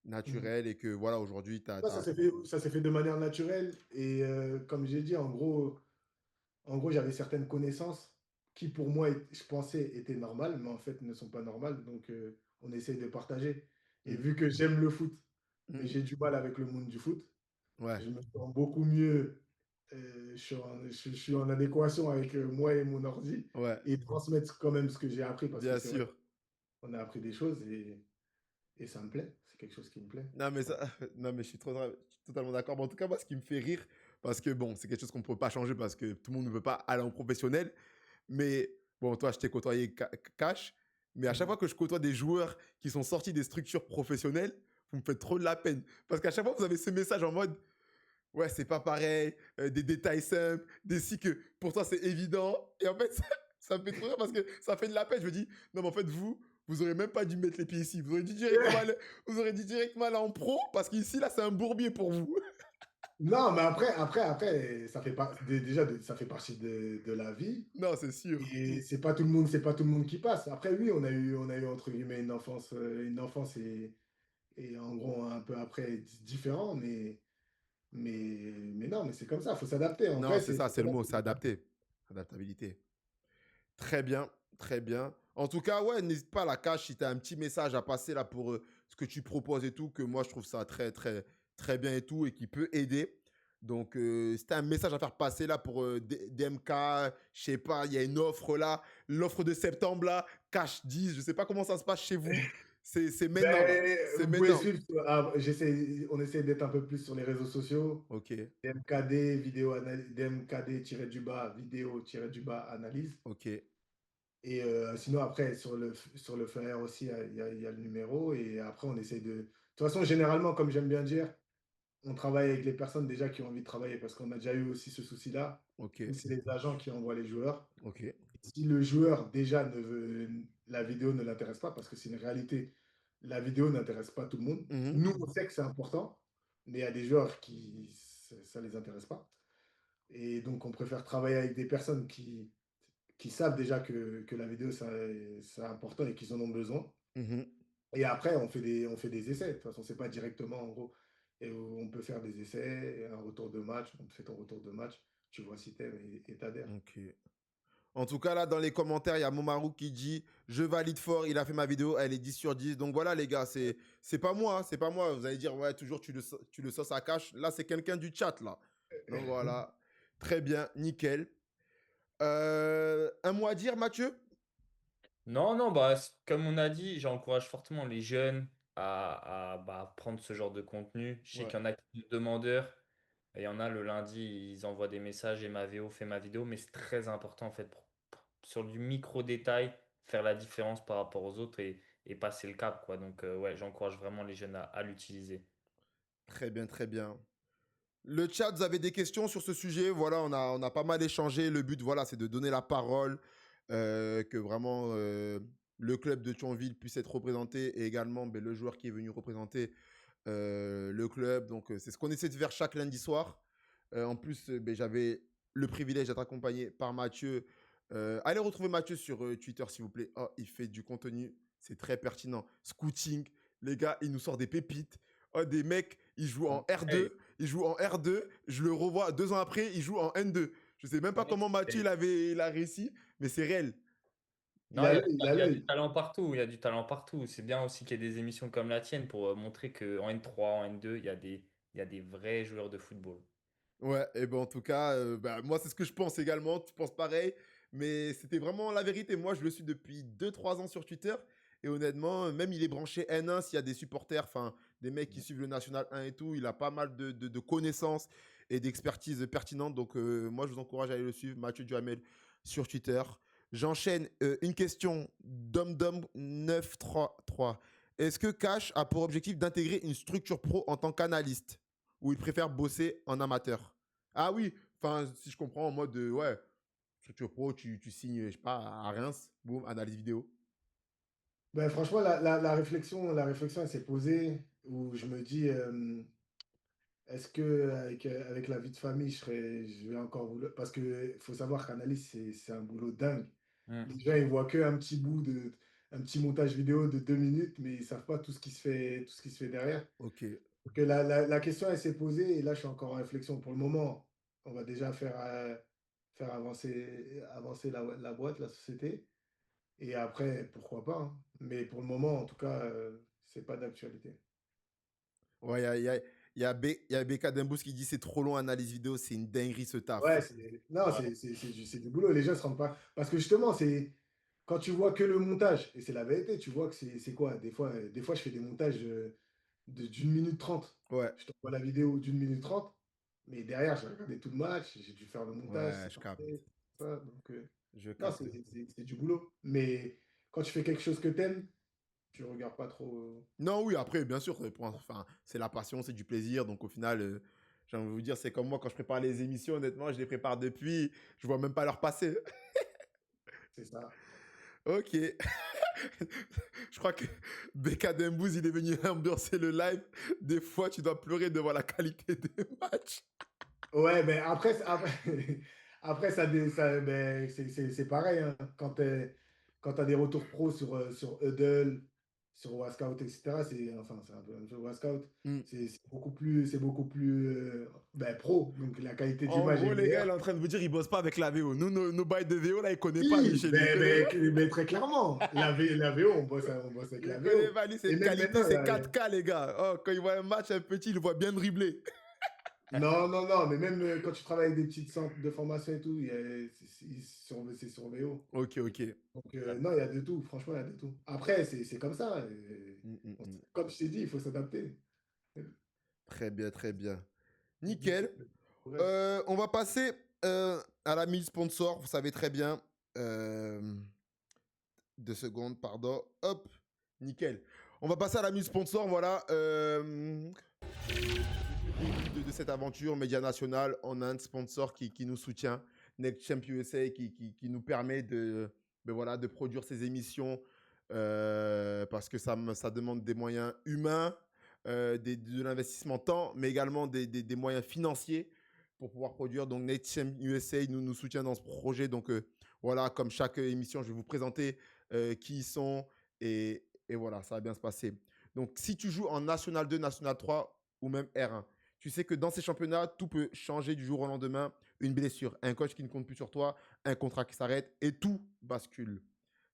Mhm. Naturelle et que voilà, aujourd'hui, tu as, Ouais, ça s'est fait de manière naturelle et comme j'ai dit, en gros, j'avais certaines connaissances qui pour moi, je pensais étaient normales, mais en fait ne sont pas normales. Donc on essaye de partager. Et vu que j'aime le foot, mais j'ai du mal avec le monde du foot, Ouais, je me sens beaucoup mieux. Je suis en adéquation avec moi et mon ordi ouais, et transmettre quand même ce que j'ai appris parce que bien c'est vrai sûr. qu'on a appris des choses et ça me plaît. C'est quelque chose qui me plaît. Non, mais ça, non, mais je suis totalement d'accord. Mais en tout cas, moi, ce qui me fait rire, parce que bon, c'est quelque chose qu'on ne peut pas changer parce que tout le monde ne veut pas aller en professionnel. Mais bon, toi, je t'ai côtoyé cash. Mais à chaque Mhm. fois que je côtoie des joueurs qui sont sortis des structures professionnelles, vous me faites trop de la peine. Parce qu'à chaque fois, vous avez ce message en mode, ouais, c'est pas pareil, des détails simples, des si que pour toi, c'est évident. Et en fait, ça me fait trop rire parce que ça fait de la peine. Je me dis, non, mais en fait, vous aurez même pas dû mettre les pieds ici. Vous aurez dit directement aller en pro parce qu'ici, là, c'est un bourbier pour vous. Non, mais après, ça fait pas, déjà, ça fait partie de la vie. Non, c'est sûr. Et c'est pas tout le monde qui passe. Après, oui, on a eu entre guillemets une enfance et en gros un peu après différent, mais non, mais c'est comme ça, il faut s'adapter. En Non, vrai, c'est ça, c'est le mot, c'est adapté. Adaptabilité. Très bien, très bien. En tout cas, ouais, n'hésite pas à la cache si tu as un petit message à passer là pour ce que tu proposes et tout, que moi je trouve ça très, très, très bien et tout, et qui peut aider. Donc, si tu as un message à faire passer là pour DMK, je sais pas, il y a une offre là, l'offre de septembre là, cash 10, je sais pas comment ça se passe chez vous. C'est maintenant là. Ben, C'est vous pouvez maintenant. suivre, on essaie d'être un peu plus sur les réseaux sociaux. Ok, DMKD, DMKD-du-bas, vidéo-du-bas, analyse. ok. Et sinon, après, sur le flyer aussi, il y a le numéro. Et après, on essaie de. De toute façon, généralement, comme j'aime bien dire, on travaille avec les personnes déjà qui ont envie de travailler parce qu'on a déjà eu aussi ce souci-là, Ok, où c'est les agents qui envoient les joueurs. ok. Si le joueur déjà la vidéo ne l'intéresse pas, parce que c'est une réalité, la vidéo n'intéresse pas tout le monde. Mhm, Nous, on sait que c'est important, mais il y a des joueurs qui ça les intéresse pas. Et donc, on préfère travailler avec des personnes qui savent déjà que la vidéo, c'est important et qu'ils en ont besoin. mhm. Et après, on fait des essais. De toute façon, c'est pas directement, en gros. Et on peut faire des essais, un retour de match. On te fait ton retour de match. Tu vois si t'aimes et t'adhères. Ok. En tout cas, là, dans les commentaires, il y a Momarou qui dit je valide fort, il a fait ma vidéo, elle est 10 sur 10. Donc voilà, les gars, c'est pas moi, hein, c'est pas moi. Vous allez dire, ouais, toujours tu le sauces à cache. Là, c'est quelqu'un du chat, là. Donc voilà. Très bien, nickel. Un mot à dire, Mathieu? Non, non, bah, comme on a dit, j'encourage fortement les jeunes à prendre ce genre de contenu. Je sais Ouais. qu'il y en a qui sont demandeurs. Et il y en a le lundi, ils envoient des messages et ma VO fait ma vidéo. Mais c'est très important en fait sur du micro détail, faire la différence par rapport aux autres et passer le cap, quoi. Donc, ouais, j'encourage vraiment les jeunes à l'utiliser. Très bien, très bien. Le chat, vous avez des questions sur ce sujet? Voilà, on a pas mal échangé. Le but, voilà, c'est de donner la parole, que vraiment le club de Thionville puisse être représenté et également ben, le joueur qui est venu représenter le club. Donc, c'est ce qu'on essaie de faire chaque lundi soir. En plus, ben, j'avais le privilège d'être accompagné par Mathieu. Allez retrouver Mathieu sur Twitter, s'il vous plaît. Oh, il fait du contenu, c'est très pertinent. Scouting, les gars, il nous sort des pépites. Oh, des mecs, ils jouent en Hey, R2. Ils jouent en R2. Je le revois 2 ans après, il joue en N2. Je sais même pas comment Mathieu il a réussi, mais c'est réel. Il non, a l'œil, il a il y a du l'œil. talent partout. Il y a du talent partout. C'est bien aussi qu'il y ait des émissions comme la tienne pour montrer qu'en N3, en N2, il y a des vrais joueurs de football. Ouais, et ben en tout cas, bah, moi c'est ce que je pense également, tu penses pareil, mais c'était vraiment la vérité. Moi je le suis depuis 2 3 ans sur Twitter, et honnêtement, même il est branché N1 s'il y a des supporters, enfin des mecs qui suivent le National 1 et tout, il a pas mal de connaissances et d'expertise pertinente, donc moi je vous encourage à aller le suivre, Mathieu Duhamel sur Twitter. J'enchaîne une question, DomDom933. Est-ce que Cash a pour objectif d'intégrer une structure pro en tant qu'analyste? Ou il préfère bosser en amateur? Ah oui, enfin, si je comprends, en mode, ouais, structure pro, tu signes, je sais pas, à Reims, boum, analyse vidéo. Ben, franchement, la réflexion, elle s'est posée où je me dis, est-ce que avec la vie de famille, je vais encore vouloir. Parce qu'il faut savoir qu'analyse, c'est un boulot dingue. Hmm. Les gens, ils voient qu'un petit un petit montage vidéo de 2 minutes, mais ils savent pas tout ce qui se fait derrière. Ok, Donc, la question, elle s'est posée, et là, je suis encore en réflexion. Pour le moment, on va déjà faire avancer la boîte, la société. Et après, pourquoi pas, hein. Mais pour le moment, en tout cas, c'est pas d'actualité. ouais, il y a BK Dembous qui dit c'est trop long, analyse vidéo, c'est une dinguerie ce taf. Ouais, non, c'est du boulot. Les gens se rendent pas. Parce que justement, c'est quand tu vois que le montage, et c'est la vérité, tu vois que c'est quoi? Des fois, je fais des montages d'une minute trente. Ouais, Je t'envoie la vidéo d'une minute trente, mais derrière, j'ai regardé tout le match, j'ai dû faire le montage, ouais, c'est je capte, parfait, ça. Donc, je non, capte. c'est du boulot. Mais quand tu fais quelque chose que t'aimes, tu regardes pas trop. Non, oui, après, bien sûr, enfin, c'est la passion, c'est du plaisir, donc au final, j'ai envie de vous dire, c'est comme moi quand je prépare les émissions, honnêtement, je les prépare depuis, je vois même pas leur passer. C'est ça. Ok. Je crois que Becca Dembouz, il est venu ambiancer le live. Des fois, tu dois pleurer devant la qualité des matchs. Ouais, mais après, après c'est pareil, hein. Quand tu as des retours pro sur Huddle, sur Wascout, etc., c'est un peu la même chose. Wascout, Hmm. c'est beaucoup plus ben, pro. Donc la qualité En d'image est gros, les gars, il est meilleure. en train de vous dire, il bosse pas avec la VO. Nous, nos bails de VO, là, il connaît pas, Oui, Michel. Il connaît pas. mais très clairement, la VO, on bosse avec Il la connaît VO. pas, lui, c'est Et de même qualité, maintenant, c'est 4K, les gars. Oh, quand il voit un match, un petit, il le voit bien dribbler. non, mais même quand tu travailles avec des petits centres de formation et tout, c'est sur VO. Ok, ok. Donc, non, il y a de tout, franchement, il y a de tout. Après, c'est comme ça. Mm. Comme je t'ai dit, il faut s'adapter. Très bien, très bien. Le but, Nickel. c'est de progresser. On va passer à la mise sponsor. Vous savez très bien. 2 secondes, pardon. Hop, nickel. On va passer à la mise sponsor. Voilà. De cette aventure Média National, on a un sponsor qui nous soutient, Next Champ USA, qui nous permet de produire ces émissions parce que ça demande des moyens humains, de l'investissement temps, mais également des moyens financiers pour pouvoir produire. Donc, Next Champ USA nous soutient dans ce projet. Donc, voilà, comme chaque émission, je vais vous présenter qui ils sont et voilà, ça va bien se passer. Donc, si tu joues en National 2, National 3 ou même R1, tu sais que dans ces championnats, tout peut changer du jour au lendemain. Une blessure, un coach qui ne compte plus sur toi, un contrat qui s'arrête et tout bascule.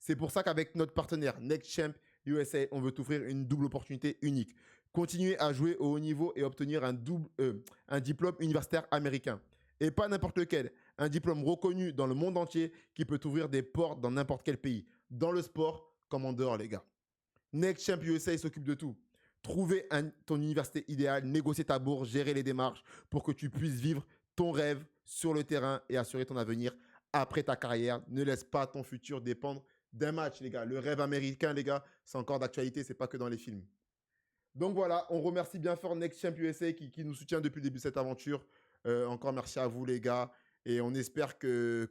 C'est pour ça qu'avec notre partenaire Next Champ USA, on veut t'offrir une double opportunité unique. Continuer à jouer au haut niveau et obtenir un diplôme universitaire américain. Et pas n'importe lequel. Un diplôme reconnu dans le monde entier qui peut t'ouvrir des portes dans n'importe quel pays. Dans le sport comme en dehors, les gars. Next Champ USA s'occupe de tout. Trouver ton université idéale, négocier ta bourse, gérer les démarches pour que tu puisses vivre ton rêve sur le terrain et assurer ton avenir après ta carrière. Ne laisse pas ton futur dépendre d'un match, les gars. Le rêve américain, les gars, c'est encore d'actualité, c'est pas que dans les films. Donc voilà, on remercie bien fort Next Champ USA qui nous soutient depuis le début de cette aventure. Encore merci à vous, les gars. Et on espère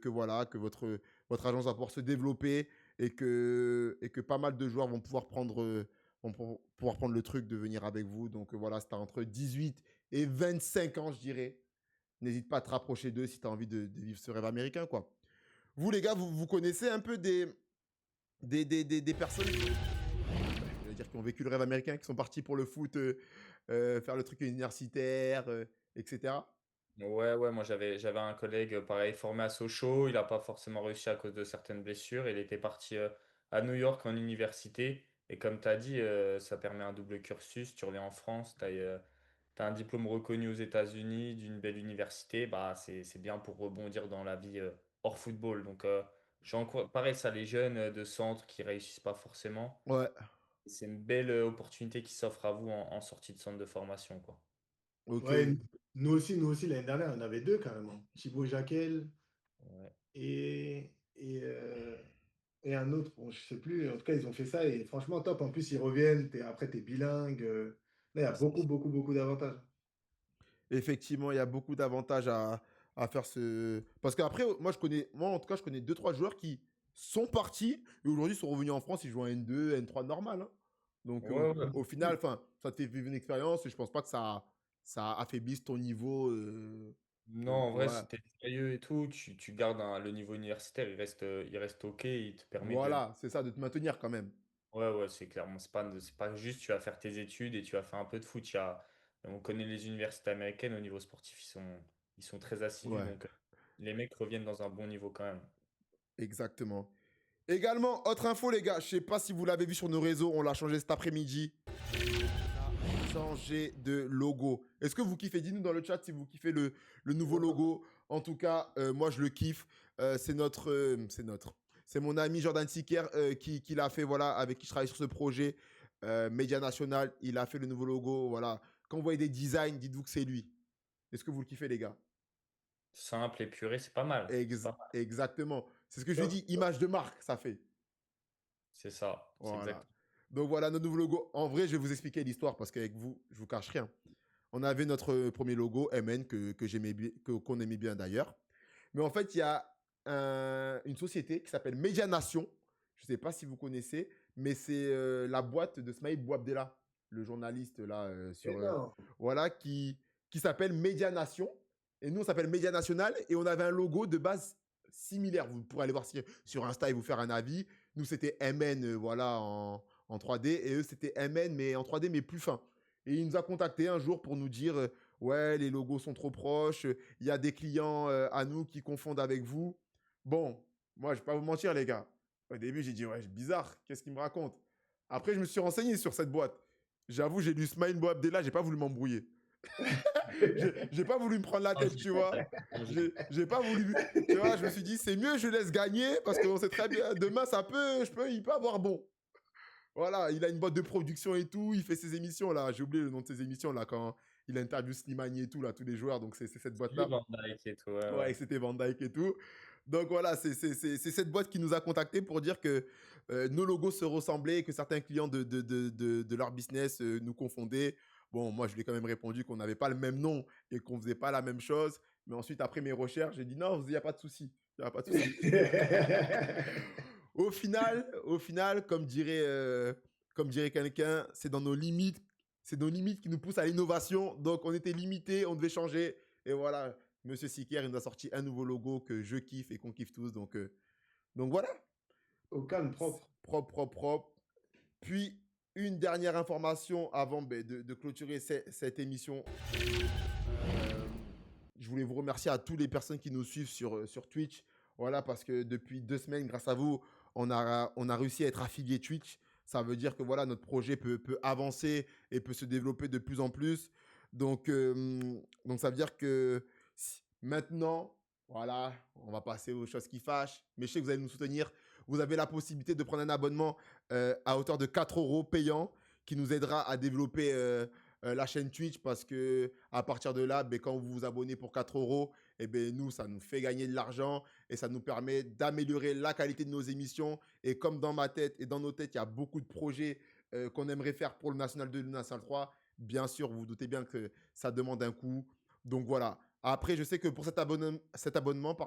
voilà, que votre agence va pouvoir se développer et que pas mal de joueurs vont pouvoir prendre le truc de venir avec vous. Donc voilà, c'est entre 18 et 25 ans, je dirais. N'hésite pas à te rapprocher d'eux si tu as envie de vivre ce rêve américain, quoi. Vous, les gars, vous connaissez un peu des personnes qui ont vécu le rêve américain, qui sont partis pour le foot, faire le truc universitaire, etc. Ouais, moi j'avais un collègue pareil formé à Sochaux, il n'a pas forcément réussi à cause de certaines blessures, il était parti à New York en université et comme tu as dit, ça permet un double cursus, tu reviens en France, tu as, un diplôme reconnu aux États-Unis d'une belle université, bah c'est bien pour rebondir dans la vie hors football. Donc pareil ça les jeunes de centre qui réussissent pas forcément, Ouais, c'est une belle opportunité qui s'offre à vous en sortie de centre de formation quoi. ok. Ouais, nous aussi, l'année dernière, on avait deux carrément. Thibaut Jacquel Ouais. et et un autre, bon, je sais plus. En tout cas, ils ont fait ça et franchement, top. En plus, ils reviennent. Après, tu es bilingue. Là, il y a beaucoup d'avantages. Effectivement, il y a beaucoup d'avantages à faire ce. Parce qu'après, moi en tout cas, je connais 2-3 joueurs qui sont partis et aujourd'hui sont revenus en France, ils jouent en N2, N3 normal, hein. Donc Ouais. au final, ça te fait vivre une expérience et je pense pas que ça affaiblisse ton niveau. Non, en vrai, Ouais. si t'es sérieux et tout, tu gardes le niveau universitaire, il reste OK, il te permet de. Voilà, c'est ça, de te maintenir quand même. Ouais, c'est clairement, c'est pas juste tu vas faire tes études et tu vas faire un peu de foot. On connaît les universités américaines au niveau sportif, ils sont très assidus, Ouais, donc les mecs reviennent dans un bon niveau quand même. exactement. Également, autre info, les gars, je sais pas si vous l'avez vu sur nos réseaux, on l'a changé cet après-midi. On a changé de logo. Est-ce que vous kiffez? Dites-nous dans le chat si vous kiffez le nouveau logo. En tout cas, moi, je le kiffe. C'est mon ami Jordan Siker qui l'a fait, voilà, avec qui je travaille sur ce projet. Média National, il a fait le nouveau logo, voilà. Quand vous voyez des designs, dites-vous que c'est lui. Est-ce que vous le kiffez, les gars? Simple, épuré, c'est pas mal. C'est pas mal. Exactement. C'est ce que je lui Top. dis, image de marque, ça fait. C'est ça, c'est Voilà. exact. Donc voilà notre nouveau logo. En vrai, je vais vous expliquer l'histoire parce qu'avec vous, je vous cache rien. On avait notre premier logo, MN, qu'on aimait bien d'ailleurs. Mais en fait, il y a une société qui s'appelle Média Nation. Je ne sais pas si vous connaissez, mais c'est la boîte de Smaïl Bouabdella, le journaliste là, Énorme. voilà, qui s'appelle Média Nation. Et nous, on s'appelle Média National et on avait un logo de base similaire. Vous pourrez aller voir sur Insta et vous faire un avis. Nous, c'était MN, voilà, en 3D. Et eux, c'était MN, mais en 3D, mais plus fin. Et il nous a contacté un jour pour nous dire ouais, les logos sont trop proches. Il y a des clients à nous qui confondent avec vous. Bon, moi, je ne vais pas vous mentir, les gars. Au début, j'ai dit ouais, c'est bizarre. Qu'est-ce qu'il me raconte? Après, je me suis renseigné sur cette boîte. J'avoue, j'ai lu Smile Bo Abdella, j'ai pas voulu m'embrouiller. J'ai pas voulu me prendre la tête, tu vois. J'ai pas voulu. Tu vois, je me suis dit, c'est mieux, je laisse gagner parce qu'on sait très bien, demain, il peut avoir bon. Voilà, il a une boîte de production et tout, il fait ses émissions là. J'ai oublié le nom de ses émissions là, quand il interviewe Slimani et tout, là, tous les joueurs. Donc, c'est cette boîte-là. Van Dijk et tout, Ouais, c'était Van Dyke et tout. Donc voilà, c'est cette boîte qui nous a contactés pour dire que nos logos se ressemblaient et que certains clients de leur business nous confondaient. Bon, moi, je lui ai quand même répondu qu'on n'avait pas le même nom et qu'on ne faisait pas la même chose. Mais ensuite, après mes recherches, j'ai dit non, il n'y a pas de souci. Il n'y a pas de souci. Au final, comme dirait quelqu'un, c'est dans nos limites. C'est nos limites qui nous poussent à l'innovation. Donc, on était limité, on devait changer. Et voilà, Monsieur Siker, il nous a sorti un nouveau logo que je kiffe et qu'on kiffe tous. Donc voilà. Au calme, propre. Propre. Puis, une dernière information avant de clôturer cette émission. Je voulais vous remercier à toutes les personnes qui nous suivent sur Twitch. Voilà, parce que depuis 2 semaines, grâce à vous, on a réussi à être affilié Twitch. Ça veut dire que voilà, notre projet peut avancer et peut se développer de plus en plus. Donc ça veut dire que maintenant, voilà, on va passer aux choses qui fâchent. Mais je sais que vous allez nous soutenir. Vous avez la possibilité de prendre un abonnement à hauteur de 4 euros payant qui nous aidera à développer la chaîne Twitch parce que à partir de là, quand vous vous abonnez pour 4 euros, nous, ça nous fait gagner de l'argent et ça nous permet d'améliorer la qualité de nos émissions. Et comme dans ma tête et dans nos têtes, il y a beaucoup de projets qu'on aimerait faire pour le National 2 et le National 3. Bien sûr, vous vous doutez bien que ça demande un coût. Donc voilà. Après, je sais que pour cet abonnement,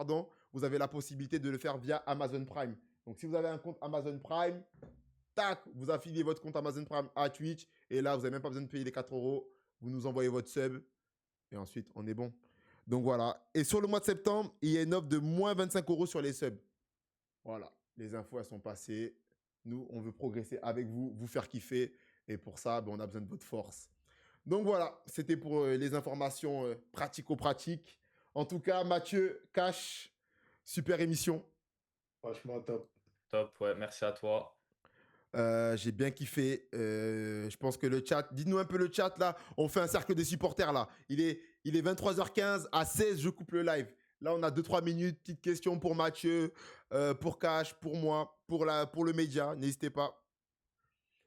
vous avez la possibilité de le faire via Amazon Prime. Donc si vous avez un compte Amazon Prime, tac, vous affiliez votre compte Amazon Prime à Twitch. Et là, vous n'avez même pas besoin de payer les 4 euros. Vous nous envoyez votre sub. Et ensuite, on est bon. Donc voilà. Et sur le mois de septembre, il y a une offre de moins 25 euros sur les subs. Voilà. Les infos, elles sont passées. Nous, on veut progresser avec vous, vous faire kiffer. Et pour ça, on a besoin de votre force. Donc voilà, c'était pour les informations pratico-pratiques. En tout cas, Mathieu, Cash, super émission. Franchement, top. Top, ouais, merci à toi. J'ai bien kiffé. Je pense que le chat, dites-nous un peu le chat là. On fait un cercle des supporters là. Il est 23h15. À 16, je coupe le live. Là, on a 2-3 minutes. Petite question pour Mathieu, pour Cash, pour moi, pour le média. N'hésitez pas.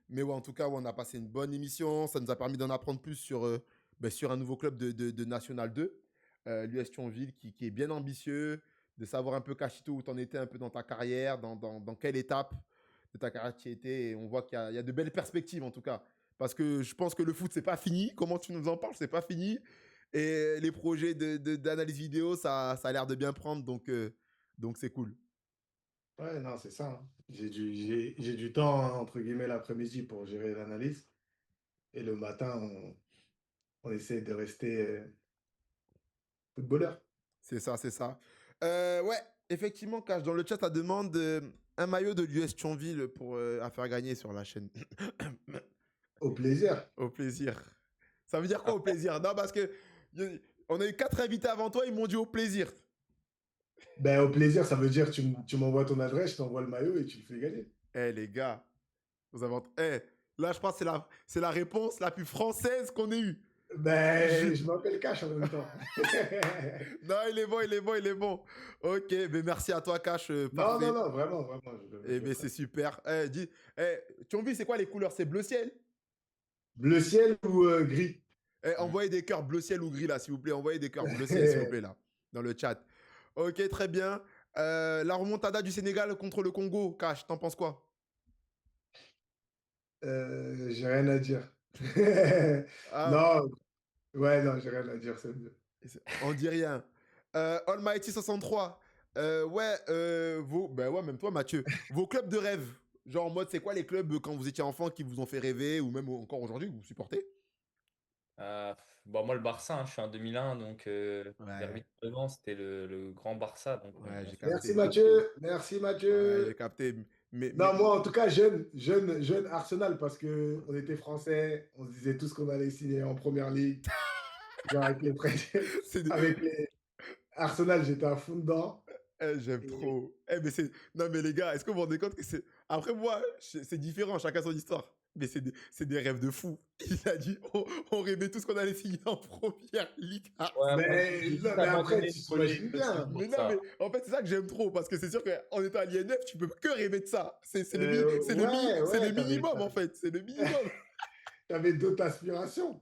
Mais ouais, en tout cas, ouais, on a passé une bonne émission. Ça nous a permis d'en apprendre plus sur un nouveau club de National 2, l'US Thionville, qui est bien ambitieux, de savoir un peu, Cachito, où tu en étais un peu dans ta carrière, dans quelle étape de ta carrière tu étais. Et on voit qu'il y a de belles perspectives, en tout cas. Parce que je pense que le foot, c'est pas fini. Comment tu nous en parles, c'est pas fini. Et les projets d'analyse vidéo, ça a l'air de bien prendre. Donc c'est cool. Ouais, non, c'est ça. Hein. J'ai du temps, hein, entre guillemets, l'après-midi pour gérer l'analyse. Et le matin, on essaie de rester footballeur. C'est ça, c'est ça. Ouais, effectivement, Cash, dans le chat, ça demande un maillot de l'US Thionville à faire gagner sur la chaîne. Au plaisir. Au plaisir. Ça veut dire quoi au plaisir? Non, parce que on a eu 4 invités avant toi, ils m'ont dit au plaisir. Ben, au plaisir, ça veut dire tu m'envoies ton adresse, je t'envoie le maillot et tu le fais gagner. Eh les gars, vous avez... là, je pense que c'est la réponse la plus française qu'on ait eue. Ben, je m'appelle Cash en même temps. Non, il est bon. Ok, mais merci à toi, Cash. Non, Parfait. non, vraiment. C'est super. Thionville, c'est quoi les couleurs? C'est bleu ciel? Bleu ciel ou gris? Envoyez des cœurs bleu ciel ou gris, là, s'il vous plaît. Envoyez des cœurs bleu ciel, s'il vous plaît, là, dans le chat. Ok, très bien. La remontada du Sénégal contre le Congo, Cash, t'en penses quoi? J'ai rien à dire. Ah, Non, ouais, non, j'ai rien à dire. on dit rien. Almighty 63. Ouais, même toi, Mathieu. Vos clubs de rêve. Genre en mode, c'est quoi les clubs quand vous étiez enfant qui vous ont fait rêver ou même encore aujourd'hui que vous supportez? Moi, le Barça, hein, je suis en 2001, donc Ouais. vers 9 ans, c'était le grand Barça. Donc, Ouais, j'ai bien sûr. capté. Merci Mathieu. Ouais, j'ai capté. Mais, Non, moi, en tout cas, jeune Arsenal, parce qu'on était français, on se disait tous qu'on allait signer en première ligue. Genre, c'est des- avec les Arsenal, j'étais à fond dedans. j'aime Et trop. Mais c'est... Non, mais les gars, est-ce que vous vous rendez compte que c'est... Après moi, c'est différent, chacun son histoire. Mais c'est des rêves de fou. Il a dit, on rêvait tous qu'on allait signer en première ligue. Ouais, moi, mais, j'ai non, vite mais après, abandonné tu le projet t'imagines aussi bien. pour Mais non, mais ça. en fait, c'est ça que j'aime trop. Parce que c'est sûr qu'en étant à l'INF, tu peux que rêver de ça. Ouais, C'est le ouais, minimum, en fait. C'est le minimum. t'avais d'autres aspirations.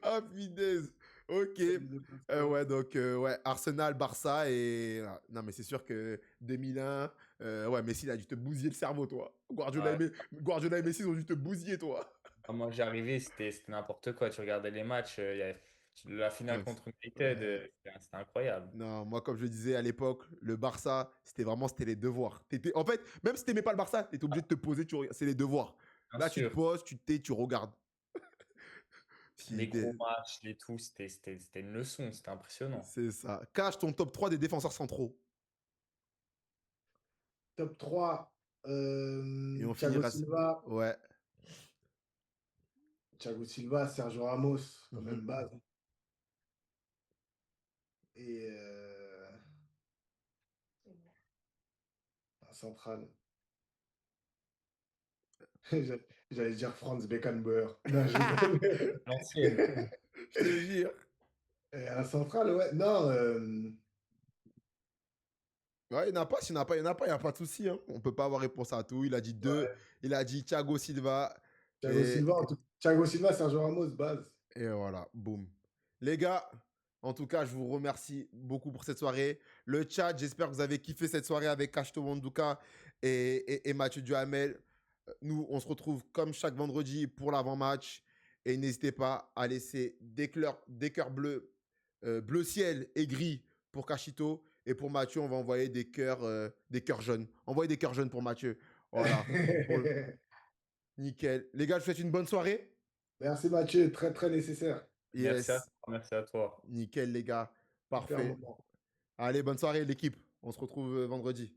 Ah, punaise. Ok. T'avais d'autres Ouais, aspirations. donc, ouais, Arsenal, Barça et. Non, mais c'est sûr que 2001, ouais, Messi, il a dû te bousiller le cerveau, toi. Ouais. Guardiola et Messi, ils ont dû te bousiller, toi. Ah, moi, j'arrivais, c'était n'importe quoi. Tu regardais les matchs, il y avait la finale Ouais, contre United, ouais. c'était incroyable. Non, moi, comme je disais à l'époque, le Barça, c'était les devoirs. En fait, même si t'aimais pas le Barça, t'étais obligé de te poser, c'est les devoirs. Bien Là, tu te sûr, poses, tu te tais, tu regardes. les gros Fidèle. matchs, les tout, c'était une leçon, c'était impressionnant. C'est ça. Cache ton top 3 des défenseurs centraux. Top 3, Et on Thiago finira. Silva. Ouais. Thiago Silva, Sergio Ramos, quand Mhm. même base. Et un central. J'allais dire Franz Beckenbauer. Non, je rigole. L'ancienne. Je te jure. Et un central, ouais. Non, Ouais, il n'y en a pas, s'il n'y en a pas, il n'y en a pas, il n'y a pas de souci. Hein. On ne peut pas avoir réponse à tout. Il a dit deux. ouais. Il a dit Thiago Silva. Thiago Et, Silva, Thiago Silva, Sergio Ramos, base. et voilà, boum. Les gars, en tout cas, je vous remercie beaucoup pour cette soirée. Le chat, j'espère que vous avez kiffé cette soirée avec Kashto Wanduka et Mathieu Duhamel. Nous, on se retrouve comme chaque vendredi pour l'avant-match. Et n'hésitez pas à laisser des cœurs bleus, bleu ciel et gris pour Kashito. Et pour Mathieu, on va envoyer des cœurs jaunes. Envoyez des cœurs jaunes pour Mathieu. Voilà. Pour le- Nickel. Les gars, je vous souhaite une bonne soirée. Merci Mathieu, très très nécessaire. Merci à Yes. toi, merci à toi. Nickel, les gars. Super Parfait. moment. Allez, bonne soirée, l'équipe. On se retrouve vendredi.